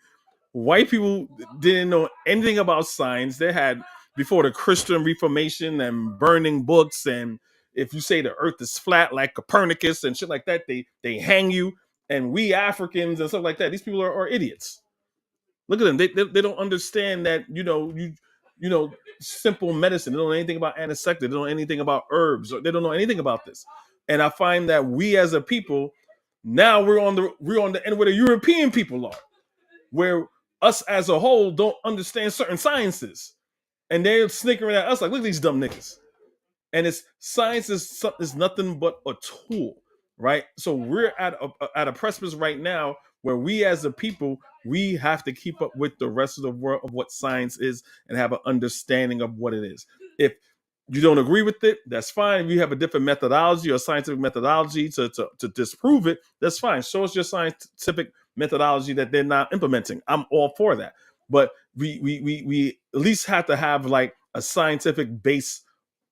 white people didn't know anything about science. They had, before the Christian Reformation and burning books, and if you say the earth is flat like Copernicus and shit like that, they hang you. And we Africans and stuff like that, these people are idiots. Look at them. They don't understand that, you know, simple medicine. They don't know anything about antiseptic. They don't know anything about herbs. They don't know anything about this. And I find that we as a people, now we're on the end where the European people are, where us as a whole don't understand certain sciences. And they're snickering at us like, look at these dumb niggas. And it's science is nothing but a tool, right? So we're at a precipice right now where we as a people, we have to keep up with the rest of the world of what science is and have an understanding of what it is. If you don't agree with it, that's fine. If you have a different methodology or scientific methodology to disprove it, that's fine. Show us your scientific methodology that they're not implementing. I'm all for that. But we at least have to have like a scientific base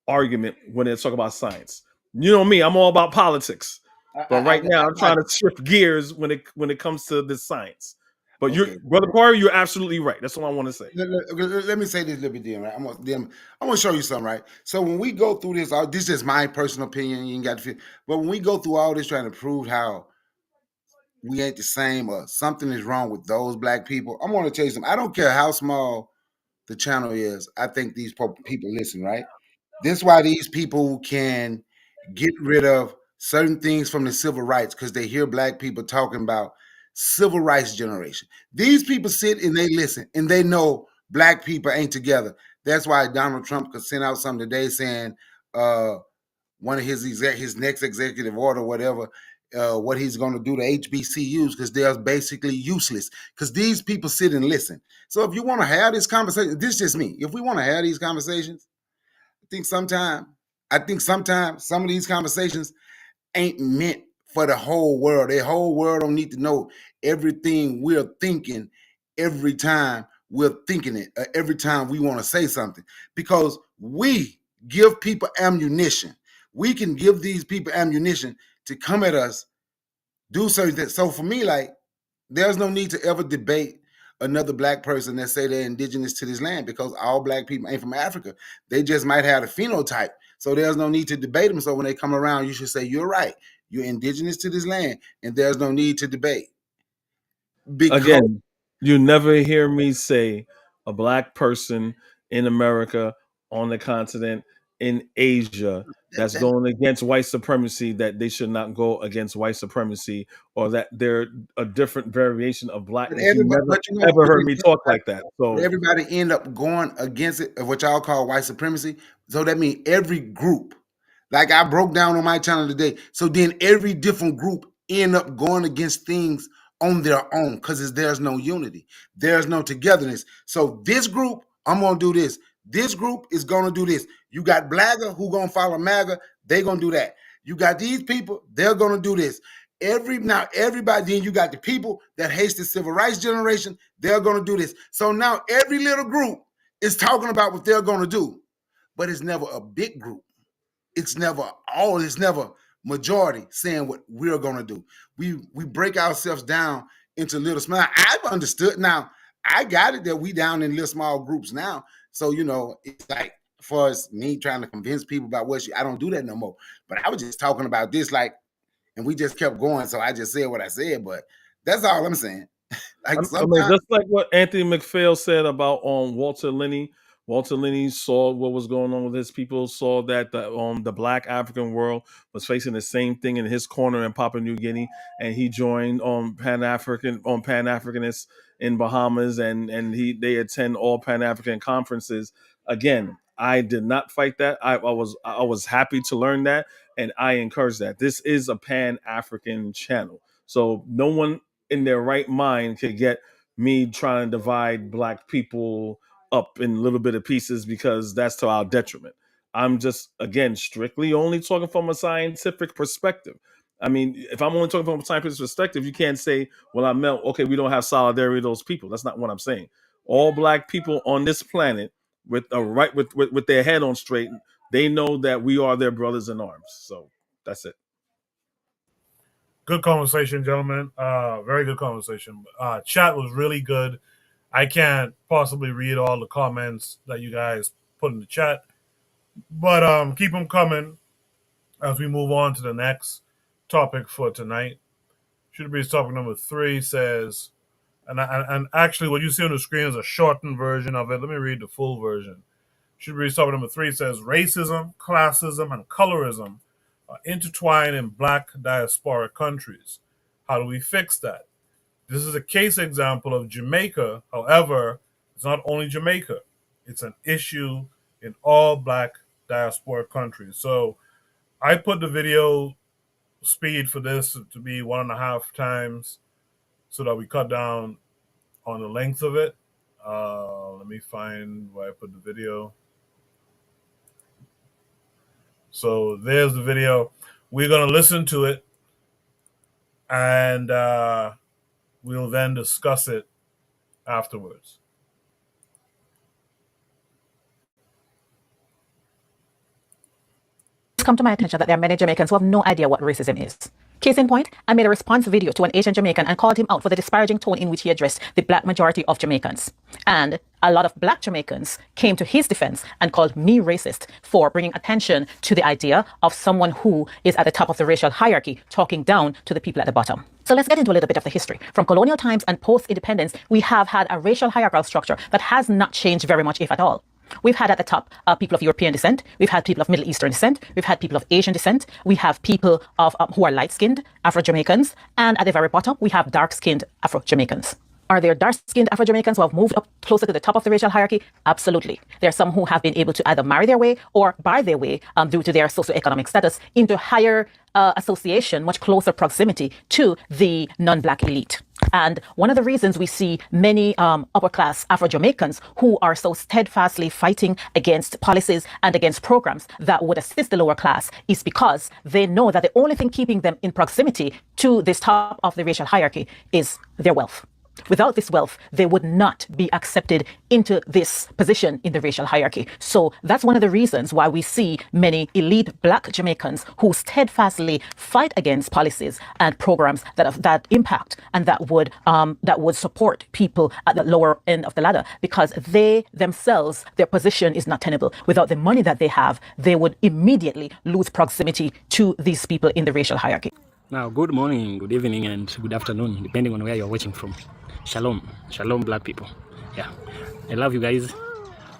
argument when they talk about science. You know me, I'm all about politics. But right now I'm trying to shift gears when it comes to this science. But you're, Brother Corey, you're absolutely right. That's all I want to say. Let me say this little bit, right? I'm gonna show you something, right? So when we go through this, this is my personal opinion. You ain't got to feel, but when we go through all this trying to prove how we ain't the same or something is wrong with those black people, I'm gonna tell you something. I don't care how small the channel is. I think these people listen, right? This is why these people can get rid of certain things from the civil rights, because they hear black people talking about civil rights generation. These people sit and they listen and they know black people ain't together. That's why Donald Trump could send out something today saying one of his next executive order, whatever, what he's going to do to HBCUs, because they're basically useless. Because these people sit and listen. So if you want to have this conversation, this is just me. If we want to have these conversations, I think sometimes some of these conversations ain't meant for the whole world. The whole world don't need to know everything we're thinking every time we're thinking it, every time we want to say something, because we give people ammunition. We can give these people ammunition to come at us, do certain things. So for me, like, there's no need to ever debate another black person that say they're indigenous to this land, because all black people ain't from Africa. They just might have a phenotype. So there's no need to debate them. So when they come around, you should say, you're right. You're indigenous to this land, and there's no need to debate. Because Again, you never hear me say a black person in America, on the continent, in Asia, that's going against white supremacy, that they should not go against white supremacy, or that they're a different variation of blackness. You never ever heard me talk like that. So everybody end up going against it, of what y'all call white supremacy. So that means every group, like I broke down on my channel today. So then every different group end up going against things on their own, because there's no unity. There's no togetherness. So this group, I'm going to do this. This group is going to do this. You got Blagger who going to follow MAGA. They going to do that. You got these people, they're going to do this. Everybody, then you got the people that hates the civil rights generation, they're going to do this. So now every little group is talking about what they're going to do, but it's never a big group. It's never majority saying what we're going to do. We break ourselves down into little small. I've understood now. I got it that we down in little small groups now. So, it's like, as far as me trying to convince people about I don't do that no more. But I was just talking about this, like, and we just kept going. So I just said what I said, but that's all I'm saying. I mean, just like what Anthony McPhail said about Walter Linney, Walter Linney saw what was going on with his people, saw that the Black African world was facing the same thing in his corner in Papua New Guinea, and he joined Pan-Africanists in Bahamas, and they attend all Pan-African conferences. Again, I did not fight that. I was happy to learn that, and I encourage that. This is a Pan-African channel, so no one in their right mind could get me trying to divide Black people up in little bit of pieces, because that's to our detriment. I'm just, again, strictly only talking from a scientific perspective. I mean, if I'm only talking from a scientific perspective, you can't say, well, I meant, okay, we don't have solidarity with those people. That's not what I'm saying. All Black people on this planet with their head on straight, they know that we are their brothers in arms. So that's it. Good conversation, gentlemen. Very good conversation. Chat was really good. I can't possibly read all the comments that you guys put in the chat, but keep them coming as we move on to the next topic for tonight. Should be topic number 3 says, and actually what you see on the screen is a shortened version of it. Let me read the full version. Should be topic number 3 says, racism, classism, and colorism are intertwined in Black diaspora countries. How do we fix that? This is a case example of Jamaica. However, it's not only Jamaica. It's an issue in all Black diaspora countries. So I put the video speed for this to be 1.5 times so that we cut down on the length of it. Let me find where I put the video. So there's the video. We're going to listen to it, and we'll then discuss it afterwards. It's come to my attention that there are many Jamaicans who have no idea what racism is. Case in point, I made a response video to an Asian Jamaican and called him out for the disparaging tone in which he addressed the Black majority of Jamaicans. And a lot of Black Jamaicans came to his defense and called me racist for bringing attention to the idea of someone who is at the top of the racial hierarchy talking down to the people at the bottom. So let's get into a little bit of the history. From colonial times and post-independence, we have had a racial hierarchical structure that has not changed very much, if at all. We've had at the top people of European descent. We've had people of Middle Eastern descent. We've had people of Asian descent. We have people of who are light-skinned Afro-Jamaicans. And at the very bottom, we have dark-skinned Afro-Jamaicans. Are there dark-skinned Afro-Jamaicans who have moved up closer to the top of the racial hierarchy? Absolutely. There are some who have been able to either marry their way or buy their way due to their socioeconomic status into higher association, much closer proximity to the non-Black elite. And one of the reasons we see many upper-class Afro-Jamaicans who are so steadfastly fighting against policies and against programs that would assist the lower class is because they know that the only thing keeping them in proximity to this top of the racial hierarchy is their wealth. Without this wealth, they would not be accepted into this position in the racial hierarchy. So that's one of the reasons why we see many elite Black Jamaicans who steadfastly fight against policies and programs that impact and that would support people at the lower end of the ladder, because they themselves, their position is not tenable. Without the money that they have, they would immediately lose proximity to these people in the racial hierarchy. Now, good morning, good evening, and good afternoon, depending on where you're watching from. Shalom, shalom, Black people. Yeah, I love you guys.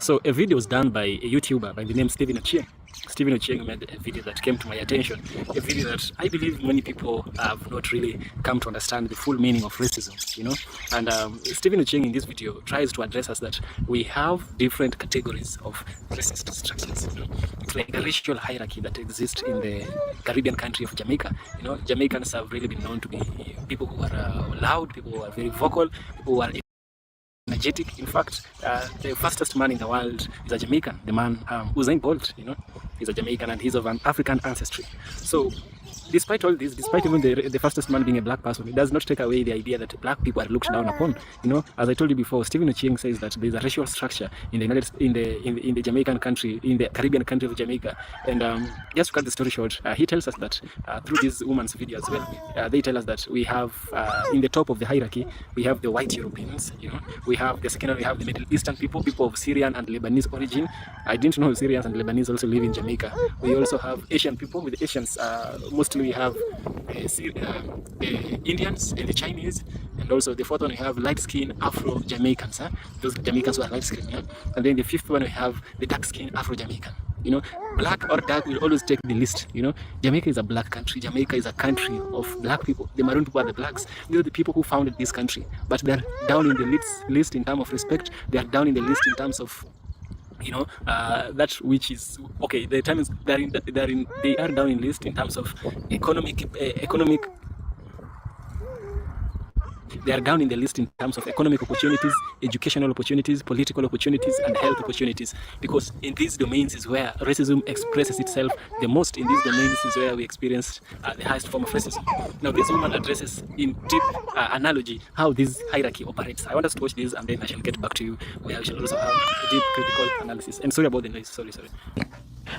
So a video was done by a YouTuber by the name Stephen Ochieng. Stephen Ochieng made a video that came to my attention, a video that I believe many people have not really come to understand the full meaning of racism, you know. And Stephen Ochieng in this video tries to address us that we have different categories of racist structures. You know? It's like a racial hierarchy that exists in the Caribbean country of Jamaica. You know, Jamaicans have really been known to be people who are loud, people who are very vocal, people who are energetic. In fact, the fastest man in the world is a Jamaican. The man Usain Bolt, you know, he's a Jamaican and he's of an African ancestry. So despite all this, despite even the fastest man being a Black person, it does not take away the idea that Black people are looked down upon. You know, as I told you before, Stephen Ochieng says that there is a racial structure in the Jamaican country, in the Caribbean country of Jamaica. And just to cut the story short, he tells us that through this woman's video as well, they tell us that we have in the top of the hierarchy, we have the white Europeans. You know, we have the Middle Eastern people of Syrian and Lebanese origin. I didn't know Syrians and Lebanese also live in Jamaica. We also have Asian people. With the Asians, mostly we have the Indians and the Chinese, And also the fourth one, we have light-skinned Afro-Jamaicans, huh? Those Jamaicans who are light-skinned, yeah? And then the fifth one, we have the dark-skinned Afro-Jamaican. You know, black or dark will always take the list. You know, Jamaica is a black country. Jamaica is a country of black people. The maroon people are the blacks. These are the people who founded this country. But they're down in the list in terms of respect. They are down in the list in terms of, you know, that which is okay. The time is they are down in list in terms of economic. They are down in the list in terms of economic opportunities, educational opportunities, political opportunities, and health opportunities. Because in these domains is where racism expresses itself the most. In these domains is where we experience the highest form of racism. Now, this woman addresses in deep analogy how this hierarchy operates. I want us to watch this, and then I shall get back to you, where I shall also have a deep critical analysis. And sorry about the noise. Sorry.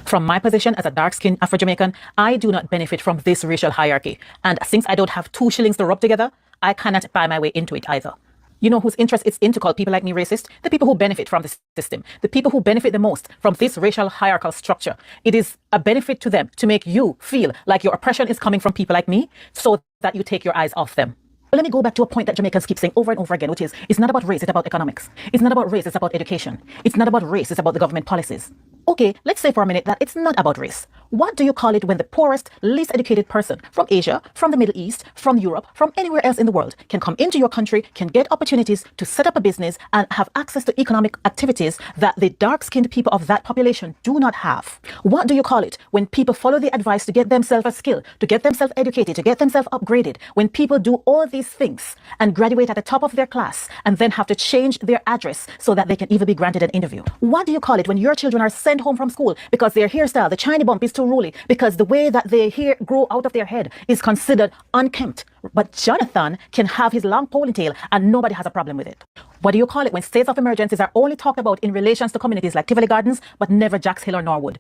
From my position as a dark-skinned Afro-Jamaican, I do not benefit from this racial hierarchy. And since I don't have 2 shillings to rub together, I cannot buy my way into it either. You know whose interest it's in to call people like me racist? The people who benefit from the system. The people who benefit the most from this racial hierarchical structure. It is a benefit to them to make you feel like your oppression is coming from people like me so that you take your eyes off them. But let me go back to a point that Jamaicans keep saying over and over again, which is, it's not about race, it's about economics. It's not about race, it's about education. It's not about race, it's about the government policies. Okay, let's say for a minute that it's not about race. What do you call it when the poorest, least educated person from Asia, from the Middle East, from Europe, from anywhere else in the world can come into your country, can get opportunities to set up a business and have access to economic activities that the dark-skinned people of that population do not have? What do you call it when people follow the advice to get themselves a skill, to get themselves educated, to get themselves upgraded, when people do all these things and graduate at the top of their class and then have to change their address so that they can even be granted an interview? What do you call it when your children are sent home from school because their hairstyle, the chiny bump, is too ruly, because the way that their hair grow out of their head is considered unkempt? But Jonathan can have his long ponytail and nobody has a problem with it. What do you call it when states of emergencies are only talked about in relations to communities like Tivoli Gardens, but never Jacks Hill or Norwood?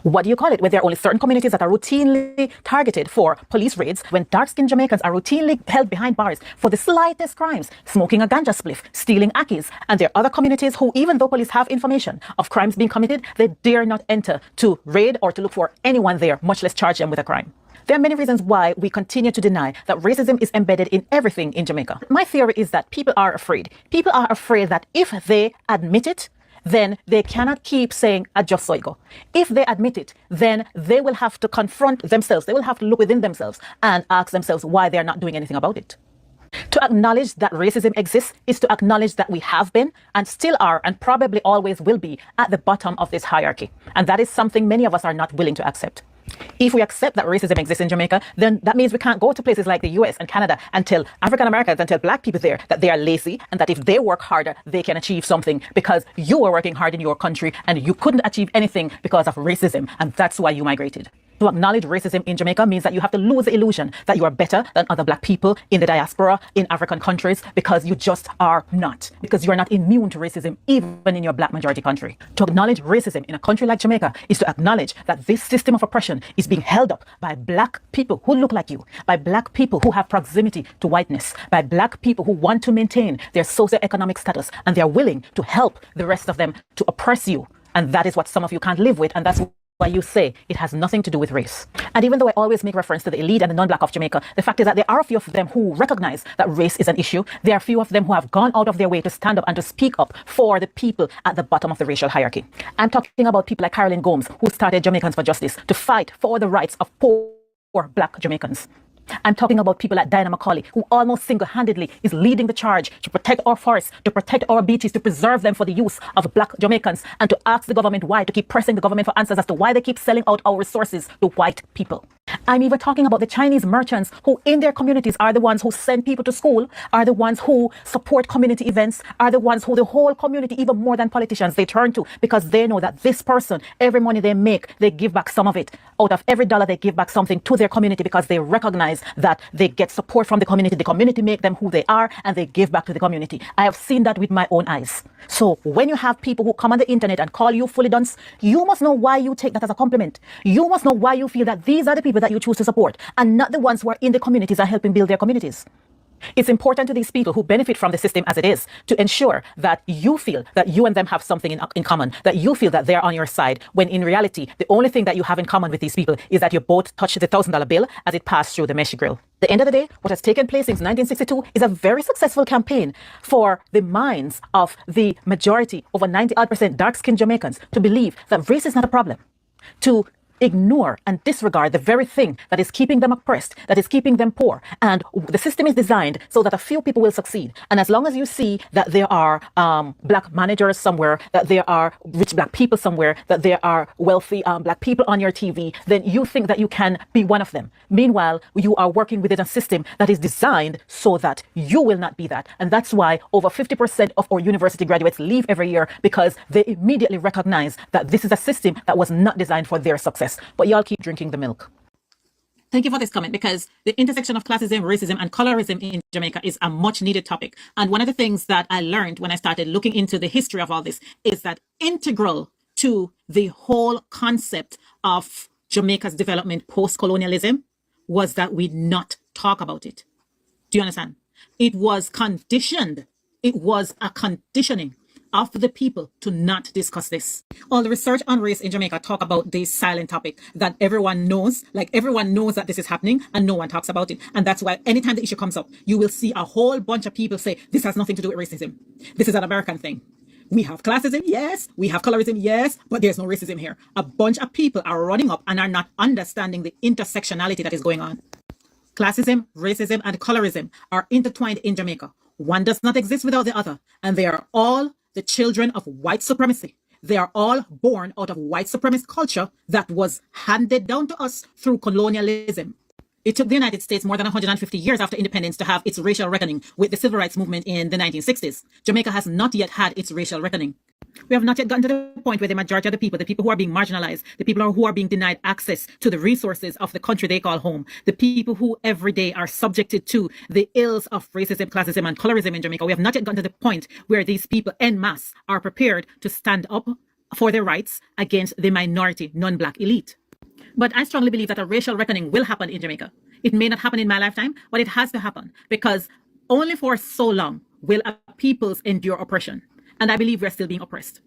What do you call it when there are only certain communities that are routinely targeted for police raids, when dark-skinned Jamaicans are routinely held behind bars for the slightest crimes, smoking a ganja spliff, stealing akis, and there are other communities who, even though police have information of crimes being committed, they dare not enter to raid or to look for anyone there, much less charge them with a crime? There are many reasons why we continue to deny that racism is embedded in everything in Jamaica. My theory is that people are afraid. People are afraid that if they admit it, then they cannot keep saying, I just saw it go. If they admit it, then they will have to confront themselves. They will have to look within themselves and ask themselves why they're not doing anything about it. To acknowledge that racism exists is to acknowledge that we have been and still are and probably always will be at the bottom of this hierarchy. And that is something many of us are not willing to accept. If we accept that racism exists in Jamaica, then that means we can't go to places like the US and Canada and tell African Americans and tell black people there that they are lazy and that if they work harder, they can achieve something because you were working hard in your country and you couldn't achieve anything because of racism, and that's why you migrated. To acknowledge racism in Jamaica means that you have to lose the illusion that you are better than other black people in the diaspora, in African countries, because you just are not. Because you are not immune to racism, even in your black majority country. To acknowledge racism in a country like Jamaica is to acknowledge that this system of oppression is being held up by black people who look like you, by black people who have proximity to whiteness, by black people who want to maintain their socioeconomic status, and they are willing to help the rest of them to oppress you. And that is what some of you can't live with, and that's why you say it has nothing to do with race. And even though I always make reference to the elite and the non-black of Jamaica, the fact is that there are a few of them who recognize that race is an issue. There are a few of them who have gone out of their way to stand up and to speak up for the people at the bottom of the racial hierarchy. I'm talking about people like Carolyn Gomes, who started Jamaicans for Justice to fight for the rights of poor black Jamaicans. I'm talking about people like Diana McCauley, who almost single-handedly is leading the charge to protect our forests, to protect our beaches, to preserve them for the use of black Jamaicans, and to ask the government why, to keep pressing the government for answers as to why they keep selling out our resources to white people. I'm even talking about the Chinese merchants who in their communities are the ones who send people to school, are the ones who support community events, are the ones who the whole community, even more than politicians, they turn to because they know that this person, every money they make, they give back some of it. Out of every dollar, they give back something to their community because they recognize that they get support from the community make them who they are, and they give back to the community. I have seen that with my own eyes. So when you have people who come on the internet and call you fully dunce, you must know why you take that as a compliment. You must know why you feel that these are the people that you choose to support and not the ones who are in the communities and helping build their communities. It's important to these people who benefit from the system as it is to ensure that you feel that you and them have something in common, that you feel that they're on your side, when in reality, the only thing that you have in common with these people is that you both touched the $1,000 bill as it passed through the mesh grill. the end of the day, what has taken place since 1962 is a very successful campaign for the minds of the majority, over 90% dark-skinned Jamaicans, to believe that race is not a problem, to ignore and disregard the very thing that is keeping them oppressed, that is keeping them poor. And the system is designed so that a few people will succeed. And as long as you see that there are black managers somewhere, that there are rich black people somewhere, that there are wealthy black people on your TV, then you think that you can be one of them. Meanwhile, you are working within a system that is designed so that you will not be that. And that's why over 50% of our university graduates leave every year, because they immediately recognize that this is a system that was not designed for their success. But y'all keep drinking the milk. Thank you for this comment, because the intersection of classism, racism, and colorism in Jamaica is a much needed topic. And one of the things that I learned when I started looking into the history of all this is that integral to the whole concept of Jamaica's development post-colonialism was that we not talk about it. Do you understand? It was conditioned. It was a conditioning of the people to not discuss this. All the research on race in Jamaica talk about this silent topic that everyone knows, like everyone knows that this is happening and no one talks about it. And that's why anytime the issue comes up, you will see a whole bunch of people say, this has nothing to do with racism. This is an American thing. We have classism, yes. We have colorism, yes. But there's no racism here. A bunch of people are running up and are not understanding the intersectionality that is going on. Classism, racism, and colorism are intertwined in Jamaica. One does not exist without the other. And they are all the children of white supremacy. They are all born out of white supremacist culture that was handed down to us through colonialism. It took the United States more than 150 years after independence to have its racial reckoning with the civil rights movement in the 1960s. Jamaica has not yet had its racial reckoning. We have not yet gotten to the point where the majority of the people who are being marginalized, the people who are being denied access to the resources of the country they call home, the people who every day are subjected to the ills of racism, classism, and colorism in Jamaica, we have not yet gotten to the point where these people en masse are prepared to stand up for their rights against the minority non-black elite. But I strongly believe that a racial reckoning will happen in Jamaica. It may not happen in my lifetime, but it has to happen, because only for so long will a peoples endure oppression. And I believe we're still being oppressed.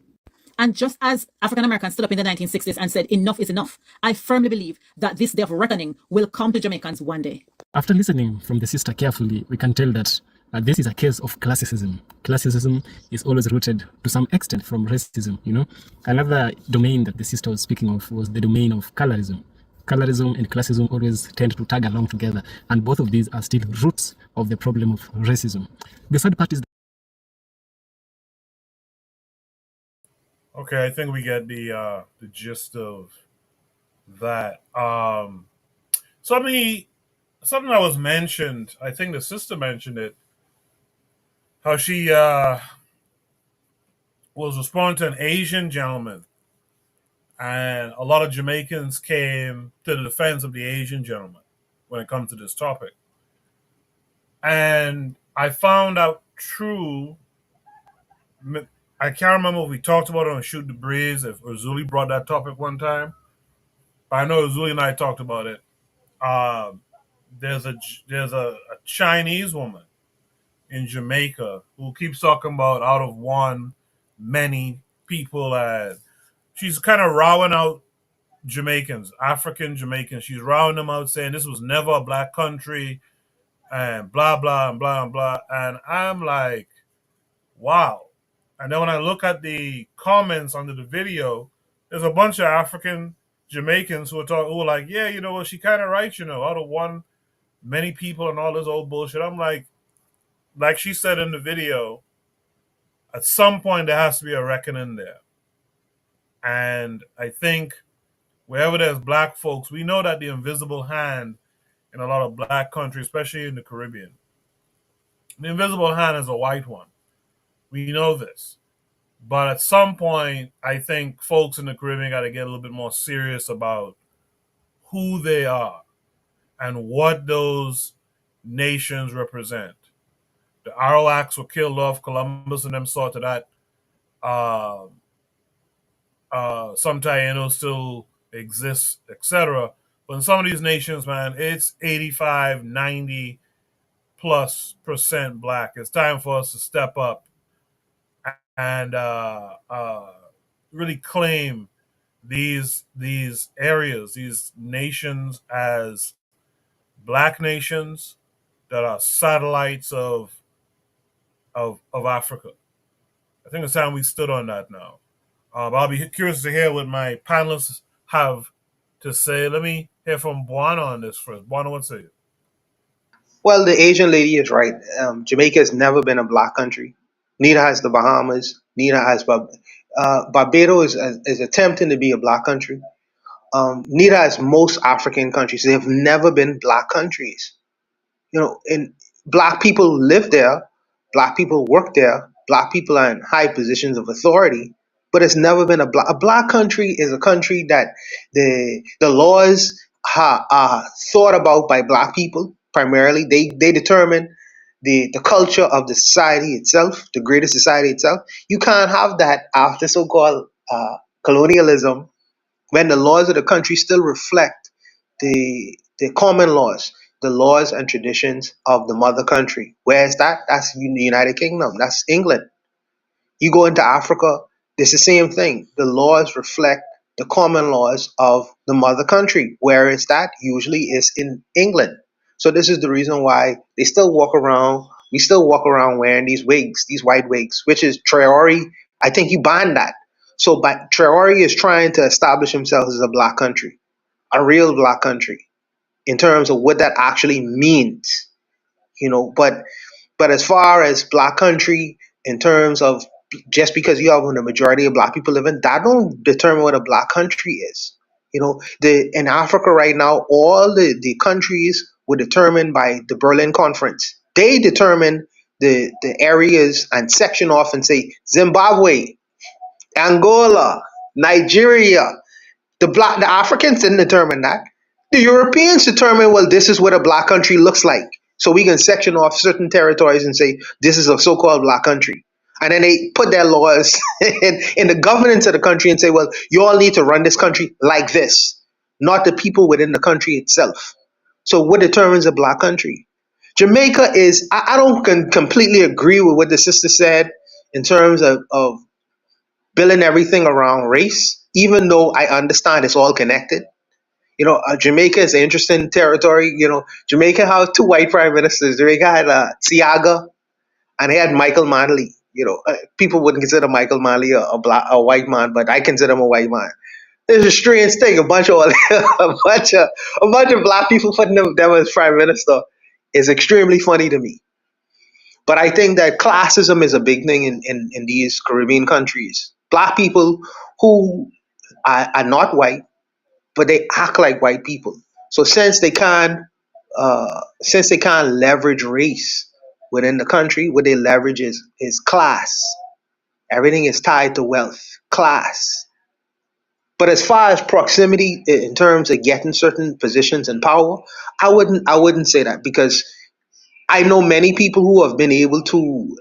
And just as African Americans stood up in the 1960s and said, enough is enough, I firmly believe that this day of reckoning will come to Jamaicans one day. After listening from the sister carefully, we can tell that this is a case of classicism. Classicism is always rooted to some extent from racism, you know. Another domain that the sister was speaking of was the domain of colorism. Colorism and classism always tend to tag along together, and both of these are still roots of the problem of racism. The third part is Okay, I think we get the gist of that. Something that was mentioned, I think the sister mentioned it, how she was responding to an Asian gentleman, and a lot of Jamaicans came to the defense of the Asian gentleman when it comes to this topic. And I found out true. I can't remember if we talked about it on Shoot the Breeze, if Uzuli brought that topic one time. But I know Uzuli and I talked about it. There's a Chinese woman in Jamaica who keeps talking about out of one, many people, and she's kind of rowing out Jamaicans, African Jamaicans. She's rowing them out, saying this was never a black country, and blah blah and blah and blah. And I'm like, wow. And then when I look at the comments under the video, there's a bunch of African Jamaicans who are like, yeah, you know what, she kind of right, out of one, many people and all this old bullshit. I'm like she said in the video, at some point there has to be a reckoning there. And I think wherever there's black folks, we know that the invisible hand in a lot of black countries, especially in the Caribbean, the invisible hand is a white one. We know this. But at some point, I think folks in the Caribbean got to get a little bit more serious about who they are and what those nations represent. The Arawaks were killed off. Columbus and them saw to that. Some Taínos still exist, etc. But in some of these nations, man, it's 85, 90 plus % black. It's time for us to step up and really claim these areas, these nations as black nations that are satellites of Africa. I think it's time we stood on that now. I'll be curious to hear what my panelists have to say. Let me hear from Buana on this first. Buana, what say you? Well, the Asian lady is right. Jamaica has never been a black country. Neither has the Bahamas. Neither has Barbados is attempting to be a black country. Neither has most African countries. They have never been black countries. And black people live there, black people work there, black people are in high positions of authority, but it's never been a black country is a country that the laws are thought about by black people primarily. They determine the culture of the society itself, the greater society itself. You can't have that after so-called colonialism when the laws of the country still reflect the common laws, the laws and traditions of the mother country. Where is that? That's the United Kingdom. That's England. You go into Africa, it's the same thing. The laws reflect the common laws of the mother country. Where is that? Usually is in England. So this is the reason why they still walk around. We still walk around wearing these wigs, these white wigs, which is Traore. I think you banned that. So, but Traore is trying to establish himself as a black country, a real black country, in terms of what that actually means. But as far as black country, in terms of just because you have the majority of black people living, that don't determine what a black country is. In Africa right now, all the countries were determined by the Berlin Conference. They determine the areas and section off and say Zimbabwe, Angola, Nigeria. The Africans didn't determine that. The Europeans determined, well, this is what a black country looks like. So we can section off certain territories and say, this is a so-called black country. And then they put their laws in the governance of the country and say, well, you all need to run this country like this, not the people within the country itself. So what determines a black country? Jamaica is, I don't completely agree with what the sister said in terms of building everything around race, even though I understand it's all connected. Jamaica is an interesting territory. Jamaica had two white prime ministers. Jamaica had Tiaga, and they had Michael Manley. People wouldn't consider Michael Manley a white man, but I consider him a white man. It's a strange thing. A bunch of black people putting them as prime minister is extremely funny to me. But I think that classism is a big thing in these Caribbean countries. Black people who are not white, but they act like white people. So since they can't leverage race within the country, what they leverage is class. Everything is tied to wealth, class. But as far as proximity in terms of getting certain positions and power, I wouldn't say that, because I know many people who have been able to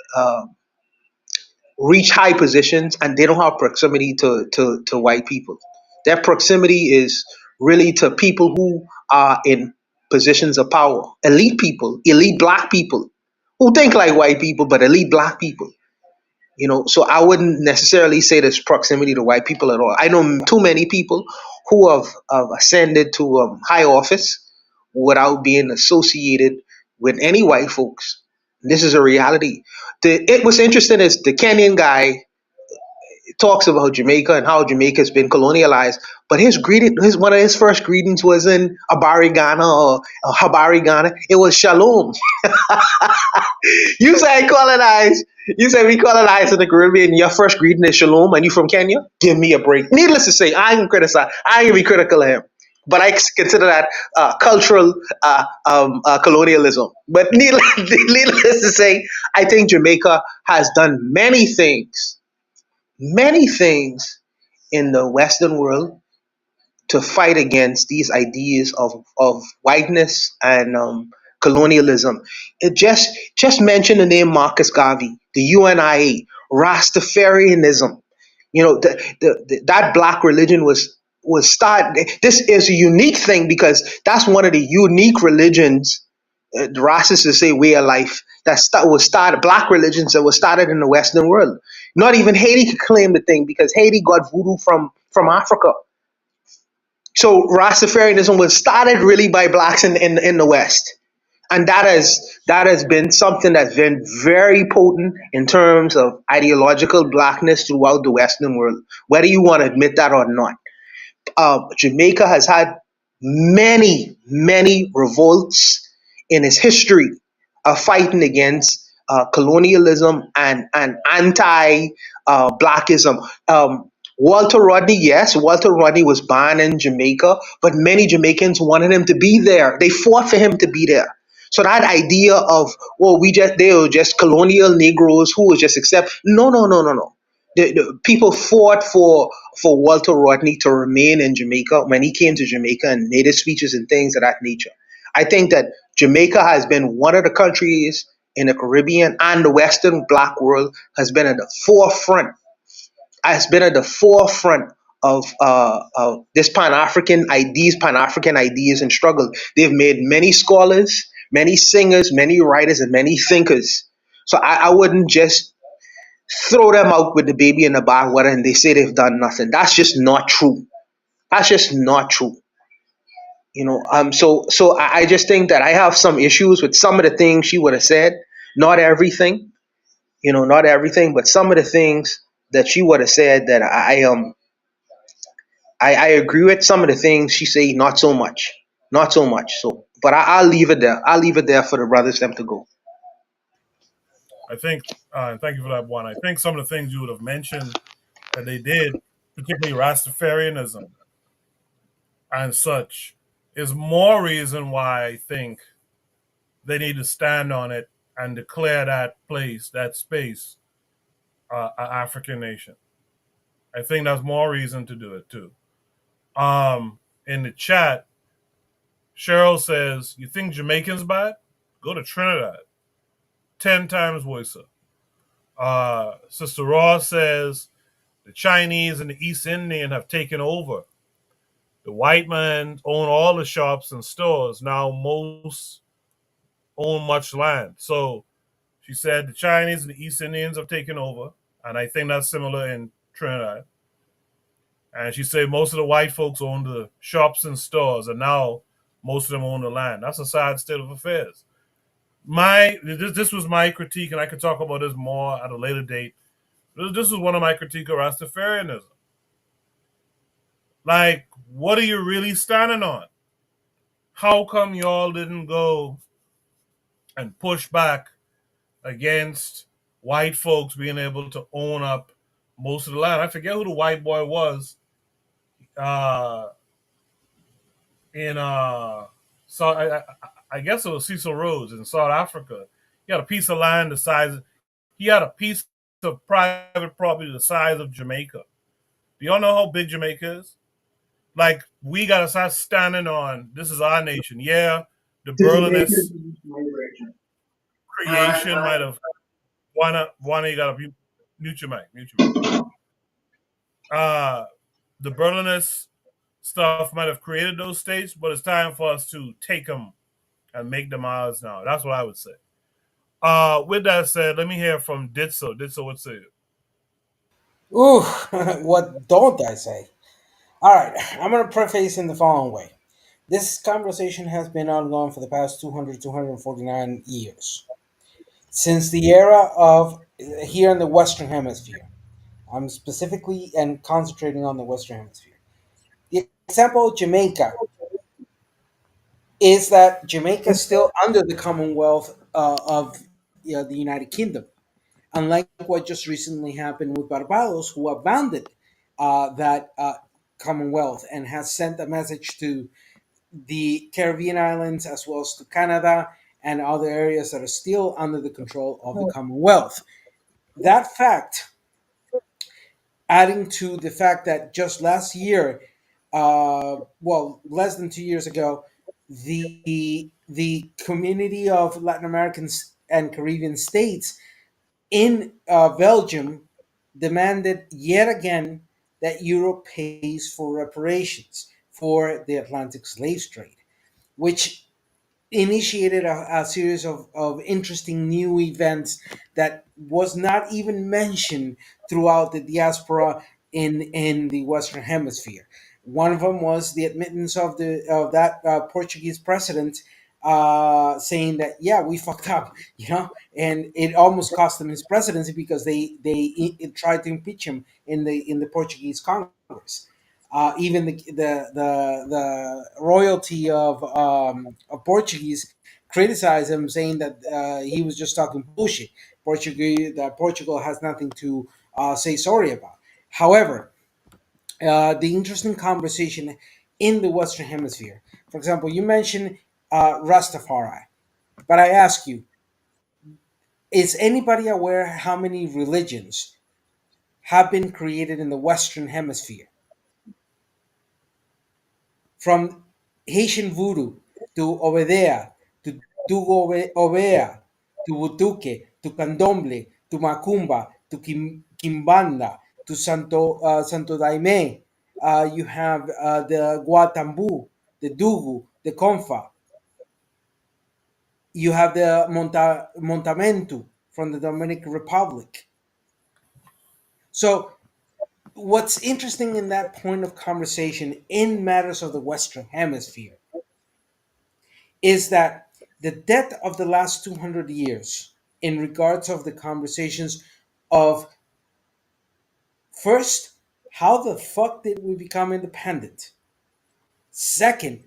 reach high positions and they don't have proximity to white people. Their proximity is really to people who are in positions of power, elite people, elite black people who think like white people, but elite black people. So I wouldn't necessarily say there's proximity to white people at all. I know too many people who have ascended to high office without being associated with any white folks. This is a reality. What's interesting is the Kenyan guy talks about Jamaica and how Jamaica has been colonialized, but one of his first greetings was in Abari Ghana or Habari Ghana. It was Shalom. You say colonized. You say we colonized in the Caribbean. Your first greeting is Shalom, and you from Kenya? Give me a break. Needless to say, I ain't gonna be critical of him, but I consider that cultural colonialism. But needless to say, I think Jamaica has done many things in the Western world to fight against these ideas of whiteness and colonialism. It just mention the name Marcus Garvey, the UNIA, Rastafarianism. That black religion was started. This is a unique thing because that's one of the unique religions. The Rastas say way of life was started. Black religions that was started in the Western world. Not even Haiti could claim the thing because Haiti got voodoo from Africa. So Rastafarianism was started really by blacks in the West. And that has been something that's been very potent in terms of ideological blackness throughout the Western world, whether you want to admit that or not. Jamaica has had many revolts in its history of fighting against colonialism and anti blackism. Walter Rodney was born in Jamaica, but many Jamaicans wanted him to be there. They fought for him to be there. So that idea of, well, they were just colonial Negroes who was just accept. No. The people fought for Walter Rodney to remain in Jamaica when he came to Jamaica and made his speeches and things of that nature. I think that Jamaica has been one of the countries in the Caribbean and the Western black world has been at the forefront, of this Pan African ideas and struggle. They've made many scholars, many singers, many writers, and many thinkers. So I wouldn't just throw them out with the baby in the bathwater and they say they've done nothing. That's just not true. That's just not true. So I just think that I have some issues with some of the things she would have said. Not everything, not everything, but some of the things that she would have said that I agree with. Some of the things she say, not so much, not so much. So, but I'll leave it there. I'll leave it there for the brothers them to go. I think, thank you for that one. I think some of the things you would have mentioned that they did, particularly Rastafarianism and such, is more reason why I think they need to stand on it and declare that place, that space, an African nation. I think that's more reason to do it too. In the chat, Cheryl says, "You think Jamaicans bad? Go to Trinidad. 10 times worse." Sister Ross says, "The Chinese and the East Indian have taken over. The white man own all the shops and stores. Now most own much land." So she said the Chinese and the East Indians have taken over, and I think that's similar in Trinidad. And she said most of the white folks own the shops and stores, and now most of them own the land. That's a sad state of affairs. This was my critique, and I could talk about this more at a later date. This is one of my critique of Rastafarianism. Like, what are you really standing on? How come y'all didn't go and push back against white folks being able to own up most of the land? I forget who the white boy was. So I guess it was Cecil Rhodes in South Africa. He had a piece of land the size. He had a piece of private property the size of Jamaica. Do y'all know how big Jamaica is? Like, we gotta start standing on this is our nation. Yeah, the Berlinist creation might have wanna you gotta mute your mic. The Berlinist stuff might have created those states, but it's time for us to take them and make them ours now. That's what I would say. With that said, let me hear from Ditso. Ditso, what say you? Ooh, what don't I say? All right, I'm going to preface in the following way. This conversation has been ongoing for the past 249 years. Since the era of here in the Western Hemisphere. I'm specifically and concentrating on the Western Hemisphere. The example of Jamaica is that Jamaica is still under the Commonwealth of the United Kingdom, unlike what just recently happened with Barbados, who abandoned that Commonwealth and has sent a message to the Caribbean islands as well as to Canada and other areas that are still under the control of the Commonwealth. That fact, adding to the fact that just last year, less than 2 years ago, the community of Latin Americans and Caribbean states in Belgium demanded yet again that Europe pays for reparations for the Atlantic slave trade, which initiated a series of interesting new events that was not even mentioned throughout the diaspora in the Western Hemisphere. One of them was the admittance of that Portuguese president saying that, yeah, we fucked up, and it almost cost him his presidency because they tried to impeach him in the Portuguese Congress. Even the royalty of Portuguese criticized him, saying that he was just talking bullshit. Portugal has nothing to say sorry about. However, the interesting conversation in the Western Hemisphere. For example, you mentioned Rastafari, but I ask you, is anybody aware how many religions have been created in the Western Hemisphere? From Haitian voodoo to Obedea to Obea to Butuque to Candomblé to Macumba to Kimbanda to Santo Daime. You have the Guatambu, the Dugu, the Confa. You have the Montamentu from the Dominican Republic. So what's interesting in that point of conversation in matters of the Western Hemisphere is that the death of the last 200 years in regards of the conversations of, first, how the fuck did we become independent? Second,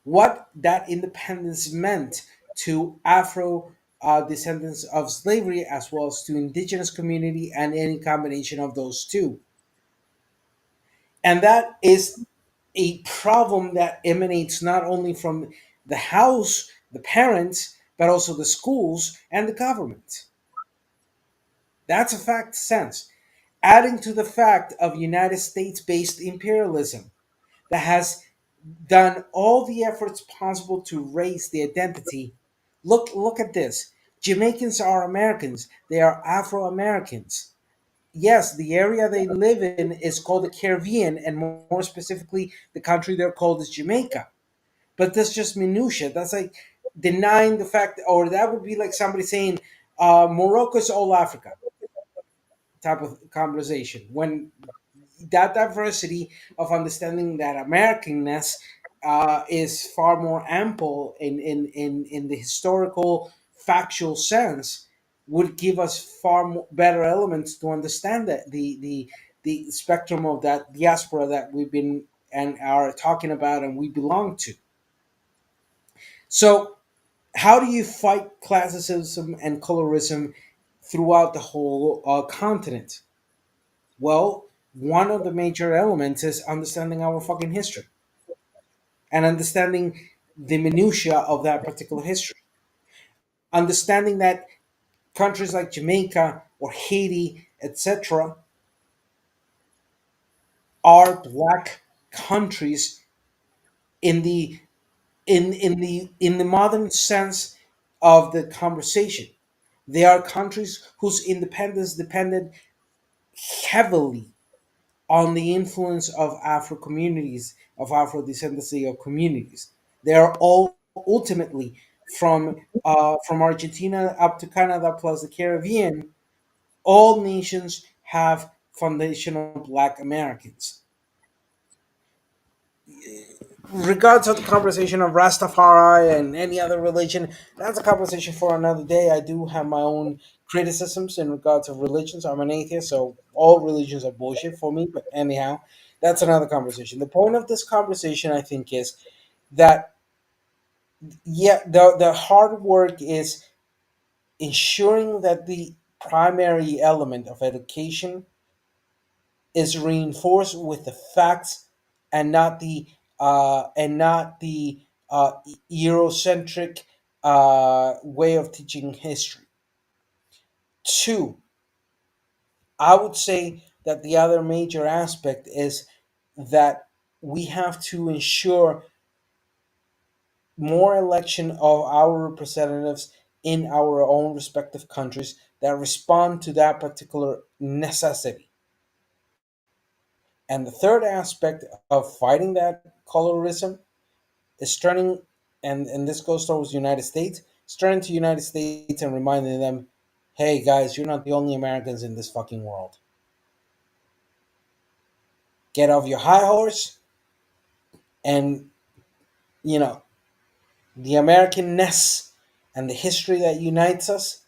what that independence meant to Afro descendants of slavery as well as to indigenous community and any combination of those two. And that is a problem that emanates not only from the house, the parents, but also the schools and the government. That's a fact sense. Adding to the fact of United States based imperialism that has done all the efforts possible to raise the identity. Look at this. Jamaicans are Americans. They are Afro Americans. Yes, the area they live in is called the Caribbean, and more specifically, the country they're called is Jamaica. But that's just minutia. That's like denying the fact, or that would be like somebody saying Morocco's all Africa type of conversation. When that diversity of understanding that Americanness is far more ample in the historical factual sense would give us far more, better elements to understand that the spectrum of that diaspora that we've been and are talking about and we belong to. So how do you fight classicism and colorism throughout the whole continent? Well, one of the major elements is understanding our fucking history and understanding the minutia of that particular history. Understanding that countries like Jamaica or Haiti, etc., are black countries in the modern sense of the conversation. They are countries whose independence depended heavily on the influence of Afro communities, of Afro descendancy of communities. They are all ultimately from Argentina up to Canada plus the Caribbean. All nations have foundational Black Americans. Regards of the conversation of Rastafari and any other religion, that's a conversation for another day. I do have my own criticisms in regards of religions. I'm an atheist, so all religions are bullshit for me. But anyhow, that's another conversation. The point of this conversation, I think, is that yeah, the hard work is ensuring that the primary element of education is reinforced with the facts and not the Eurocentric way of teaching history. Two, I would say that the other major aspect is that we have to ensure more election of our representatives in our own respective countries that respond to that particular necessity. And the third aspect of fighting that colorism is turning, and this goes towards the United States, is turning to the United States and reminding them, hey guys, you're not the only Americans in this fucking world. Get off your high horse And, you know, the Americanness and the history that unites us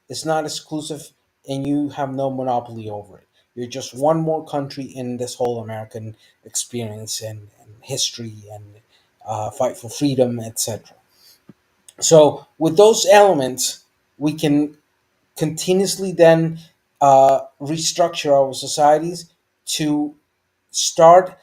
is not exclusive, and you have no monopoly over it. You're just one more country in this whole American experience and history and fight for freedom, etc. So, with those elements, we can continuously then restructure our societies to start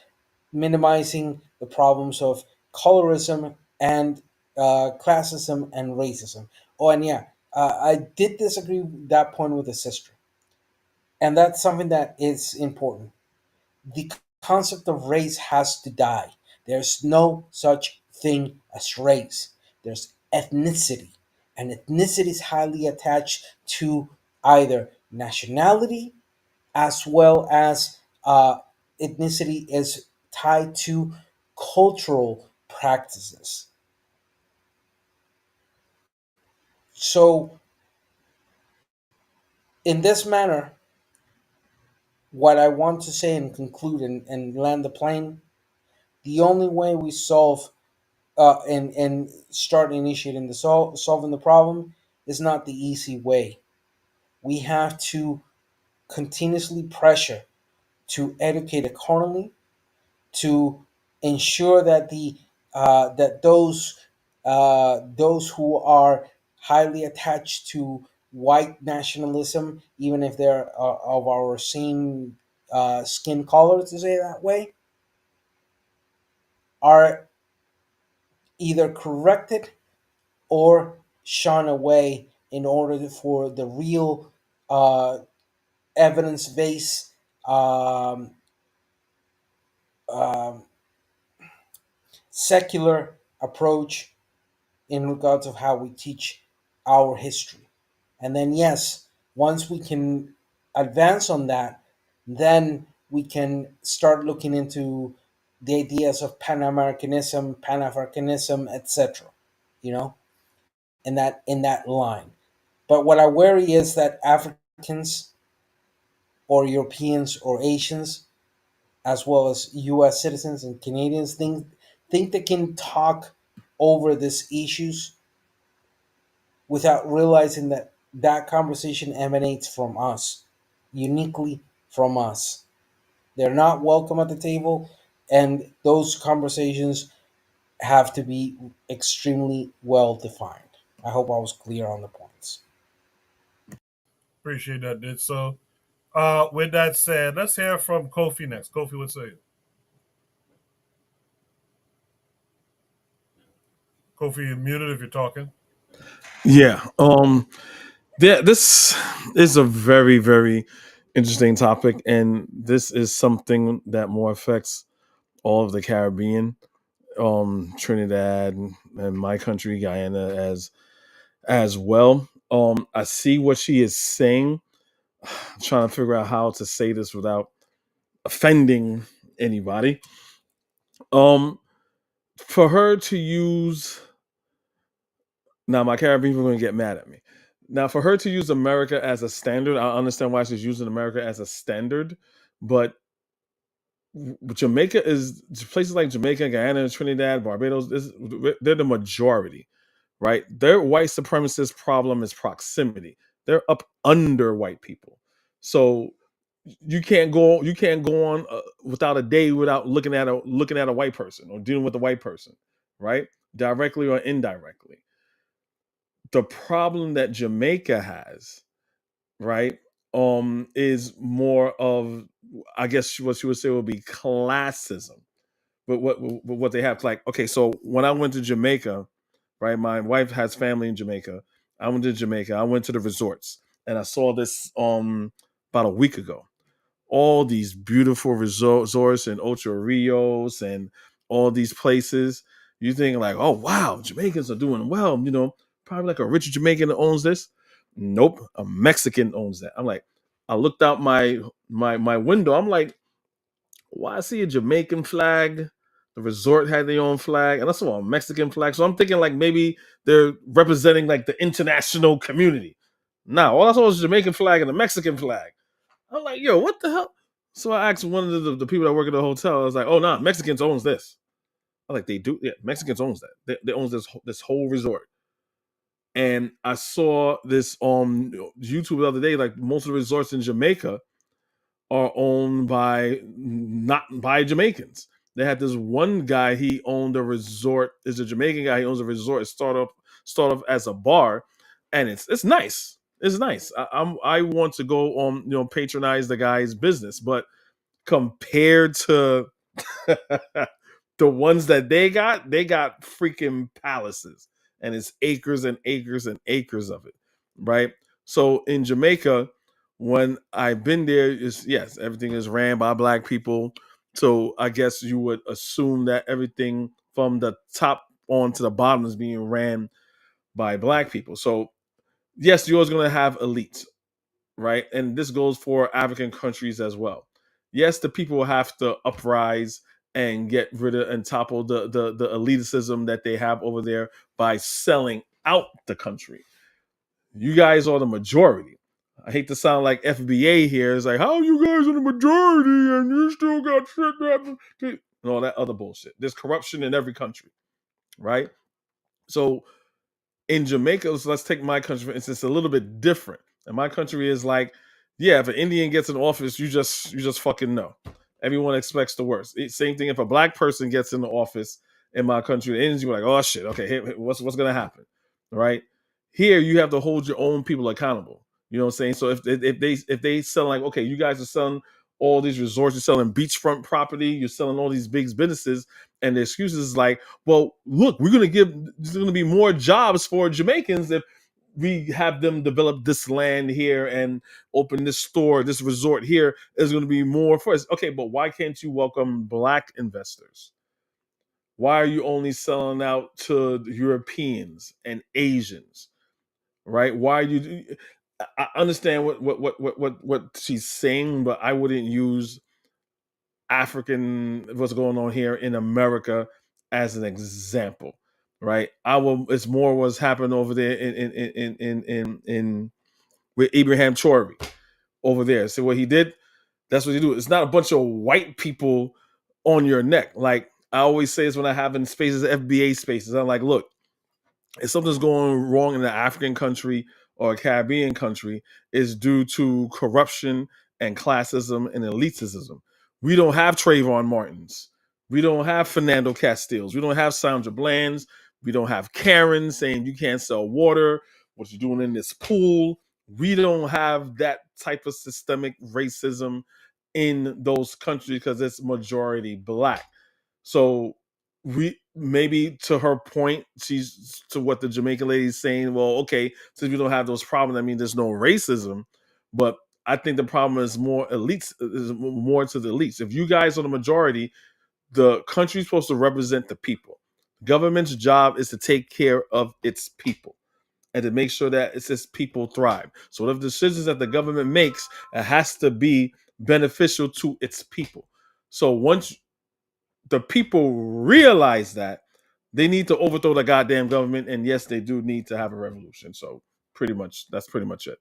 minimizing the problems of colorism and classism and racism. Oh, and yeah, I did disagree with that point with the sister, and that's something that is important. The concept of race has to die. There's no such thing as race. There's ethnicity, and ethnicity is highly attached to either nationality as well as ethnicity is tied to cultural practices. So, in this manner, what I want to say and conclude and land the plane, the only way we solve and start initiating the solving the problem is not the easy way. We have to continuously pressure to educate accordingly, to ensure that those who are highly attached to white nationalism, even if they're of our same skin color, to say it that way, are either corrected or shun away in order for the real uh, evidence-based um, secular approach in regards of how we teach our history. And then yes, once we can advance on that, then we can start looking into the ideas of Pan-Americanism, Pan-Africanism, etc. You know, in that line. But what I worry is that Africans or Europeans or Asians, as well as U.S. citizens and Canadians, think they can talk over these issues without realizing that that conversation emanates from us, uniquely from us. They're not welcome at the table, and those conversations have to be extremely well defined. I hope I was clear on the points. Appreciate that, did so. With that said, let's hear from Kofi next. Kofi, what say? Kofi, you're muted if you're talking. Yeah. This is a very, very interesting topic, and this is something that more affects all of the Caribbean, Trinidad, and my country, Guyana, as well. I see what she is saying. I'm trying to figure out how to say this without offending anybody. Um, for her to use now, my Caribbean people are going to get mad at me. Now, for her to use America as a standard, I understand why she's using America as a standard, but Jamaica is places like Jamaica, Guyana, Trinidad, Barbados. They're the majority, right? Their white supremacist problem is proximity. They're up under white people, so you can't go on without a day without looking at a white person or dealing with a white person, right? Directly or indirectly. The problem that Jamaica has, right, is more of, I guess what you would say would be classism. But what they have, like, okay, so when I went to Jamaica, right, my wife has family in Jamaica. I went to Jamaica. I went to the resorts, and I saw this about a week ago. All these beautiful resorts in Ocho Rios and all these places. You think like, oh wow, Jamaicans are doing well. Probably like a rich Jamaican that owns this. Nope, a Mexican owns that. I'm like, I looked out my window. I'm like, why I see a Jamaican flag? The resort had their own flag, and I saw a Mexican flag. So I'm thinking like maybe they're representing like the international community. Nah, all I saw was a Jamaican flag and a Mexican flag. I'm like, yo, what the hell? So I asked one of the people that work at the hotel. I was like, oh, nah, Mexicans owns this. I'm like, they do? Yeah, Mexicans owns that. They owns this whole resort. And I saw this on YouTube the other day. Like most of the resorts in Jamaica are owned by not by Jamaicans. They had this one guy. He owned a resort. Is a Jamaican guy. He owns a resort. It start off as a bar, and it's nice. It's nice. I want to go on patronize the guy's business, but compared to the ones that they got freaking palaces, and it's acres and acres and acres of it, right? So in Jamaica, when I've been there, is yes, everything is ran by black people. So I guess you would assume that everything from the top on to the bottom is being ran by black people. So yes, you're always going to have elites, right? And this goes for African countries as well. Yes, the people have to uprise and get rid of and topple the elitism that they have over there by selling out the country. You guys are the majority. I hate to sound like FBA here. It's like, how you guys are the majority and you still got shit that and all that other bullshit. There's corruption in every country, right? So in Jamaica, so let's take my country for instance, a little bit different. And my country is like, yeah, if an Indian gets in office, you just fucking know. Everyone expects the worst. Same thing if a black person gets in the office in my country, the Indians were like, oh shit, okay, what's gonna happen, right? Here you have to hold your own people accountable. You know what I'm saying? So if they sell like, okay, you guys are selling all these resorts, you're selling beachfront property, you're selling all these big businesses, and the excuses is like, well, look, there's gonna be more jobs for Jamaicans if we have them develop this land here and open this store, this resort here. Is going to be more for us. Okay, but why can't you welcome black investors? Why are you only selling out to Europeans and Asians? Right? Why are you? I understand what she's saying, but I wouldn't use what's going on here in America as an example, right? It's more what's happened over there in with Abraham Chorley over there. So what he did, that's what he do. It's not a bunch of white people on your neck. Like I always say, is when I have in spaces, FBA spaces, I'm like, look, if something's going wrong in an African country or a Caribbean country, is due to corruption and classism and elitism. We don't have Trayvon Martins. We don't have Fernando Castillos. We don't have Sandra Bland's. We don't have Karen saying you can't sell water. What you're doing in this pool. We don't have that type of systemic racism in those countries because it's majority black. So we maybe to her point, she's to what the Jamaican lady is saying. Well, okay, since we don't have those problems, I mean, there's no racism. But I think the problem is more elites, is more to the elites. If you guys are the majority, the country's supposed to represent the people. Government's job is to take care of its people and to make sure that its people thrive. So whatever decisions that the government makes, it has to be beneficial to its people. So once the people realize that, they need to overthrow the goddamn government, and yes, they do need to have a revolution. So that's pretty much it.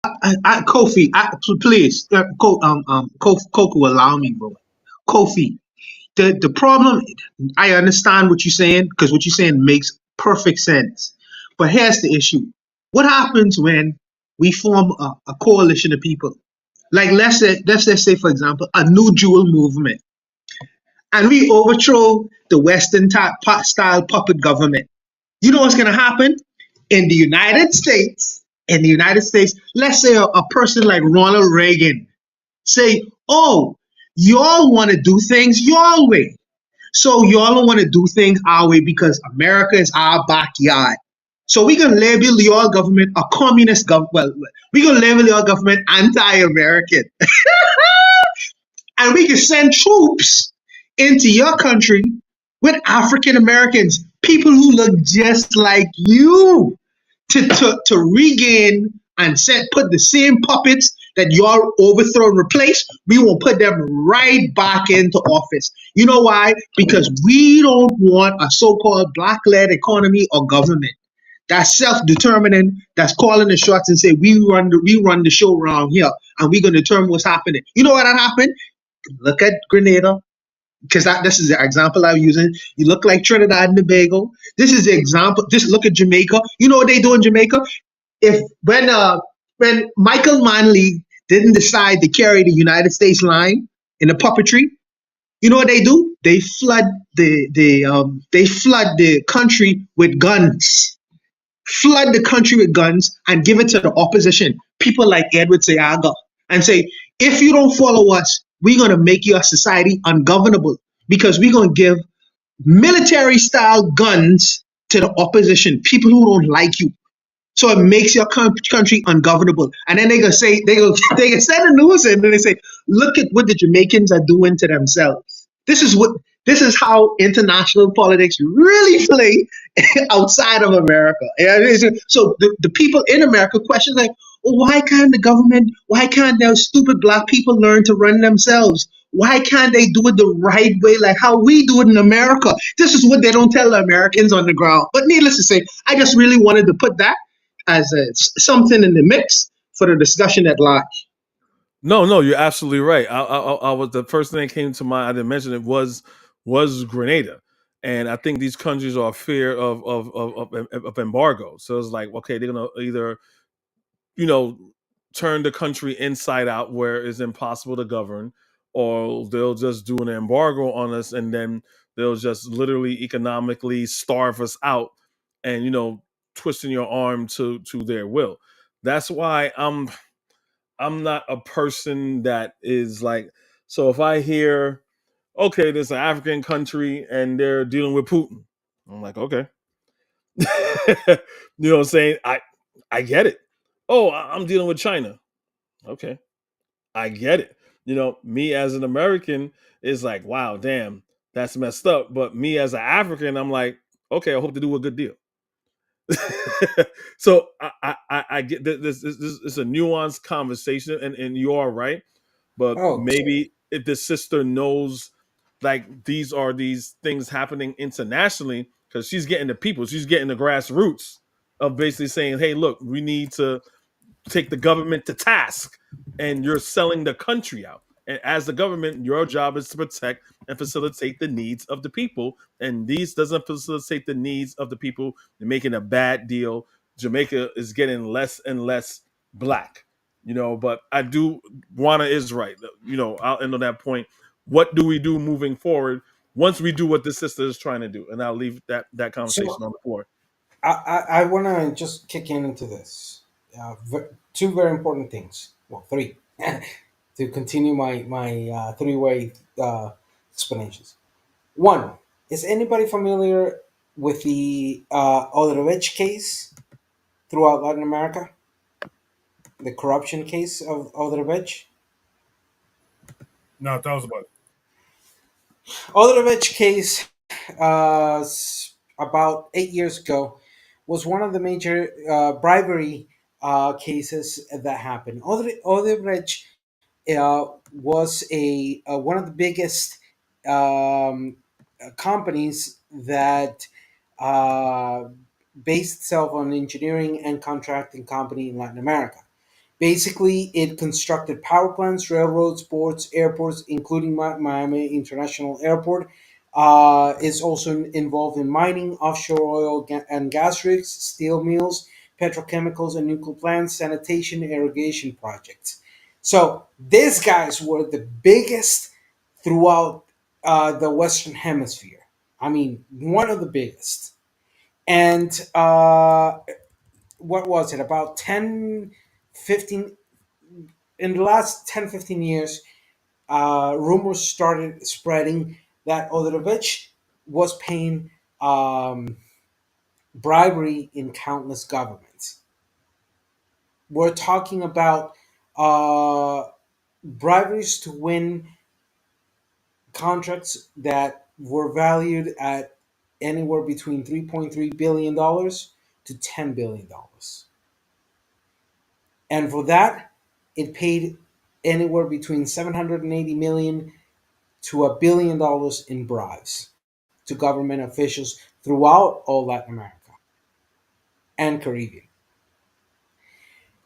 Kofi, please, Coco, allow me, bro. Kofi, the problem, I understand what you're saying because what you're saying makes perfect sense. But here's the issue: what happens when we form a coalition of people? Like let's just say, for example, a New Jewel movement, and we overthrow the Western style puppet government. You know what's going to happen in the United States? In the United States, let's say a person like Ronald Reagan say, "Oh, y'all want to do things your way, so y'all don't want to do things our way because America is our backyard. So we're gonna label your government a communist government. Well, we're gonna label your government anti-American, and we can send troops into your country with African Americans, people who look just like you, to regain and put the same puppets that y'all overthrow and replace. We will put them right back into office. You know why? Because we don't want a so-called black-led economy or government that's self-determining, that's calling the shots and say we run the show around here and we're gonna determine what's happening. You know what happened? Look at Grenada. because this is the example I'm using. You look like Trinidad and Tobago. This is the example. Just look at Jamaica. You know what they do in Jamaica? If when Michael Manley didn't decide to carry the United States line in the puppetry, you know what they do? They flood the country with guns. Flood the country with guns and give it to the opposition, people like Edward Seaga, and say, if you don't follow us, we're going to make your society ungovernable because we're going to give military style guns to the opposition, people who don't like you. So it makes your country ungovernable. And then they gonna say they gonna send the news in and they say, look at what the Jamaicans are doing to themselves. This is how international politics really play outside of America. So the people in America question like, well, why can't those stupid black people learn to run themselves? Why can't they do it the right way, like how we do it in America? This is what they don't tell the Americans on the ground. But needless to say, I just really wanted to put that as something in the mix for the discussion at large. No, you're absolutely right. I was the first thing that came to mind. I didn't mention it was Grenada, and I think these countries are fear of embargo. So it's like, okay, they're gonna either turn the country inside out where it's impossible to govern, or they'll just do an embargo on us, and then they'll just literally economically starve us out, and twisting your arm to their will. That's why I'm not a person that is like, so if I hear, okay, there's an African country and they're dealing with Putin, I'm like, okay. You know what I'm saying? I get it. Oh, I'm dealing with China. Okay. I get it. Me as an American is like, wow, damn, that's messed up. But me as an African, I'm like, okay, I hope to do a good deal. So I get this is a nuanced conversation, and you are right. But Oh, maybe if the sister knows, like, these are these things happening internationally, because she's getting the people, she's getting the grassroots of basically saying, hey, look, we need to take the government to task, and you're selling the country out. And as the government, your job is to protect and facilitate the needs of the people. And these doesn't facilitate the needs of the people. They're making a bad deal. Jamaica is getting less and less black. But I do, Juana is right. I'll end on that point. What do we do moving forward once we do what the sister is trying to do? And I'll leave that conversation so on the floor. I want to just kick into this. Two very important things. Well, three. To continue my three-way explanations. One, is anybody familiar with the Odebrecht case throughout Latin America? The corruption case of Odebrecht? No, tell us about it. Odebrecht case, about 8 years ago, was one of the major bribery cases that happened. Odebrecht was a one of the biggest um, companies that uh, based itself on engineering and contracting company in Latin America. Basically, it constructed power plants, railroads, ports, airports, including Miami International Airport. Is also involved in mining, offshore oil and gas rigs, steel mills, petrochemicals and nuclear plants, sanitation, irrigation projects. So these guys were the biggest throughout the Western Hemisphere. I mean, one of the biggest. And what was it? About 10, 15, in the last 10, 15 years, rumors started spreading that Odebrecht was paying bribery in countless governments. We're talking about briberies to win contracts that were valued at anywhere between $3.3 billion to $10 billion. And for that, it paid anywhere between 780 million to $1 billion in bribes to government officials throughout all Latin America and Caribbean.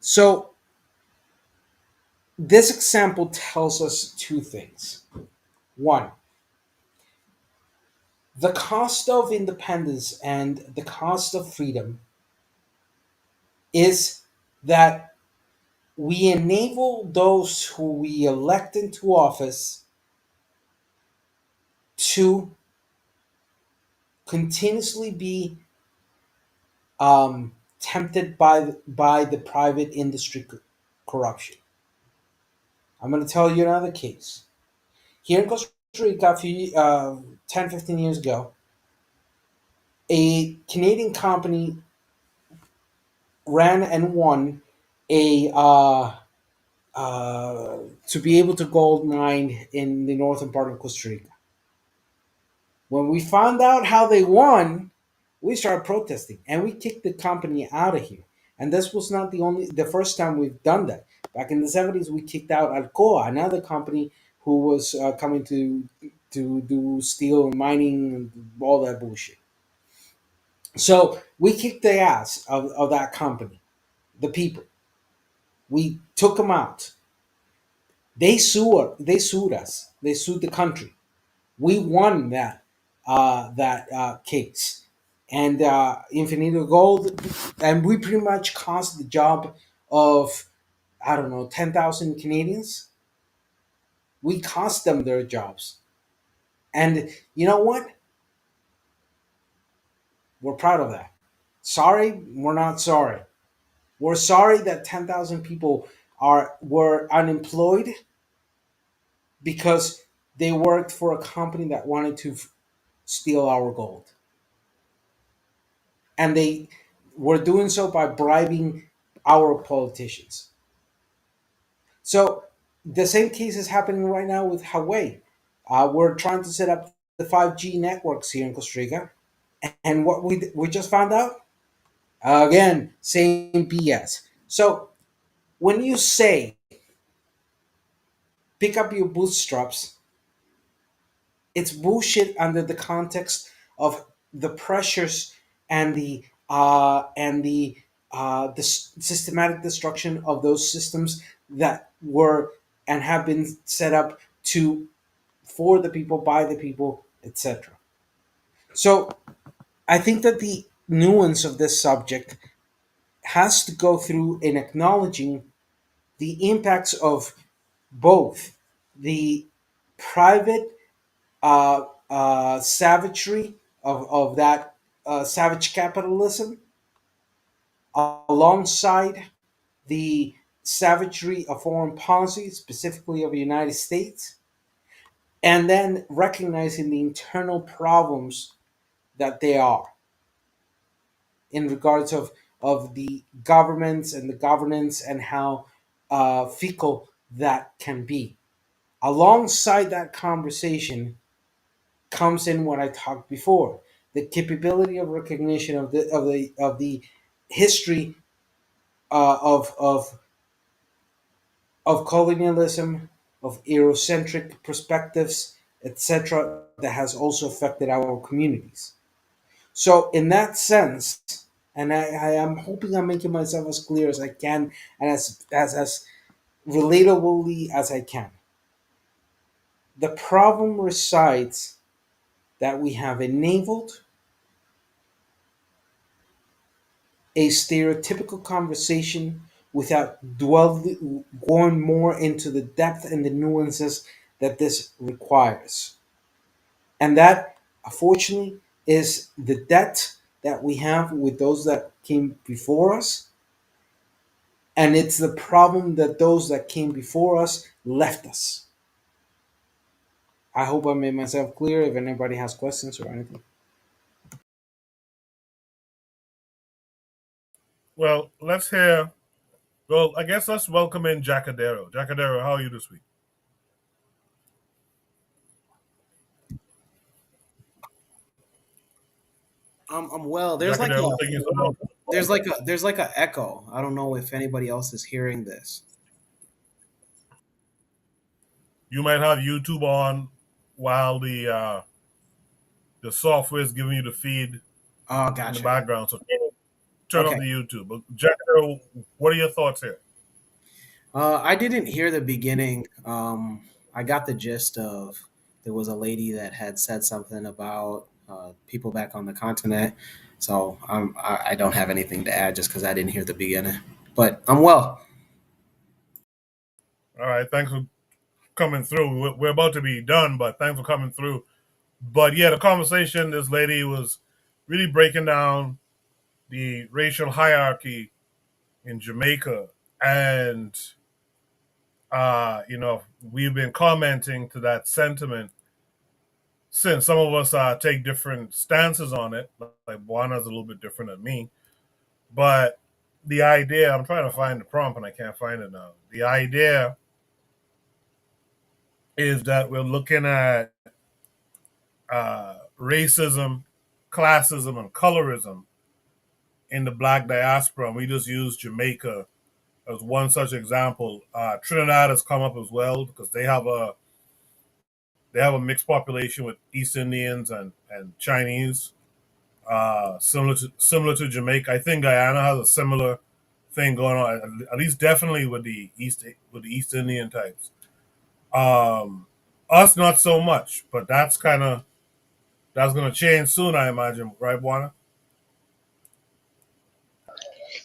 So this example tells us two things. One, The cost of independence and the cost of freedom is that we enable those who we elect into office to continuously be tempted by the private industry corruption. I'm going to tell you another case. Here in Costa Rica, 10, 15 years ago, a Canadian company ran and won a to be able to gold mine in the northern part of Costa Rica. When we found out how they won, we started protesting and we kicked the company out of here. And this was not the first time we've done that. Back in the 70s, we kicked out Alcoa, another company who was coming to do steel and mining and all that bullshit. So we kicked the ass of that company, the people. We took them out. They sued us. They sued the country. We won that case, and Infinito Gold, and we pretty much cost the job of, I don't know, 10,000 Canadians. We cost them their jobs, and you know what? We're proud of that. Sorry, we're not sorry. We're sorry that 10,000 people were unemployed because they worked for a company that wanted to steal our gold. And they were doing so by bribing our politicians. So the same case is happening right now with Huawei. We're trying to set up the 5G networks here in Costa Rica. And what we just found out? Again, same BS. So when you say pick up your bootstraps, it's bullshit under the context of the pressures and the systematic destruction of those systems that were and have been set up to for the people, by the people, etc. So I think that the nuance of this subject has to go through in acknowledging the impacts of both the private savagery of that savage capitalism alongside the savagery of foreign policy, specifically of the United States, and then recognizing the internal problems that they are in regards of the governments and the governance and how fickle that can be. Alongside that conversation comes in what I talked before, the capability of recognition of the history of colonialism, of Eurocentric perspectives, etc., that has also affected our communities. So, in that sense, and I am hoping I'm making myself as clear as I can and as relatably as I can. The problem resides that we have enabled a stereotypical conversation without going more into the depth and the nuances that this requires. And that, unfortunately, is the debt that we have with those that came before us. And it's the problem that those that came before us left us. I hope I made myself clear. If anybody has questions or anything. Well, let's hear. Well, I guess let's welcome in Jacadero. Jacadero, how are you this week? I'm well. There's like Jacadero, a thank you so much. there's like a echo. I don't know if anybody else is hearing this. You might have YouTube on while the software is giving you the feed Oh, in the gotcha. background. So turn off Okay. the YouTube. But Jacadero, what are your thoughts here? I didn't hear the beginning. I got the gist of there was a lady that had said something about people back on the continent. So I don't have anything to add just because I didn't hear the beginning. But I'm well. All right, thanks for coming through. We're about to be done, but thanks for coming through. But yeah, the conversation, this lady was really breaking down the racial hierarchy in Jamaica. And, we've been commenting to that sentiment since some of us take different stances on it. Like Juana's a little bit different than me. But the idea, I'm trying to find the prompt and I can't find it now. The idea is that we're looking at racism, classism, and colorism in the black diaspora. And we just use Jamaica as one such example. Trinidad has come up as well because they have a mixed population with East Indians and Chinese, similar to Jamaica. I think Guyana has a similar thing going on, at least definitely with the East Indian types. Us not so much, but that's going to change soon, I imagine, right, Juana?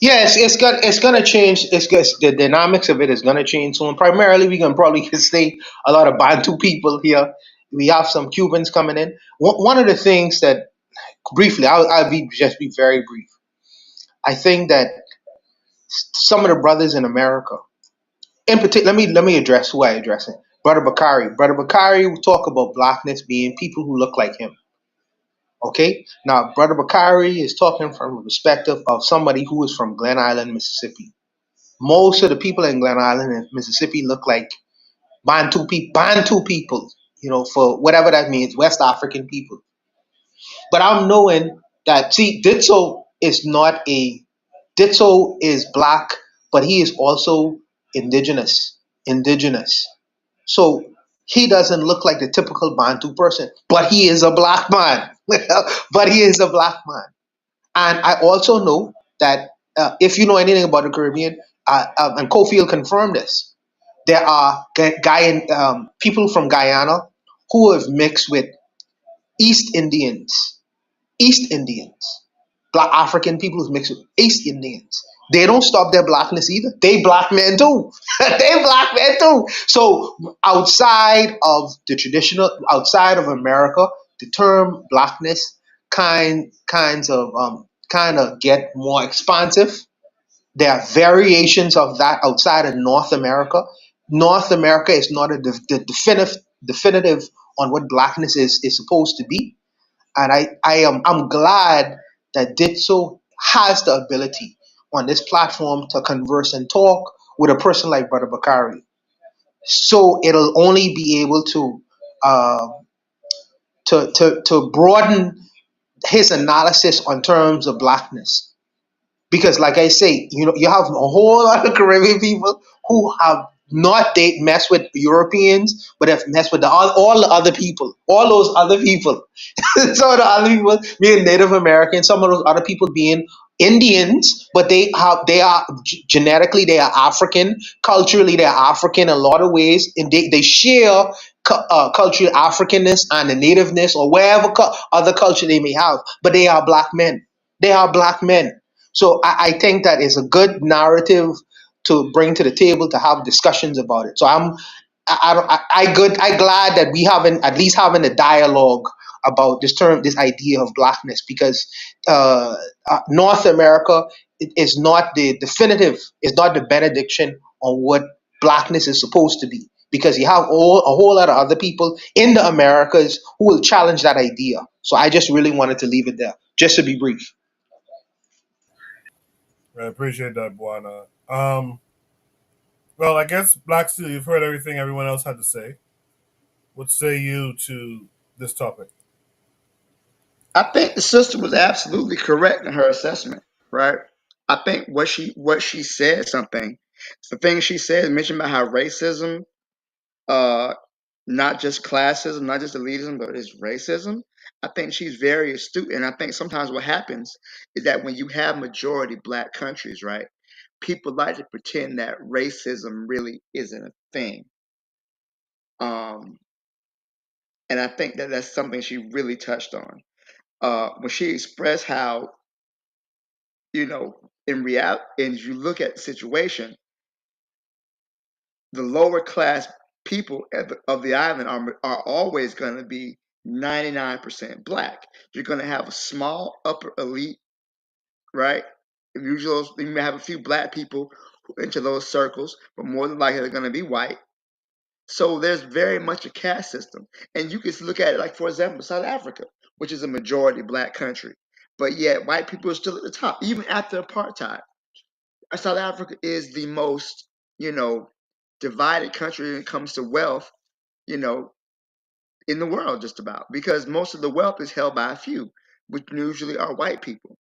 Yes, it's gonna change. The dynamics of it is gonna change soon. Primarily, we can probably see a lot of Bantu people here. We have some Cubans coming in. One of the things that briefly, I'll be very brief. I think that some of the brothers in America, in particular, let me address who I address it. Brother Bakari. Brother Bakari will talk about blackness being people who look like him. Okay? Now, Brother Bakari is talking from a perspective of somebody who is from Glen Island, Mississippi. Most of the people in Glen Island and Mississippi look like Bantu people, for whatever that means, West African people. But I'm knowing that, see, Ditso is black, but he is also indigenous. Indigenous. So he doesn't look like the typical Bantu person, but he is a black man. But he is a black man. And I also know that if you know anything about the Caribbean, and Kofi will confirm this, there are people from Guyana who have mixed with East Indians. East Indians. Black African people who's mixed with East Indians. They don't stop their blackness either. They black men too. They black men too. So outside of America, the term blackness kinds of get more expansive. There are variations of that outside of North America. North America is not the definitive on what blackness is supposed to be. And I'm glad that Ditso has the ability on this platform to converse and talk with a person like Brother Bakari. So it'll only be able uh, to broaden his analysis on terms of blackness. Because, like I say, you have a whole lot of Caribbean people who have not messed with Europeans, but have messed with all the other people, all those other people. Some of the other people being Native American, some of those other people being Indians, but genetically they are African, culturally they are African in a lot of ways, and they share cultural Africanness and the nativeness or wherever other culture they may have, but they are black men. They are black men. So I think that is a good narrative to bring to the table to have discussions about it. So I glad that we haven't at least having a dialogue about this idea of blackness, because North America is not the definitive, is not the benediction on what blackness is supposed to be, because you have a whole lot of other people in the Americas who will challenge that idea. So I just really wanted to leave it there, just to be brief. I appreciate that, Buana. Well, I guess Black Steel, you've heard everything everyone else had to say. What say you to this topic? I think the sister was absolutely correct in her assessment, right? I think what she said something. The thing she said mentioned about how racism, uh, not just classism, not just elitism, but it's racism. I think she's very astute, and I think sometimes what happens is that when you have majority black countries, right, people like to pretend that racism really isn't a thing. Um, and I think that that's something she really touched on. when she expressed how, in reality, and you look at the situation, the lower class people of the island are always going to be 99% black. You're going to have a small upper elite, right? Usually, you may have a few black people into those circles, but more than likely they're going to be white. So there's very much a caste system, and you can look at it like, for example, South Africa, which is a majority black country, but yet white people are still at the top, even after apartheid. South Africa is the most, divided country when it comes to wealth, you know, in the world, just about, because most of the wealth is held by a few, which usually are white people.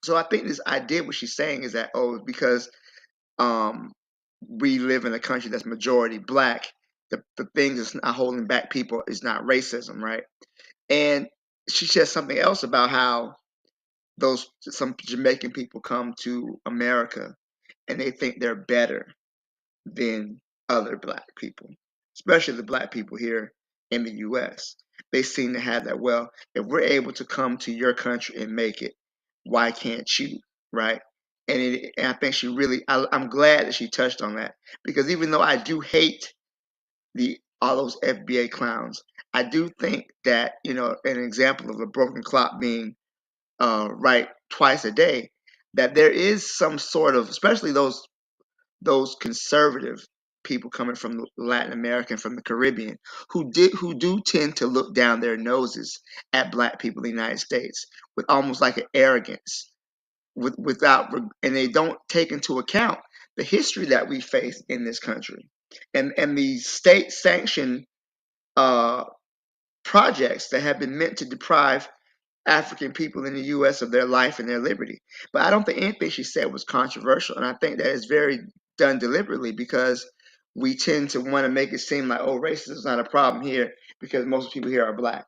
So I think this idea, what she's saying is that, because um, we live in a country that's majority black, the thing that's not holding back people is not racism, right? And she said something else about how some Jamaican people come to America and they think they're better than other black people, especially the black people here in the US. They seem to have that. Well, if we're able to come to your country and make it, why can't you? Right? And I think I'm glad that she touched on that, because even though I do hate all those FBA clowns, I do think that, an example of a broken clock being right twice a day, that there is some sort of, especially those conservative people coming from Latin America and from the Caribbean, who do tend to look down their noses at black people in the United States with almost like an arrogance, and they don't take into account the history that we face in this country, and the state sanctioned uh, projects that have been meant to deprive African people in the U.S. of their life and their liberty. But I don't think anything she said was controversial, and I think that is very done deliberately, because we tend to want to make it seem like, racism is not a problem here because most people here are black.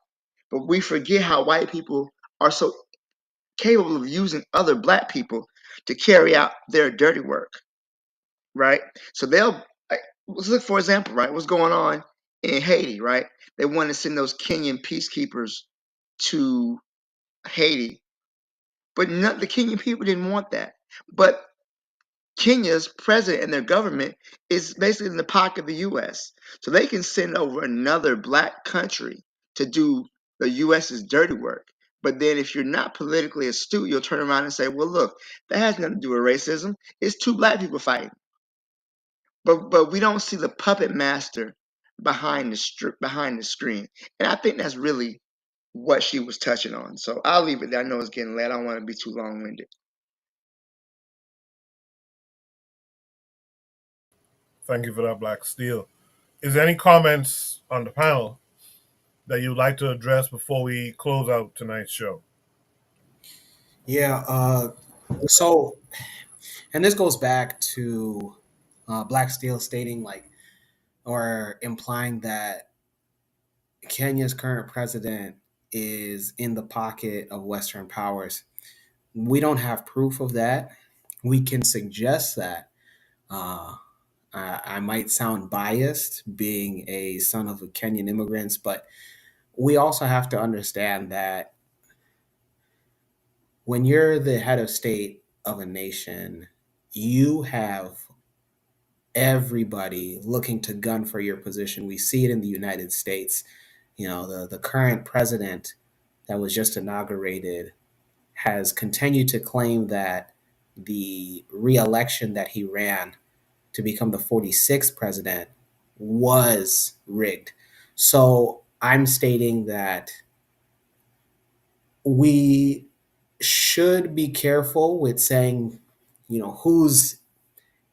But we forget how white people are so capable of using other black people to carry out their dirty work, right? So let's look, for example, right, what's going on in Haiti, right? They want to send those Kenyan peacekeepers to Haiti, but the Kenyan people didn't want that. But Kenya's president and their government is basically in the pocket of the U.S. So they can send over another black country to do the U.S.'s dirty work. But then if you're not politically astute, you'll turn around and say, well, look, that has nothing to do with racism. It's two black people fighting. But we don't see the puppet master behind the screen. And I think that's really what she was touching on. So I'll leave it there. I know it's getting late. I don't want to be too long-winded. Thank you for that, Black Steel. Is there any comments on the panel that you'd like to address before we close out tonight's show? Yeah. So, and this goes back to Black Steel stating or implying that Kenya's current president is in the pocket of Western powers. We don't have proof of that. We can suggest that. I might sound biased being a son of Kenyan immigrants, but we also have to understand that when you're the head of state of a nation, you have everybody looking to gun for your position. We see it in the United States. The current president that was just inaugurated has continued to claim that the re-election that he ran to become the 46th president was rigged. So I'm stating that we should be careful with saying, who's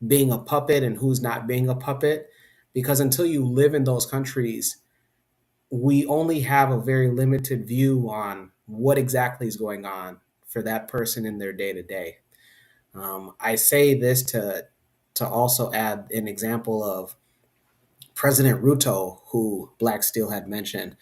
being a puppet and who's not being a puppet, because until you live in those countries, we only have a very limited view on what exactly is going on for that person in their day to day. I say this to also add an example of President Ruto, who Black Steel had mentioned.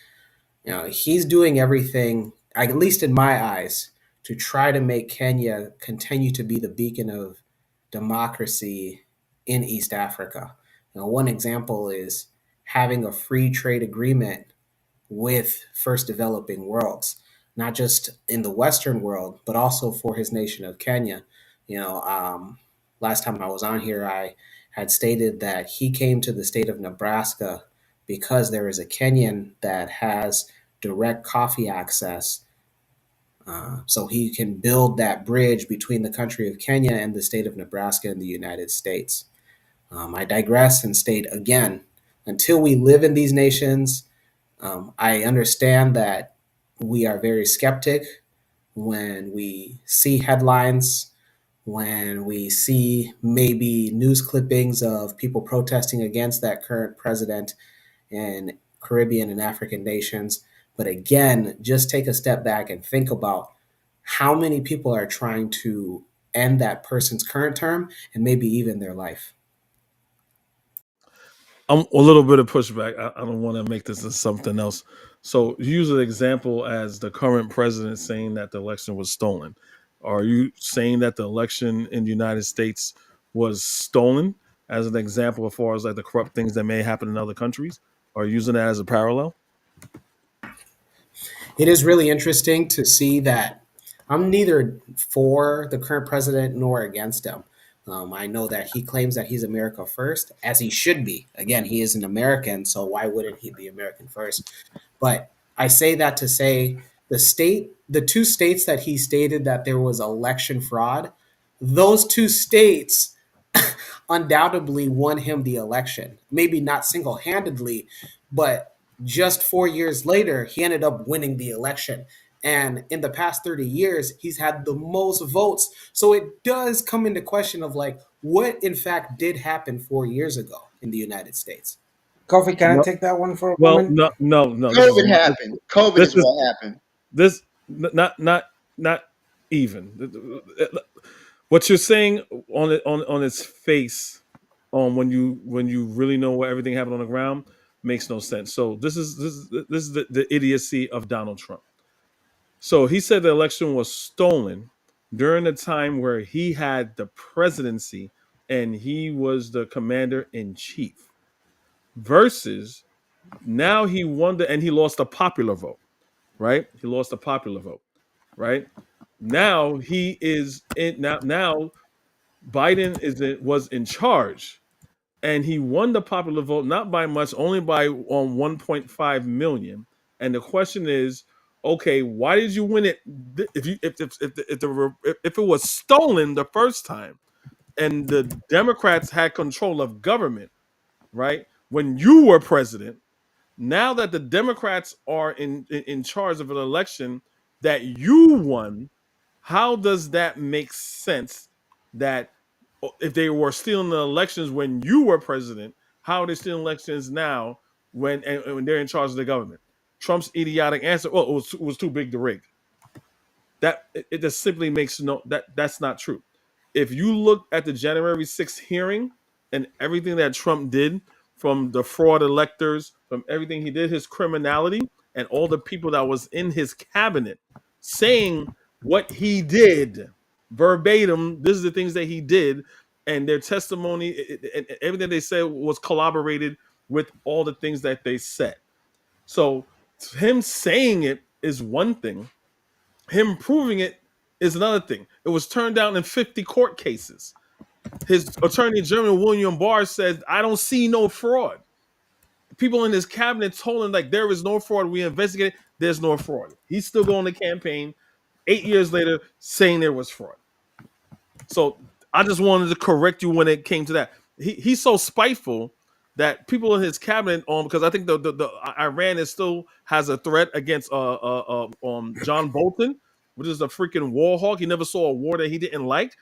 He's doing everything, at least in my eyes, to try to make Kenya continue to be the beacon of democracy in East Africa. One example is having a free trade agreement with first developing worlds. not just in the Western world, but also for his nation of Kenya. You know, last time I was on here, I had stated that he came to the state of Nebraska because there is a Kenyan that has direct coffee access. So he can build that bridge between the country of Kenya and the state of Nebraska in the United States. I digress and state again, until we live in these nations, I understand that we are very skeptic when we see headlines, when we see maybe news clippings of people protesting against that current president in Caribbean and African nations. But again, just take a step back and think about how many people are trying to end that person's current term and maybe even their life. I'm a little bit of pushback. I don't want to make this into something else. So you use an example as the current president saying that the election was stolen. Are you saying that the election in the United States was stolen as an example as far as like the corrupt things that may happen in other countries? Are you using that as a parallel? It is really interesting to see that I'm neither for the current president nor against him. I know that he claims that he's America first, as he should be. Again, he is an American, so why wouldn't he be American first? But I say that to say the two states that he stated that there was election fraud, those two states undoubtedly won him the election. Maybe not single handedly, but just 4 years later, he ended up winning the election. And in the past 30 years, he's had the most votes. So it does come into question of like what in fact did happen 4 years ago in the United States. Kofi, can I No. take that one for a Well, moment? no. COVID happened. COVID This is is what happened. this not even. What you're saying on its face, when you really know what everything happened on the ground, makes no sense. So this is the idiocy of Donald Trump. So he said the election was stolen during a time where he had the presidency and he was the commander in chief, versus now he won and he lost a popular vote, right? He lost a popular vote, right? Now he is in now Biden was in charge, and he won the popular vote not by much, only by 1.5 million. And the question is, okay, why did you win it? If it was stolen the first time, and the Democrats had control of government, right? When you were president, now that the Democrats are in charge of an election that you won, how does that make sense that if they were stealing the elections when you were president, how are they stealing elections now when they're in charge of the government? Trump's idiotic answer, well, it was too big to rig. That it just simply makes that's not true. If you look at the January 6th hearing and everything that Trump did, from the fraud electors, from everything he did, his criminality, and all the people that was in his cabinet saying what he did verbatim, this is the things that he did, and their testimony and everything they said was corroborated with all the things that they said. So him saying it is one thing, him proving it is another thing. It was turned down in 50 court cases. His attorney general, William Barr, said, I don't see no fraud. People in his cabinet told him, like, there is no fraud. We investigated. There's no fraud. He's still going to campaign 8 years later saying there was fraud. So I just wanted to correct you when it came to that. He's so spiteful that people in his cabinet, because I think the Iran is still has a threat against John Bolton, which is a freaking war hawk. He never saw a war that he didn't like.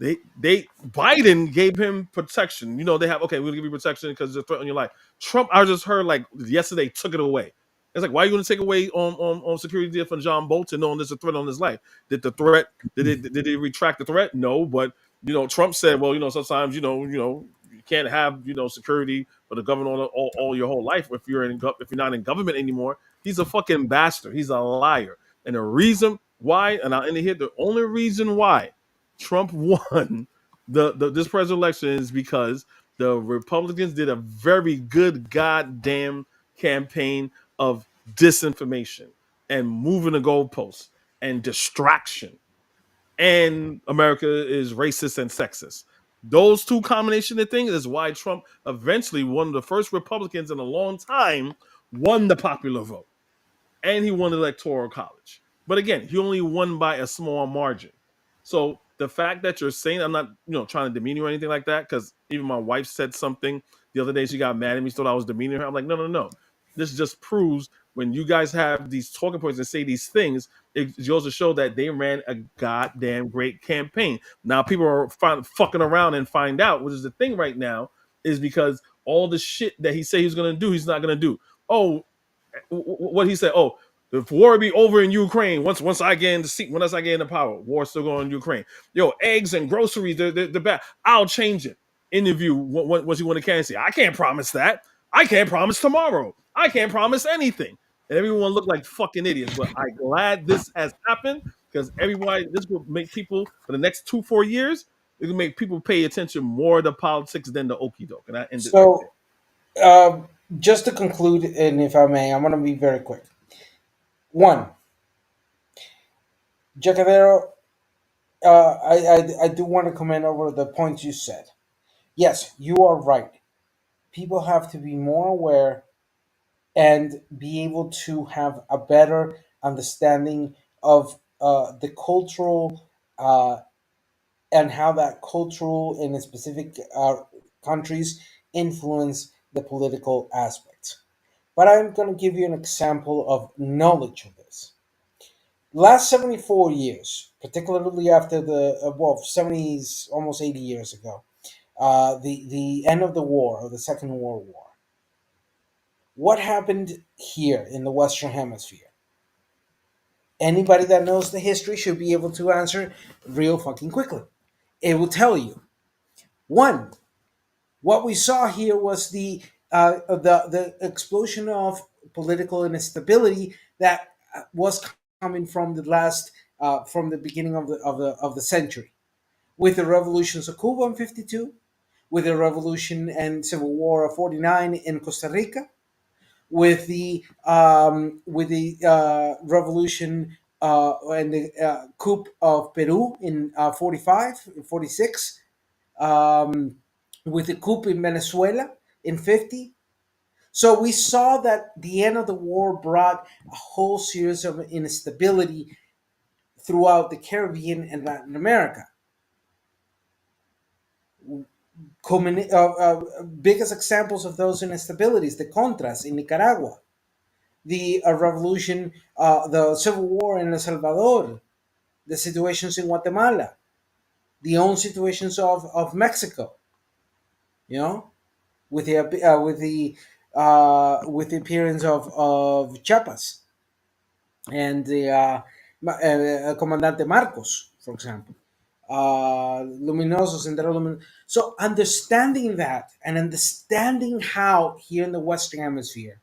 Biden gave him protection. You know, they have, okay, we're gonna give you protection because there's a threat on your life. Trump, I just heard like yesterday, took it away. It's like, why are you gonna take away on security deal from John Bolton knowing there's a threat on his life? Did they retract the threat? No, but you know, Trump said, well, you know, sometimes you can't have security for the government all your whole life if you're not in government anymore. He's a fucking bastard. He's a liar. And the reason why, and I'll end it here, the only reason why Trump won this presidential election is because the Republicans did a very good goddamn campaign of disinformation. and moving the goalposts and distraction. And America is racist and sexist. Those two combination of things is why Trump eventually, one of the first Republicans in a long time, won the popular vote. And he won the electoral college. But again, he only won by a small margin. So the fact that you're saying, I'm not, trying to demean you or anything like that, because even my wife said something the other day. She got mad at me, thought I was demeaning her. I'm like, no, no, no. This just proves when you guys have these talking points and say these things, it goes to show that they ran a goddamn great campaign. Now people are fucking around and find out, which is the thing right now, is because all the shit that he said he's going to do, he's not going to do. Oh, what he said. Oh, the war will be over in Ukraine once I get in the seat. Once I get in the power, war still going in Ukraine. Yo, eggs and groceries, they're bad. I'll change it. Interview once you win the candidacy. I can't promise that. I can't promise tomorrow. I can't promise anything. And everyone looked like fucking idiots. But I'm glad this has happened because this will make people for the next 2-4 years. It will make people pay attention more to politics than the okie doke. And I end it right there. So, just to conclude, and if I may, I'm going to be very quick. One, Jacadero, I do want to comment over the points you said. Yes, you are right. People have to be more aware and be able to have a better understanding of the cultural and how that cultural in specific countries influence the political aspects. But I'm going to give you an example of knowledge of this. Last 74 years, particularly after the 70s, almost 80 years ago, the end of the war, of the Second World War. What happened here in the Western Hemisphere? Anybody that knows the history should be able to answer real fucking quickly. It will tell you. One, what we saw here was the explosion of political instability that was coming from from the beginning of the century, with the revolutions of Cuba in '52, with the revolution and civil war of '49 in Costa Rica, with the revolution and the coup of Peru in 45, 46, with the coup in Venezuela in 50. So we saw that the end of the war brought a whole series of instability throughout the Caribbean and Latin America. Biggest examples of those instabilities, the Contras in Nicaragua, the revolution, the civil war in El Salvador, the situations in Guatemala, the own situations of Mexico, with the appearance of Chiapas and the Comandante Marcos, for example. Luminoso, Sendero Luminoso. So understanding that and understanding how here in the Western Hemisphere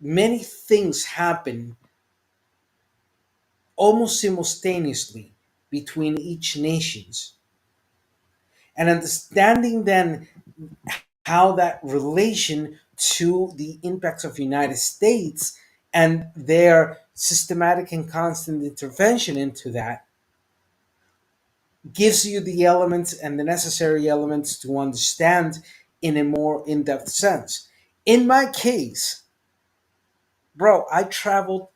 many things happen almost simultaneously between each nations, and understanding then how that relation to the impacts of the United States and their systematic and constant intervention into that gives you the elements and the necessary elements to understand in a more in-depth sense. In my case, bro, I traveled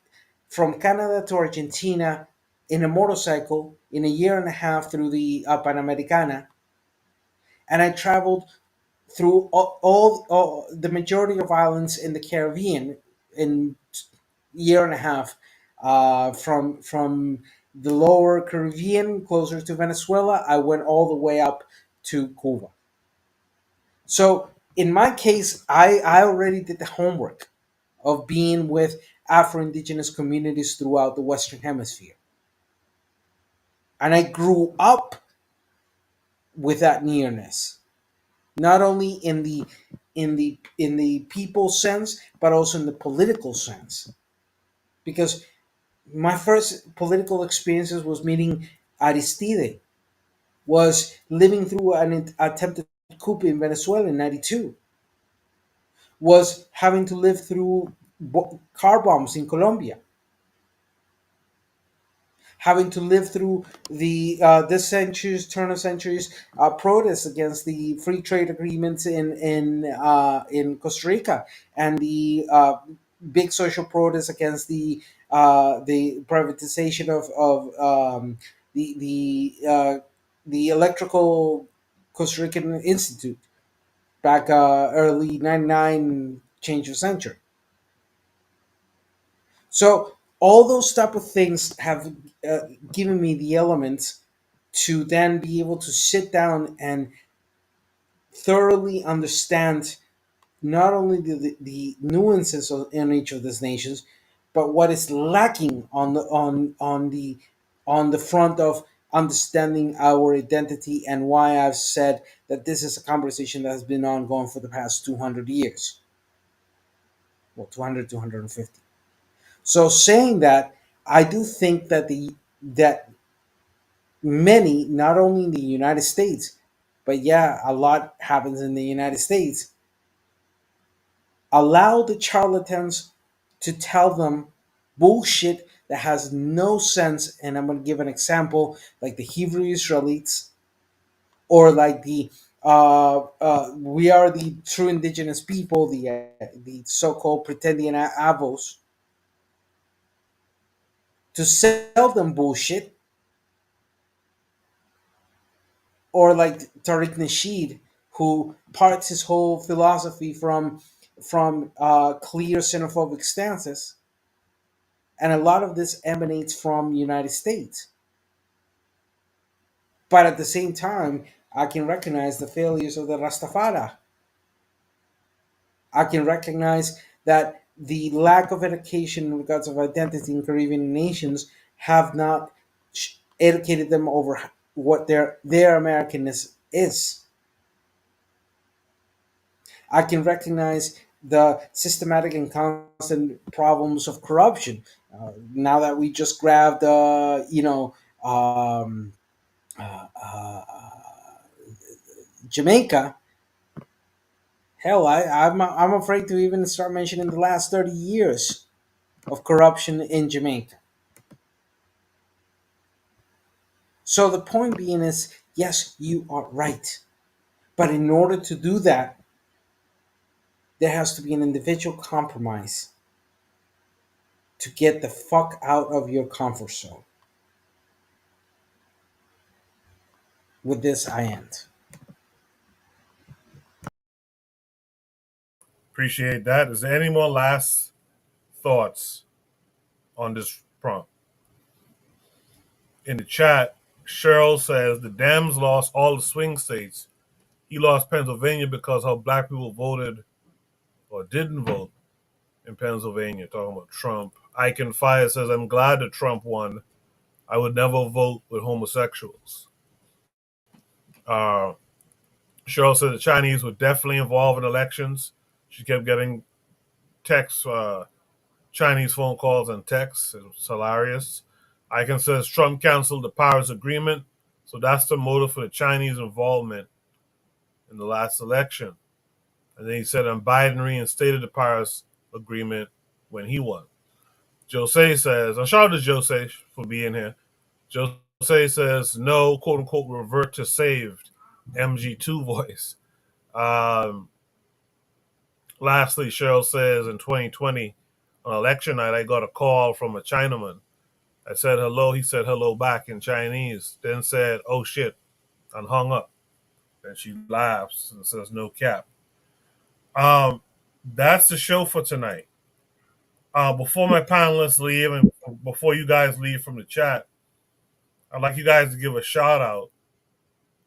from Canada to Argentina in a motorcycle in a year and a half through the Panamericana, and I traveled through all the majority of islands in the Caribbean in year and a half, from the lower Caribbean closer to Venezuela. I went all the way up to Cuba. So in my case, I already did the homework of being with Afro-Indigenous communities throughout the Western Hemisphere. And I grew up with that nearness, not only in the people sense, but also in the political sense. Because my first political experiences was meeting Aristide, was living through an attempted coup in Venezuela in '92, was having to live through car bombs in Colombia, having to live through the this century's turn of centuries protests against the free trade agreements in Costa Rica, and the big social protests against the privatization of the electrical Costa Rican Institute back early '99, change of century. So all those type of things have given me the elements to then be able to sit down and thoroughly understand not only the nuances in each of these nations, but what is lacking on the front of understanding our identity, and why I've said that this is a conversation that has been ongoing for the past 200 years. Well, 200, 250. So saying that, I do think that that many, not only in the United States, but yeah, a lot happens in the United States, allow the charlatans to tell them bullshit that has no sense. And I'm going to give an example, like the Hebrew Israelites, or like the we are the true indigenous people, the so-called pretending avos, to sell them bullshit, or like Tariq Nasheed, who parts his whole philosophy from clear xenophobic stances, and a lot of this emanates from United States. But at the same time, I can recognize the failures of the Rastafari. I can recognize that the lack of education in regards of identity in Caribbean nations have not educated them over what their Americanness is. I can recognize the systematic and constant problems of corruption. Now that we just grabbed, Jamaica, hell, I'm afraid to even start mentioning the last 30 years of corruption in Jamaica. So the point being is, yes, you are right. But in order to do that, there has to be an individual compromise to get the fuck out of your comfort zone. With this, I end. Appreciate that. Is there any more last thoughts on this prompt? In the chat, Cheryl says the Dems lost all the swing states. He lost Pennsylvania because how black people voted or didn't vote in Pennsylvania, talking about Trump. Ike and Fire says, I'm glad that Trump won. I would never vote with homosexuals. Cheryl said the Chinese were definitely involved in elections. She kept getting texts, Chinese phone calls and texts. It was hilarious. Ike says Trump canceled the Paris Agreement, so that's the motive for the Chinese involvement in the last election. And then he said, and Biden reinstated the Paris Agreement when he won. Jose says, and shout out to Jose for being here. Jose says, no, quote unquote, revert to saved MG2 voice. Lastly, Cheryl says, in 2020, on election night, I got a call from a Chinaman. I said hello. He said hello back in Chinese, then said, oh shit, and hung up. And she laughs and says, no cap. That's the show for tonight. Before my panelists leave and before you guys leave from the chat, I'd like you guys to give a shout out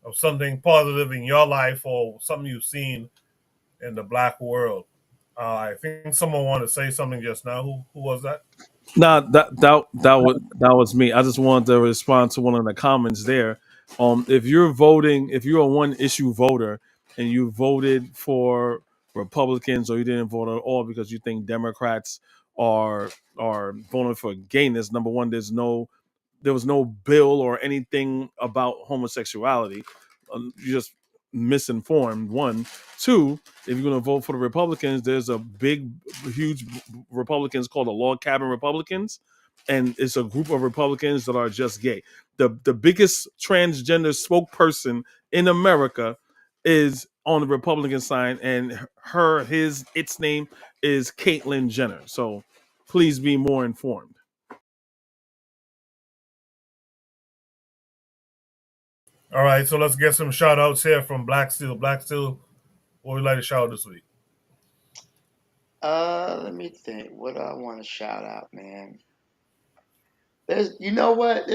of something positive in your life or something you've seen in the black world. I think someone wanted to say something just now. Who was that? Nah, that was me. I just wanted to respond to one of the comments there. If you're voting, if you're a one issue voter and you voted for Republicans or you didn't vote at all because you think Democrats are voting for gayness, number one, there was no bill or anything about homosexuality. You're just misinformed. One, two. If you're going to vote for the Republicans, there's a huge Republicans called the log cabin Republicans. and it's a group of Republicans that are just gay. The biggest transgender spokesperson in America is on the Republican side, and its name is Caitlyn Jenner. So please be more informed. All right, so let's get some shout outs here from Black Steel. Black Steel, what would you like to shout out this week? Let me think. What do I want to shout out, man? There's, you know what?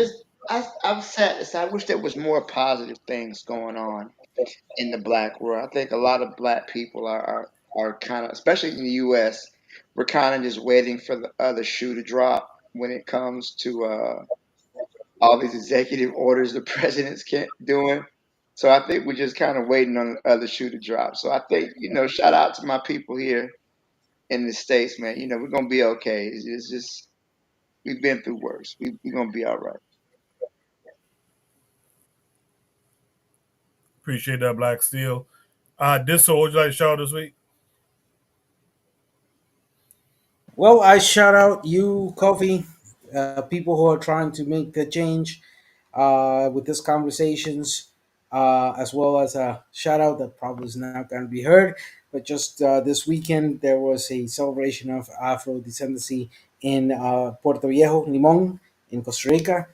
I've said this. I wish there was more positive things going on in the black world. I think a lot of black people are kind of, especially in the U.S., we're kind of just waiting for the other shoe to drop when it comes to all these executive orders the president's doing. So I think we're just kind of waiting on the other shoe to drop. So I think, shout out to my people here in the States, man. We're gonna be okay. It's just we've been through worse. We're gonna be all right. Appreciate that, Black Steel. Disso, what would you like to shout out this week? Well, I shout out you, Kofi, people who are trying to make the change with these conversations, as well as a shout out that probably is not going to be heard. But just this weekend, there was a celebration of Afro descendancy in Puerto Viejo, Limón, in Costa Rica,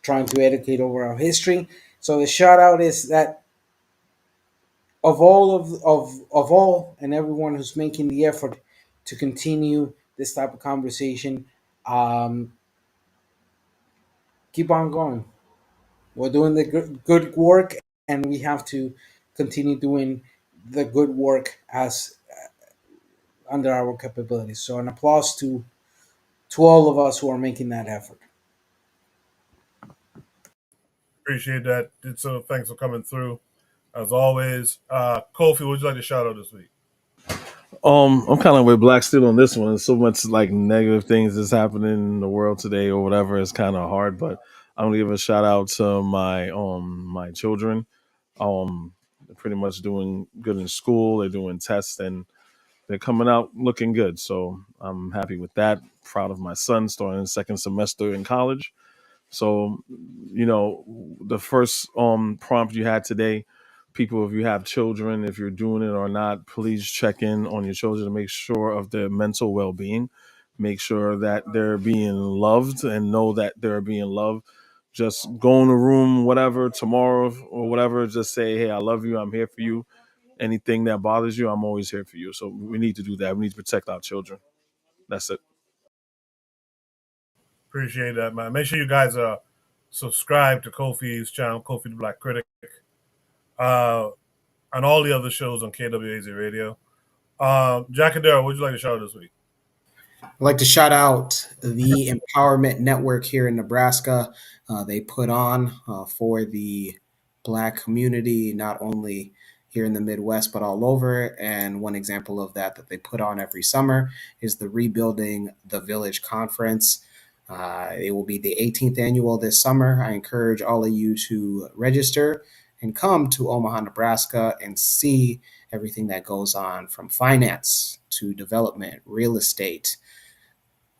trying to educate over our history. So the shout out is that of all and everyone who's making the effort to continue this type of conversation, um, keep on going. We're doing the good work, and we have to continue doing the good work as under our capabilities. So an applause to all of us who are making that effort. Appreciate that. So thanks for coming through. As always, Kofi, what would you like to shout out this week? I'm kind of with Black Steel on this one. So much like negative things that's happening in the world today or whatever. It's kind of hard, but I'm gonna give a shout out to my children. They're pretty much doing good in school. They're doing tests and they're coming out looking good. So I'm happy with that. Proud of my son starting his second semester in college. So, the first prompt you had today, people, if you have children, if you're doing it or not, please check in on your children to make sure of their mental well-being. Make sure that they're being loved and know that they're being loved. Just go in the room, whatever, tomorrow or whatever, just say, hey, I love you. I'm here for you. Anything that bothers you, I'm always here for you. So we need to do that. We need to protect our children. That's it. Appreciate that, man. Make sure you guys subscribe to Kofi's channel, Kofi the Black Critic, and all the other shows on KWAZ Radio. Jack Adara, what would you like to shout out this week? I'd like to shout out the Empowerment Network here in Nebraska. They put on for the Black community, not only here in the Midwest, but all over. And one example of that they put on every summer is the Rebuilding the Village Conference. It will be the 18th annual this summer. I encourage all of you to register and come to Omaha, Nebraska and see everything that goes on, from finance to development, real estate,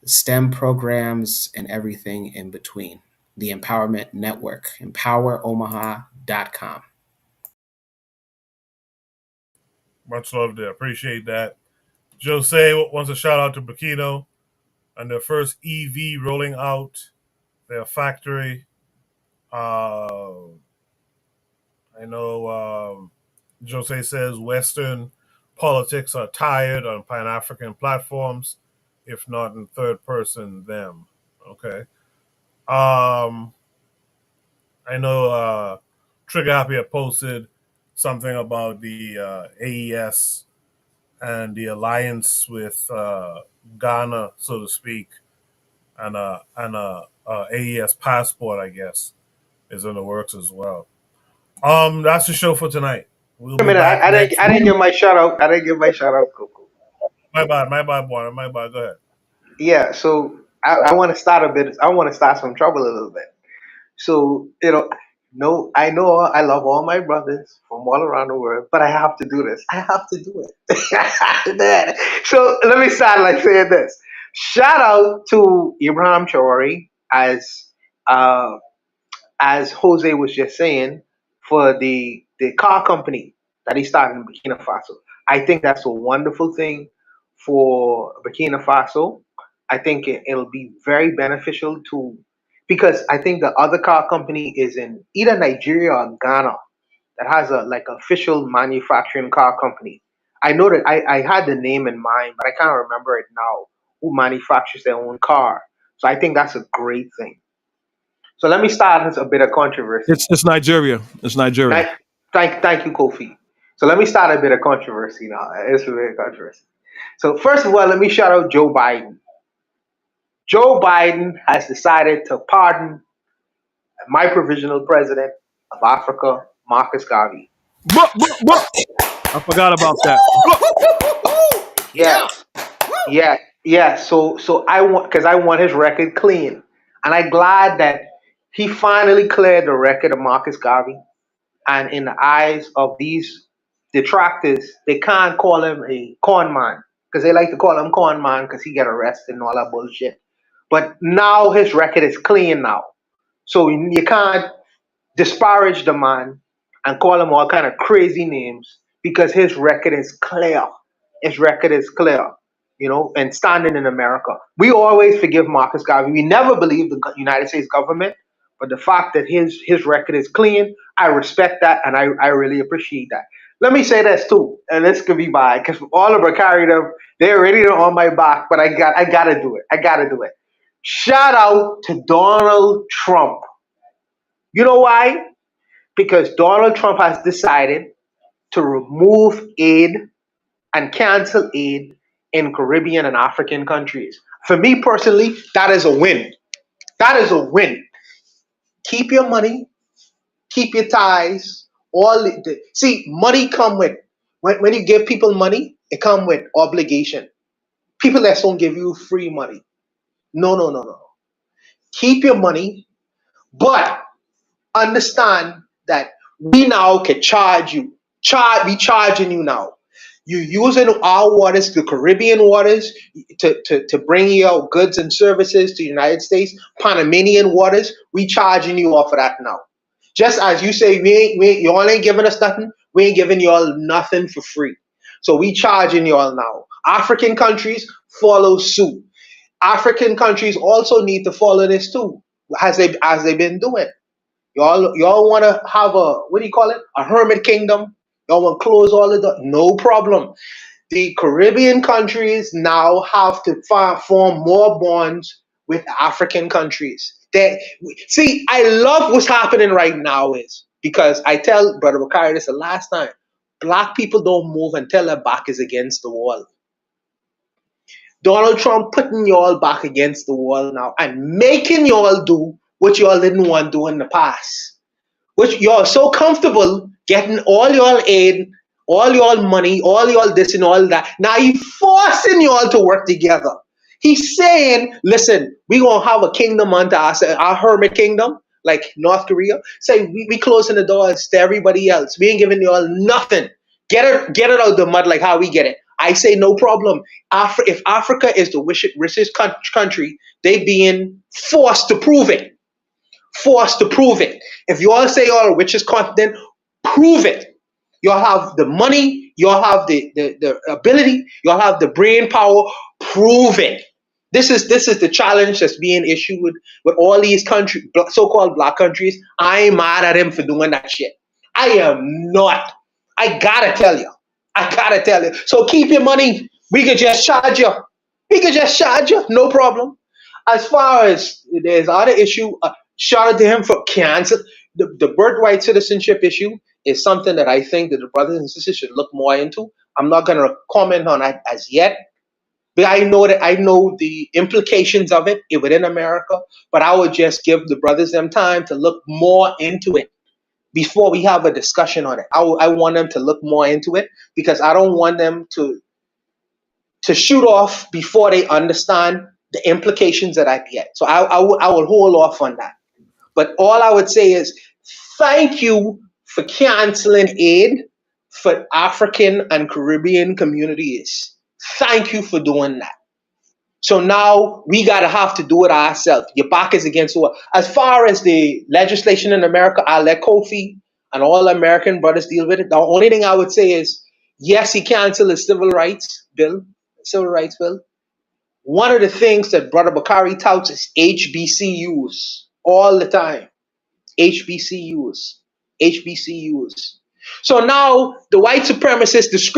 STEM programs, and everything in between. The Empowerment Network, empoweromaha.com. Much love there. Appreciate that. Jose wants a shout out to Burkina and their first EV rolling out their factory. I know Jose says Western politics are tired on Pan-African platforms, if not in third person them. Okay. I know Trigger Happy had posted something about the AES and the alliance with Ghana, so to speak, and AES passport, I guess, is in the works as well. That's the show for tonight. We'll Wait a be minute, back I next didn't week. give my shout out. I didn't give my shout out, Coco. My bad, Warner. My bad. Go ahead. Yeah, so I want to start a bit. I want to start some trouble a little bit. So no, I know I love all my brothers from all around the world, but I have to do this. I have to do it. So let me start like saying this. Shout out to Ibrahim Traore, uh, as Jose was just saying, for the car company that he started in Burkina Faso. I think that's a wonderful thing for Burkina Faso. I think it'll be very beneficial to, because I think the other car company is in either Nigeria or Ghana that has a like official manufacturing car company. I know that I had the name in mind, but I can't remember it now. Who manufactures their own car? So I think that's a great thing. So let me start with a bit of controversy. It's Nigeria. It's Nigeria. Thank you, Kofi. So let me start a bit of controversy now. It's a bit of controversy. So first of all, let me shout out Joe Biden. Joe Biden has decided to pardon my provisional president of Africa, Marcus Garvey. I forgot about that. Yes, yeah. So I want, because I want his record clean, and I'm glad that he finally cleared the record of Marcus Garvey. And in the eyes of these detractors, they can't call him a con man, because they like to call him con man because he get arrested and all that bullshit. But now his record is clean now, so you can't disparage the man and call him all kind of crazy names because his record is clear. His record is clear, and standing in America. We always forgive Marcus Garvey. We never believe the United States government, but the fact that his record is clean, I respect that, and I really appreciate that. Let me say this too, and this could be bad because Oliver carried them. They're already on my back, but I gotta do it. I gotta do it. Shout out to Donald Trump. You know why? Because Donald Trump has decided to remove aid and cancel aid in Caribbean and African countries. For me personally, that is a win. That is a win. Keep your money, keep your ties. See, money come with, when you give people money, it come with obligation. People that don't give you free money. No. Keep your money, but understand that we now can charge you. We charging you now. You using our waters, the Caribbean waters, to bring your goods and services to the United States. Panamanian waters, we charging you off of that now. Just as you say, y'all ain't giving us nothing. We ain't giving y'all nothing for free. So we charging y'all now. African countries follow suit. African countries also need to follow this too, as they've been doing. Y'all want to have what do you call it? A hermit kingdom? Y'all want to close all of the? No problem. The Caribbean countries now have to form more bonds with African countries. See, I love what's happening right now is because I tell Brother Bakari this the last time. Black people don't move until their back is against the wall. Donald Trump putting y'all back against the wall now and making y'all do what y'all didn't want to do in the past. Which y'all so comfortable getting all y'all aid, all y'all money, all y'all this and all that. Now he forcing y'all to work together. He's saying, listen, we gonna have a kingdom unto us, our hermit kingdom, like North Korea. Say we closing the doors to everybody else. We ain't giving y'all nothing. Get it out of the mud like how we get it. I say no problem. If Africa is the richest country, they being forced to prove it. Forced to prove it. If you all say y'all are richest continent, prove it. Y'all have the money, y'all have the ability, y'all have the brain power, prove it. This is the challenge that's being issued with all these countries, so-called black countries. I ain't mad at him for doing that shit. I am not. I gotta tell you. So keep your money. We could just charge you. No problem. As far as there's other issue, shout out to him for cancel. The birthright citizenship issue is something that I think that the brothers and sisters should look more into. I'm not going to comment on that as yet, but I know the implications of it within America. But I would just give the brothers them time to look more into it before we have a discussion on it. I want them to look more into it because I don't want them to shoot off before they understand the implications that I get. So I will hold off on that. But all I would say is thank you for canceling aid for African and Caribbean communities. Thank you for doing that. So now we gotta have to do it ourselves. Your back is against the wall. As far as the legislation in America, I'll let Kofi and all American brothers deal with it. The only thing I would say is, yes, he cancel the civil rights bill. One of the things that Brother Bakari touts is HBCUs all the time. HBCUs. HBCUs. So now the white supremacists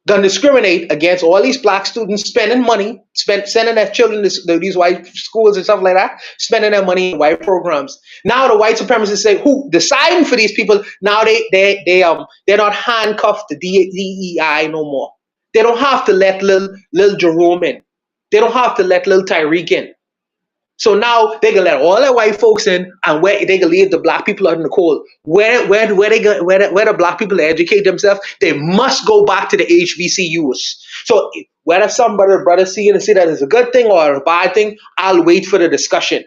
gonna discriminate against all these black students spending money, sending their children to these white schools and stuff like that, spending their money in white programs. Now the white supremacists say who deciding for these people. Now they're not handcuffed to DEI no more. They don't have to let little Jerome in. They don't have to let little Tyreek in. So now they can let all the white folks in, and where they can leave the black people out in the cold. Where the black people educate themselves, they must go back to the HBCUs. So whether some brothers see that as a good thing or a bad thing, I'll wait for the discussion.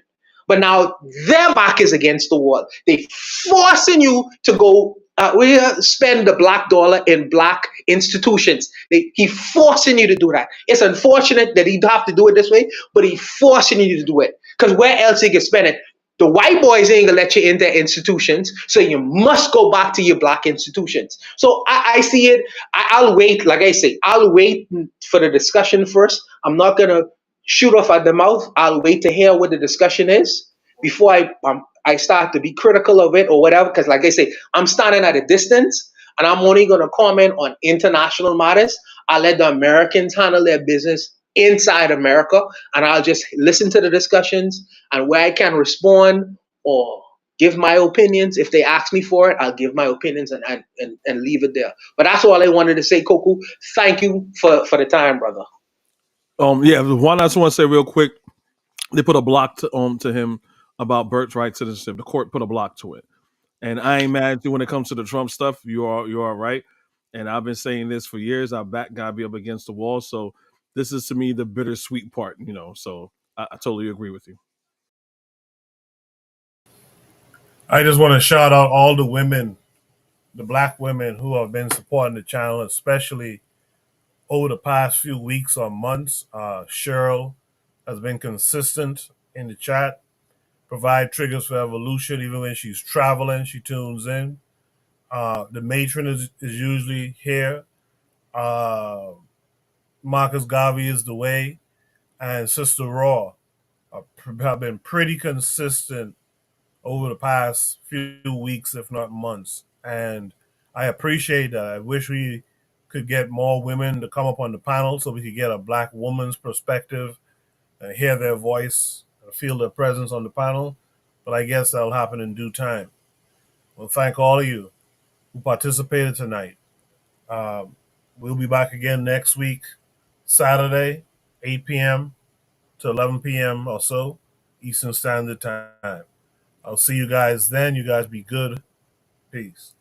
But now their back is against the wall. They forcing you to go spend the black dollar in black institutions. He forcing you to do that. It's unfortunate that he'd have to do it this way, but he forcing you to do it. Because where else he can spend it? The white boys ain't gonna let you in their institutions, so you must go back to your black institutions. So I see it. I'll wait, like I say, I'll wait for the discussion first. I'm not gonna shoot off at the mouth. I'll wait to hear what the discussion is before I start to be critical of it or whatever. Because like I say, I'm standing at a distance, and I'm only gonna comment on international matters. I'll let the Americans handle their business inside America, and I'll just listen to the discussions, and where I can respond or give my opinions. If they ask me for it, I'll give my opinions and leave it there. But that's all I wanted to say, Koku. Thank you for the time, brother. Yeah, the one I just want to say real quick, they put a block to him about birthright citizenship. The court put a block to it. And I ain't mad at you when it comes to the Trump stuff. You are right. And I've been saying this for years. Our back gotta be up against the wall. So this is to me the bittersweet part, So I totally agree with you. I just want to shout out all the women, the black women who have been supporting the channel, especially over the past few weeks or months. Cheryl has been consistent in the chat, provide triggers for evolution. Even when she's traveling, she tunes in. The matron is usually here. Marcus Garvey is the way, and Sister Raw have been pretty consistent over the past few weeks, if not months. And I appreciate that. I wish we could get more women to come up on the panel so we could get a black woman's perspective and hear their voice and feel their presence on the panel. But I guess that'll happen in due time. Well, thank all of you who participated tonight. We'll be back again next week, Saturday, 8 p.m. to 11 p.m. or so, Eastern Standard Time. I'll see you guys then. You guys be good. Peace.